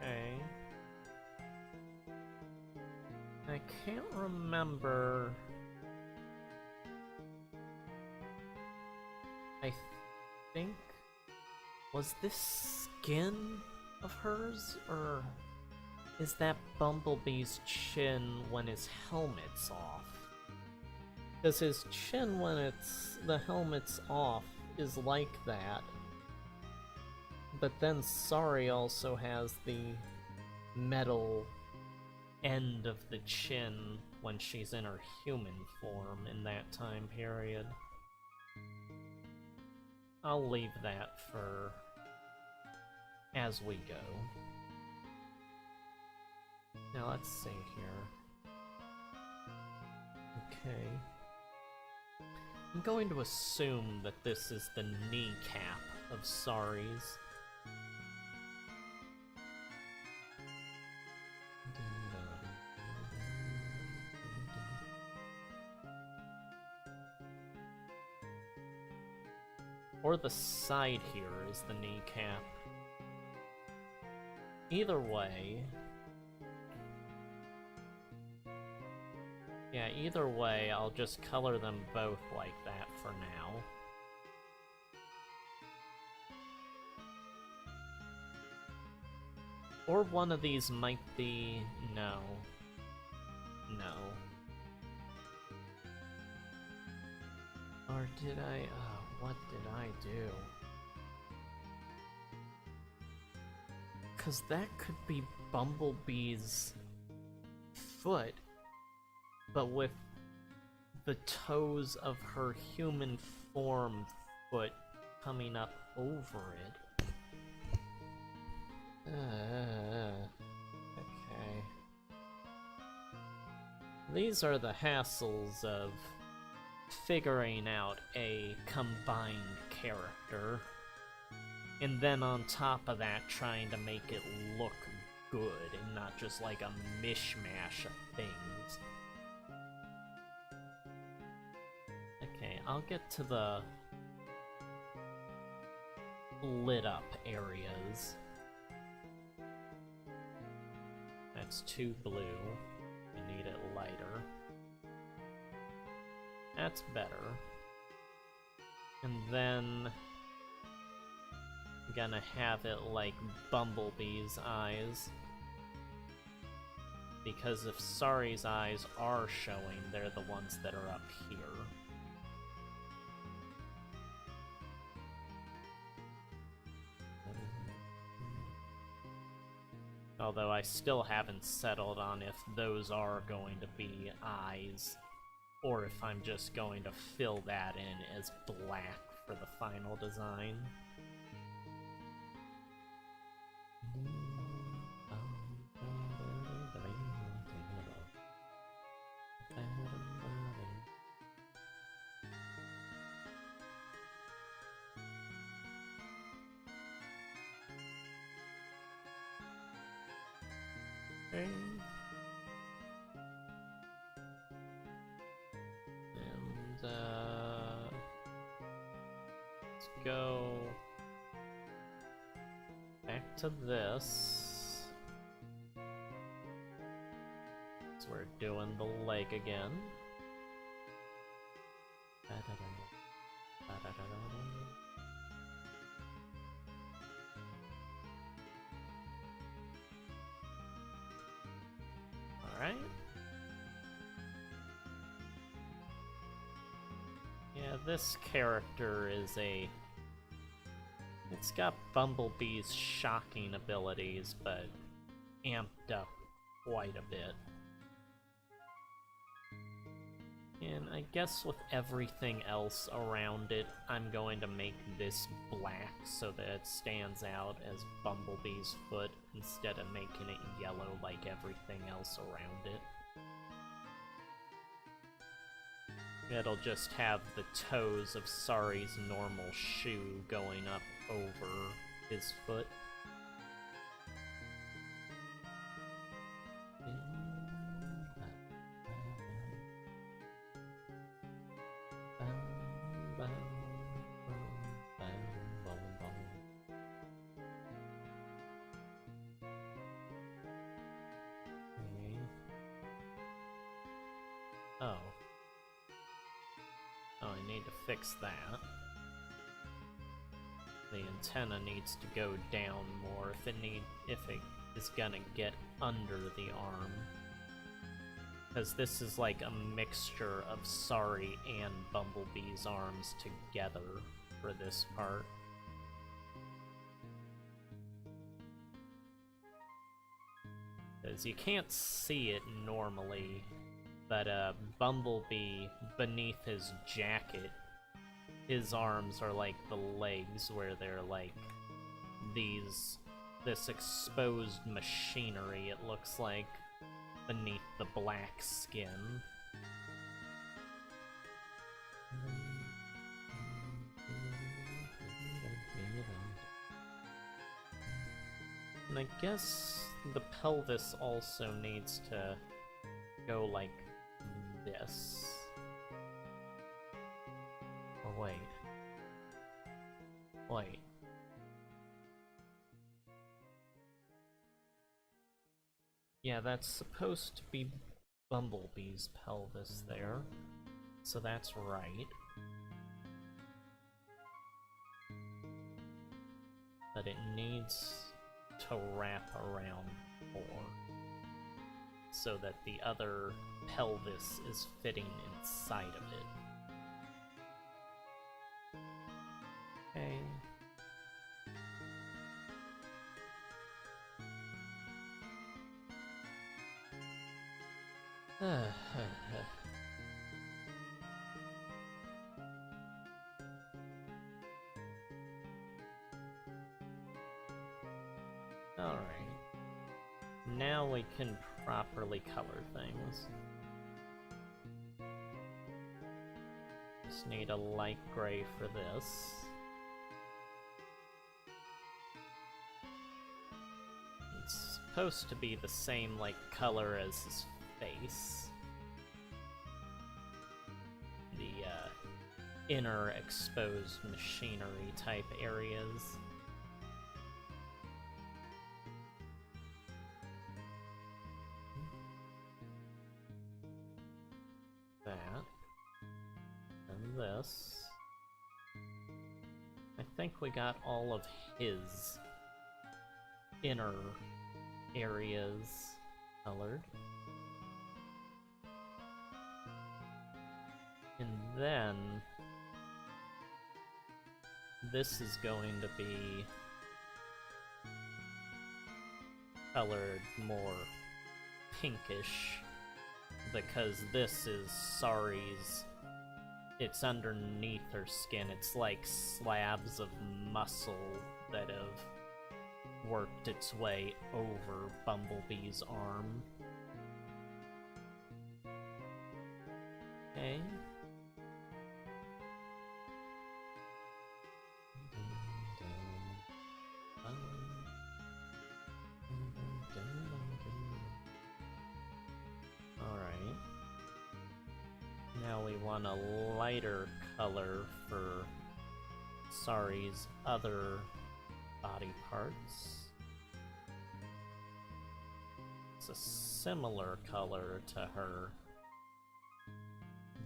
Okay. I can't remember. I think... Was this skin of hers, or is that Bumblebee's chin when his helmet's off? Because his chin when the helmet's off is like that. But then Sari also has the metal end of the chin when she's in her human form in that time period. I'll leave that for as we go. Now let's see here. Okay. I'm going to assume that this is the kneecap of Sari's. Or the side here is the kneecap. Either way... Yeah, either way, I'll just color them both like that for now. Or one of these might be... No. No. Or did I... what did I do? Cause that could be Bumblebee's foot, but with the toes of her human form foot coming up over it. Okay. These are the hassles of figuring out a combined character, and then on top of that trying to make it look good and not just like a mishmash of things. Okay, I'll get to the lit up areas. That's too blue. I need it lighter. That's better. And then I'm gonna have it like Bumblebee's eyes. Because if Sari's eyes are showing, they're the ones that are up here. Although I still haven't settled on if those are going to be eyes, or if I'm just going to fill that in as black for the final design. Okay. And, let's go back to this. So we're doing the leg again. Alright. Yeah, this character is it's got Bumblebee's shocking abilities, but amped up quite a bit. And I guess with everything else around it, I'm going to make this black so that it stands out as Bumblebee's foot instead of making it yellow like everything else around it. It'll just have the toes of Sari's normal shoe going up over his foot. need to fix that. The antenna needs to go down more if it is gonna get under the arm. Because this is like a mixture of Sorry and Bumblebee's arms together for this part. Because you can't see it normally, but Bumblebee, beneath his jacket, his arms are like the legs, where they're like this exposed machinery, it looks like, beneath the black skin. And I guess the pelvis also needs to go like this. Or wait. Wait. Yeah, that's supposed to be Bumblebee's pelvis there, so that's right. But it needs to wrap around more, so that the other pelvis is fitting inside of it. Okay. Alright. Now we can properly color things. Just need a light gray for this. It's supposed to be the same, like, color as his face. The, inner exposed machinery type areas. That. And this. I think we got all of his inner areas colored. And then this is going to be colored more pinkish, because this is Sorry's. It's underneath her skin. It's like slabs of muscle that have worked its way over Bumblebee's arm. Okay. Alright. Now we want a lighter color for Sorry's other body parts. It's a similar color to her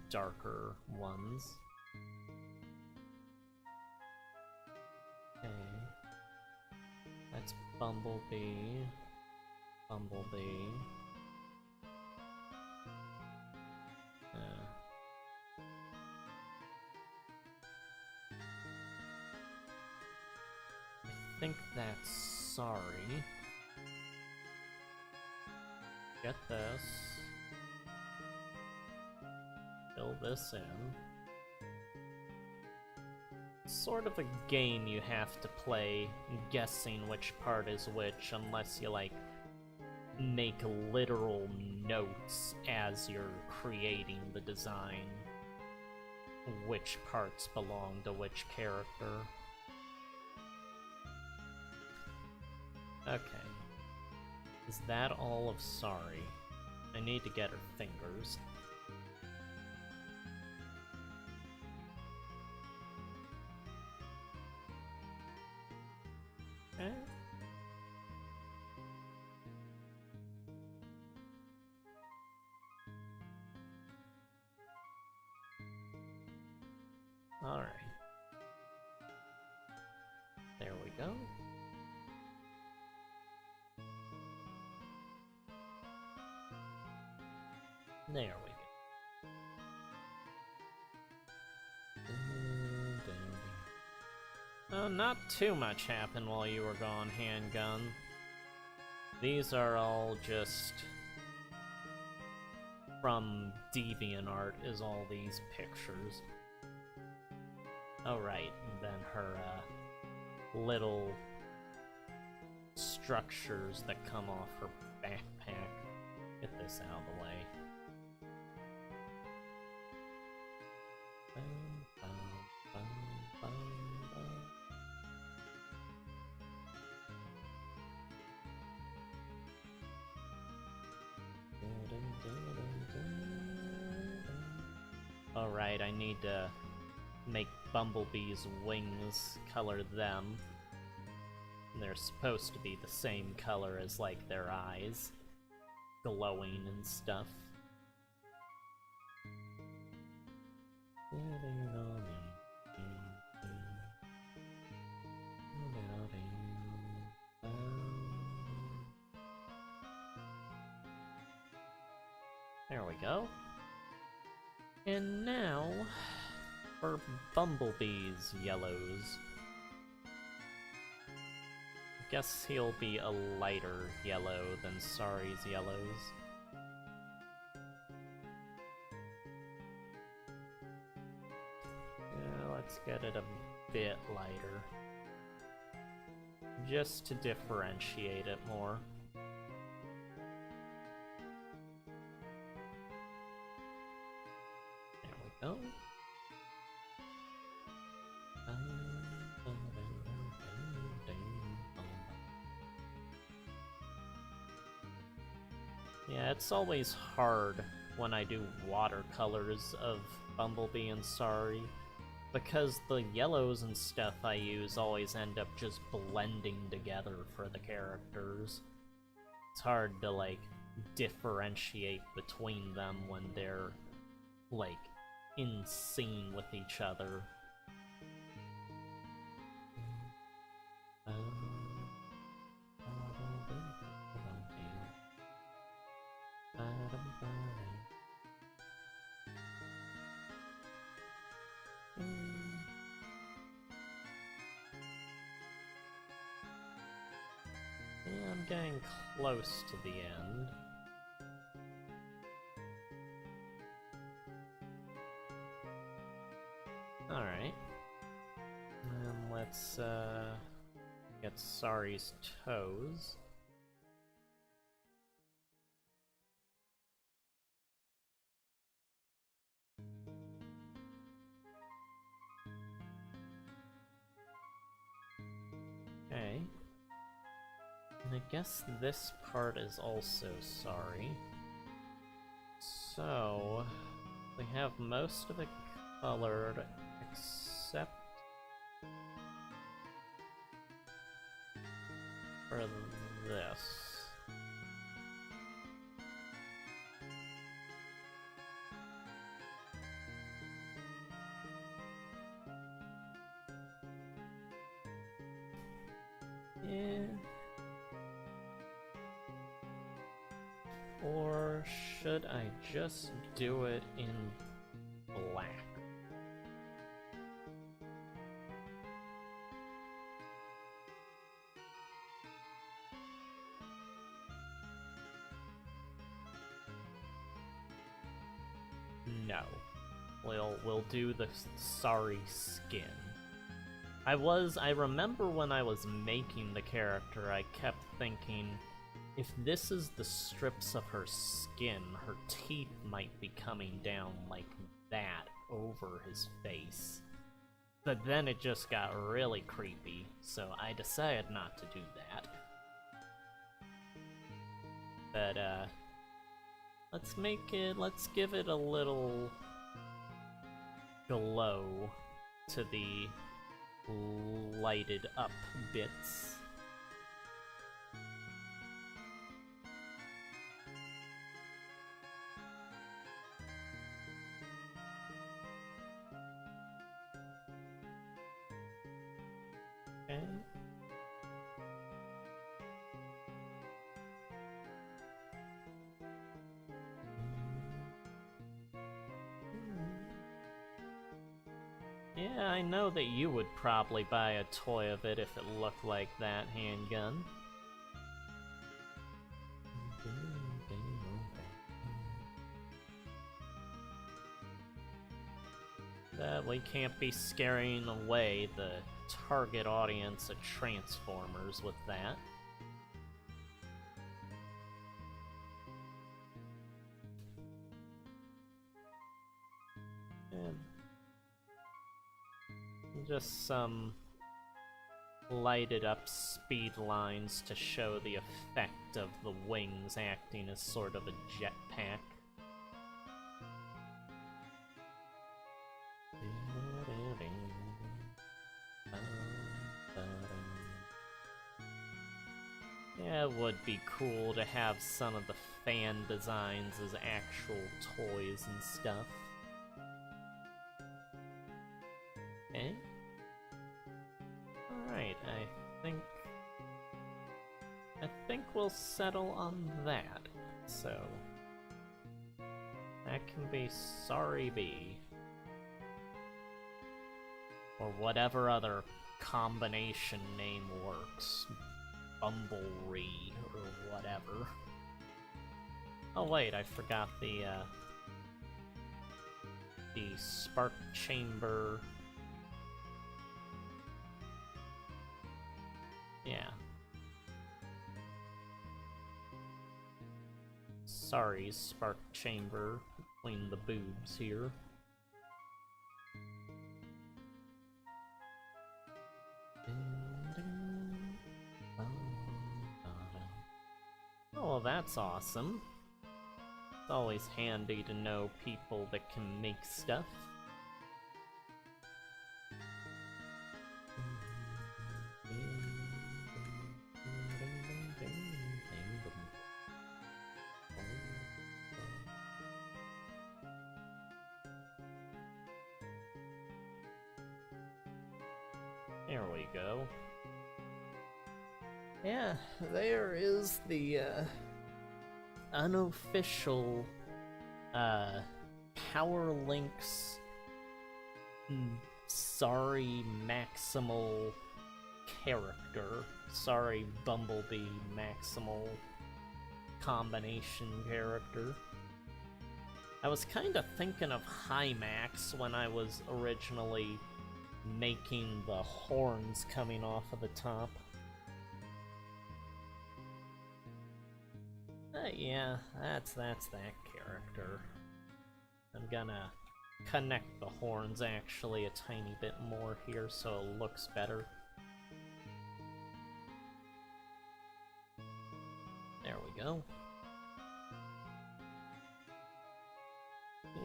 darker ones. Okay. That's Bumblebee. Bumblebee. I think that's Sorry. Get this. Fill this in. Sort of a game you have to play, guessing which part is which, unless you, like, make literal notes as you're creating the design. Which parts belong to which character. Okay. Is that all of Sorry? I need to get her fingers. Okay. There we go. There we go. Not too much happened while you were gone, Handgun. These are all just from DeviantArt, is all these pictures. Oh right, and then her little structures that come off her backpack. Get this out of the way. Alright, I need to make Bumblebee's wings, color them. They're supposed to be the same color as, like, their eyes. Glowing and stuff. There we go. And now, for Bumblebee's yellows. I guess he'll be a lighter yellow than Sari's yellows. Yeah, let's get it a bit lighter. Just to differentiate it more. Oh. Yeah, it's always hard when I do watercolors of Bumblebee and Sari, because the yellows and stuff I use always end up just blending together for the characters. It's hard to, like, differentiate between them when they're, like, in scene with each other. Yeah, I'm getting close to the end. Alright. And let's get Sari's toes. Okay. And I guess this part is also Sari. So, we have most of it colored, except for this. Yeah. Or should I just do it in black? No. We'll do the Sari skin. I remember when I was making the character, I kept thinking, if this is the strips of her skin, her teeth might be coming down like that over his face. But then it just got really creepy, so I decided not to do that. But, let's give it a little glow to the lighted up bits. Okay. Yeah, I know that you would probably buy a toy of it if it looked like that handgun. We can't be scaring away the target audience of Transformers with that. And just some lighted up speed lines to show the effect of the wings acting as sort of a jetpack. Yeah, it would be cool to have some of the fan designs as actual toys and stuff. Okay. Alright, I think we'll settle on that. So that can be Sorry B. Or whatever other combination name works. Bumbleree or whatever. Oh wait, I forgot the spark chamber. Yeah. Sorry, spark chamber between the boobs here. Oh, that's awesome. It's always handy to know people that can make stuff. There we go. Yeah, there is the unofficial Power Links Sorry Maximal character. Sorry Bumblebee Maximal combination character. I was kinda thinking of Hymax when I was originally making the horns coming off of the top. Yeah, that's that character. I'm gonna connect the horns actually a tiny bit more here so it looks better. There we go.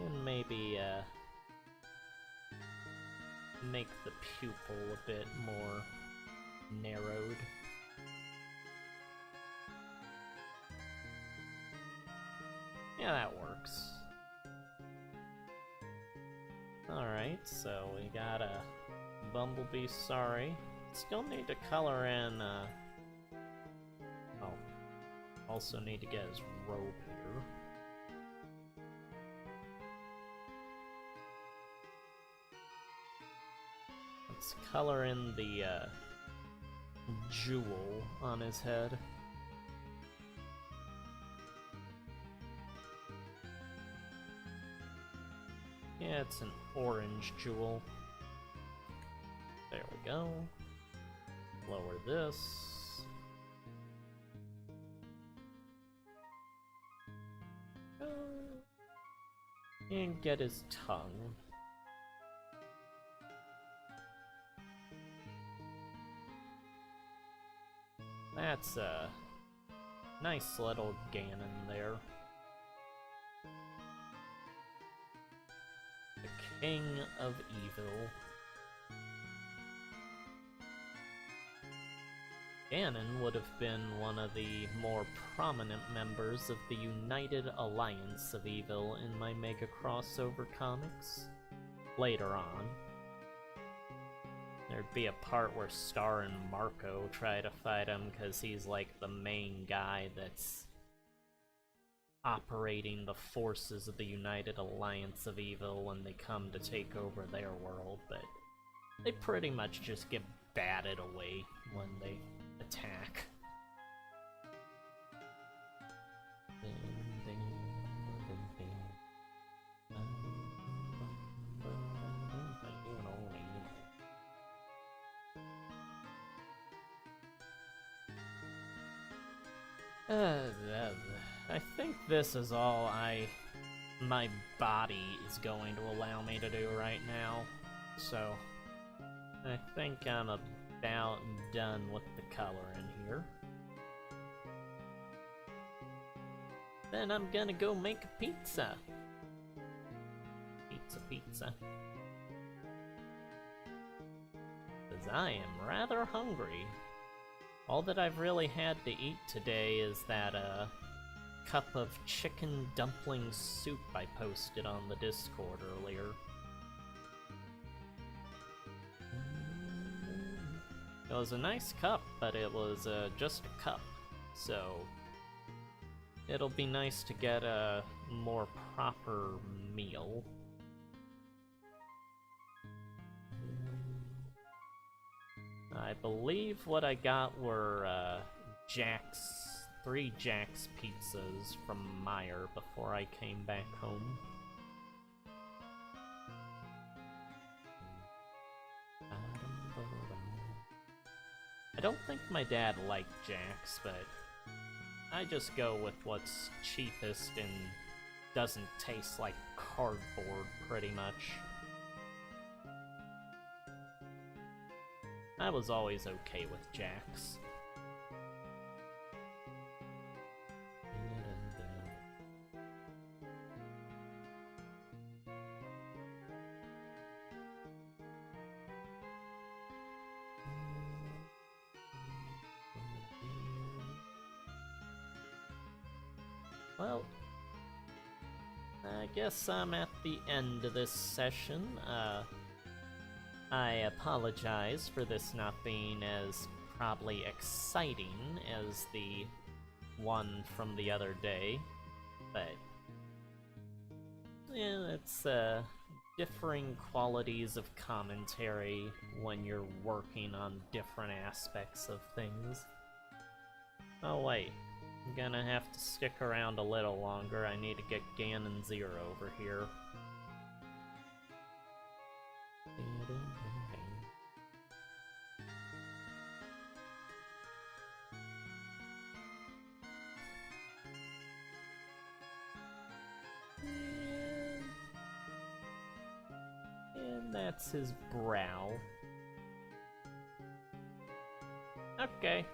And maybe make the pupil a bit more narrowed. Yeah, that works. Alright, so we got a Bumblebee Sorry. Still need to color in, oh, also need to get his robe here. Let's color in the, jewel on his head. Yeah, it's an orange jewel. There we go. Lower this. And get his tongue. That's a nice little Ganon there. King of Evil. Ganon would have been one of the more prominent members of the United Alliance of Evil in my Mega Crossover comics later on. there'd be a part where Star and Marco try to fight him because he's like the main guy that's operating the forces of the United Alliance of Evil when they come to take over their world, but they pretty much just get batted away when they attack. I think this is all my body is going to allow me to do right now, so I think I'm about done with the coloring here. Then I'm gonna go make a pizza. Pizza. Because I am rather hungry. All that I've really had to eat today is that cup of chicken dumpling soup I posted on the Discord earlier. It was a nice cup, but it was just a cup, so it'll be nice to get a more proper meal. I believe what I got were three Jack's pizzas from Meyer before I came back home. I don't think my dad liked Jack's, but I just go with what's cheapest and doesn't taste like cardboard, pretty much. I was always okay with Jack's. Well, I guess I'm at the end of this session. I apologize for this not being as probably exciting as the one from the other day, but yeah, it's differing qualities of commentary when you're working on different aspects of things. Oh wait, I'm gonna have to stick around a little longer. I need to get Ganon Zero over here. And that's his brow. Okay.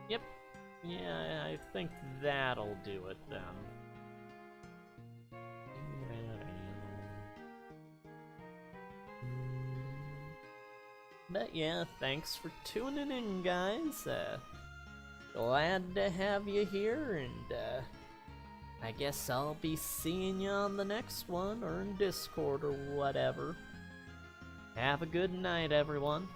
Yep. Yeah, I think that'll do it then. But yeah, thanks for tuning in, guys. Glad to have you here, and I guess I'll be seeing you on the next one, or in Discord, or whatever. Have a good night, everyone.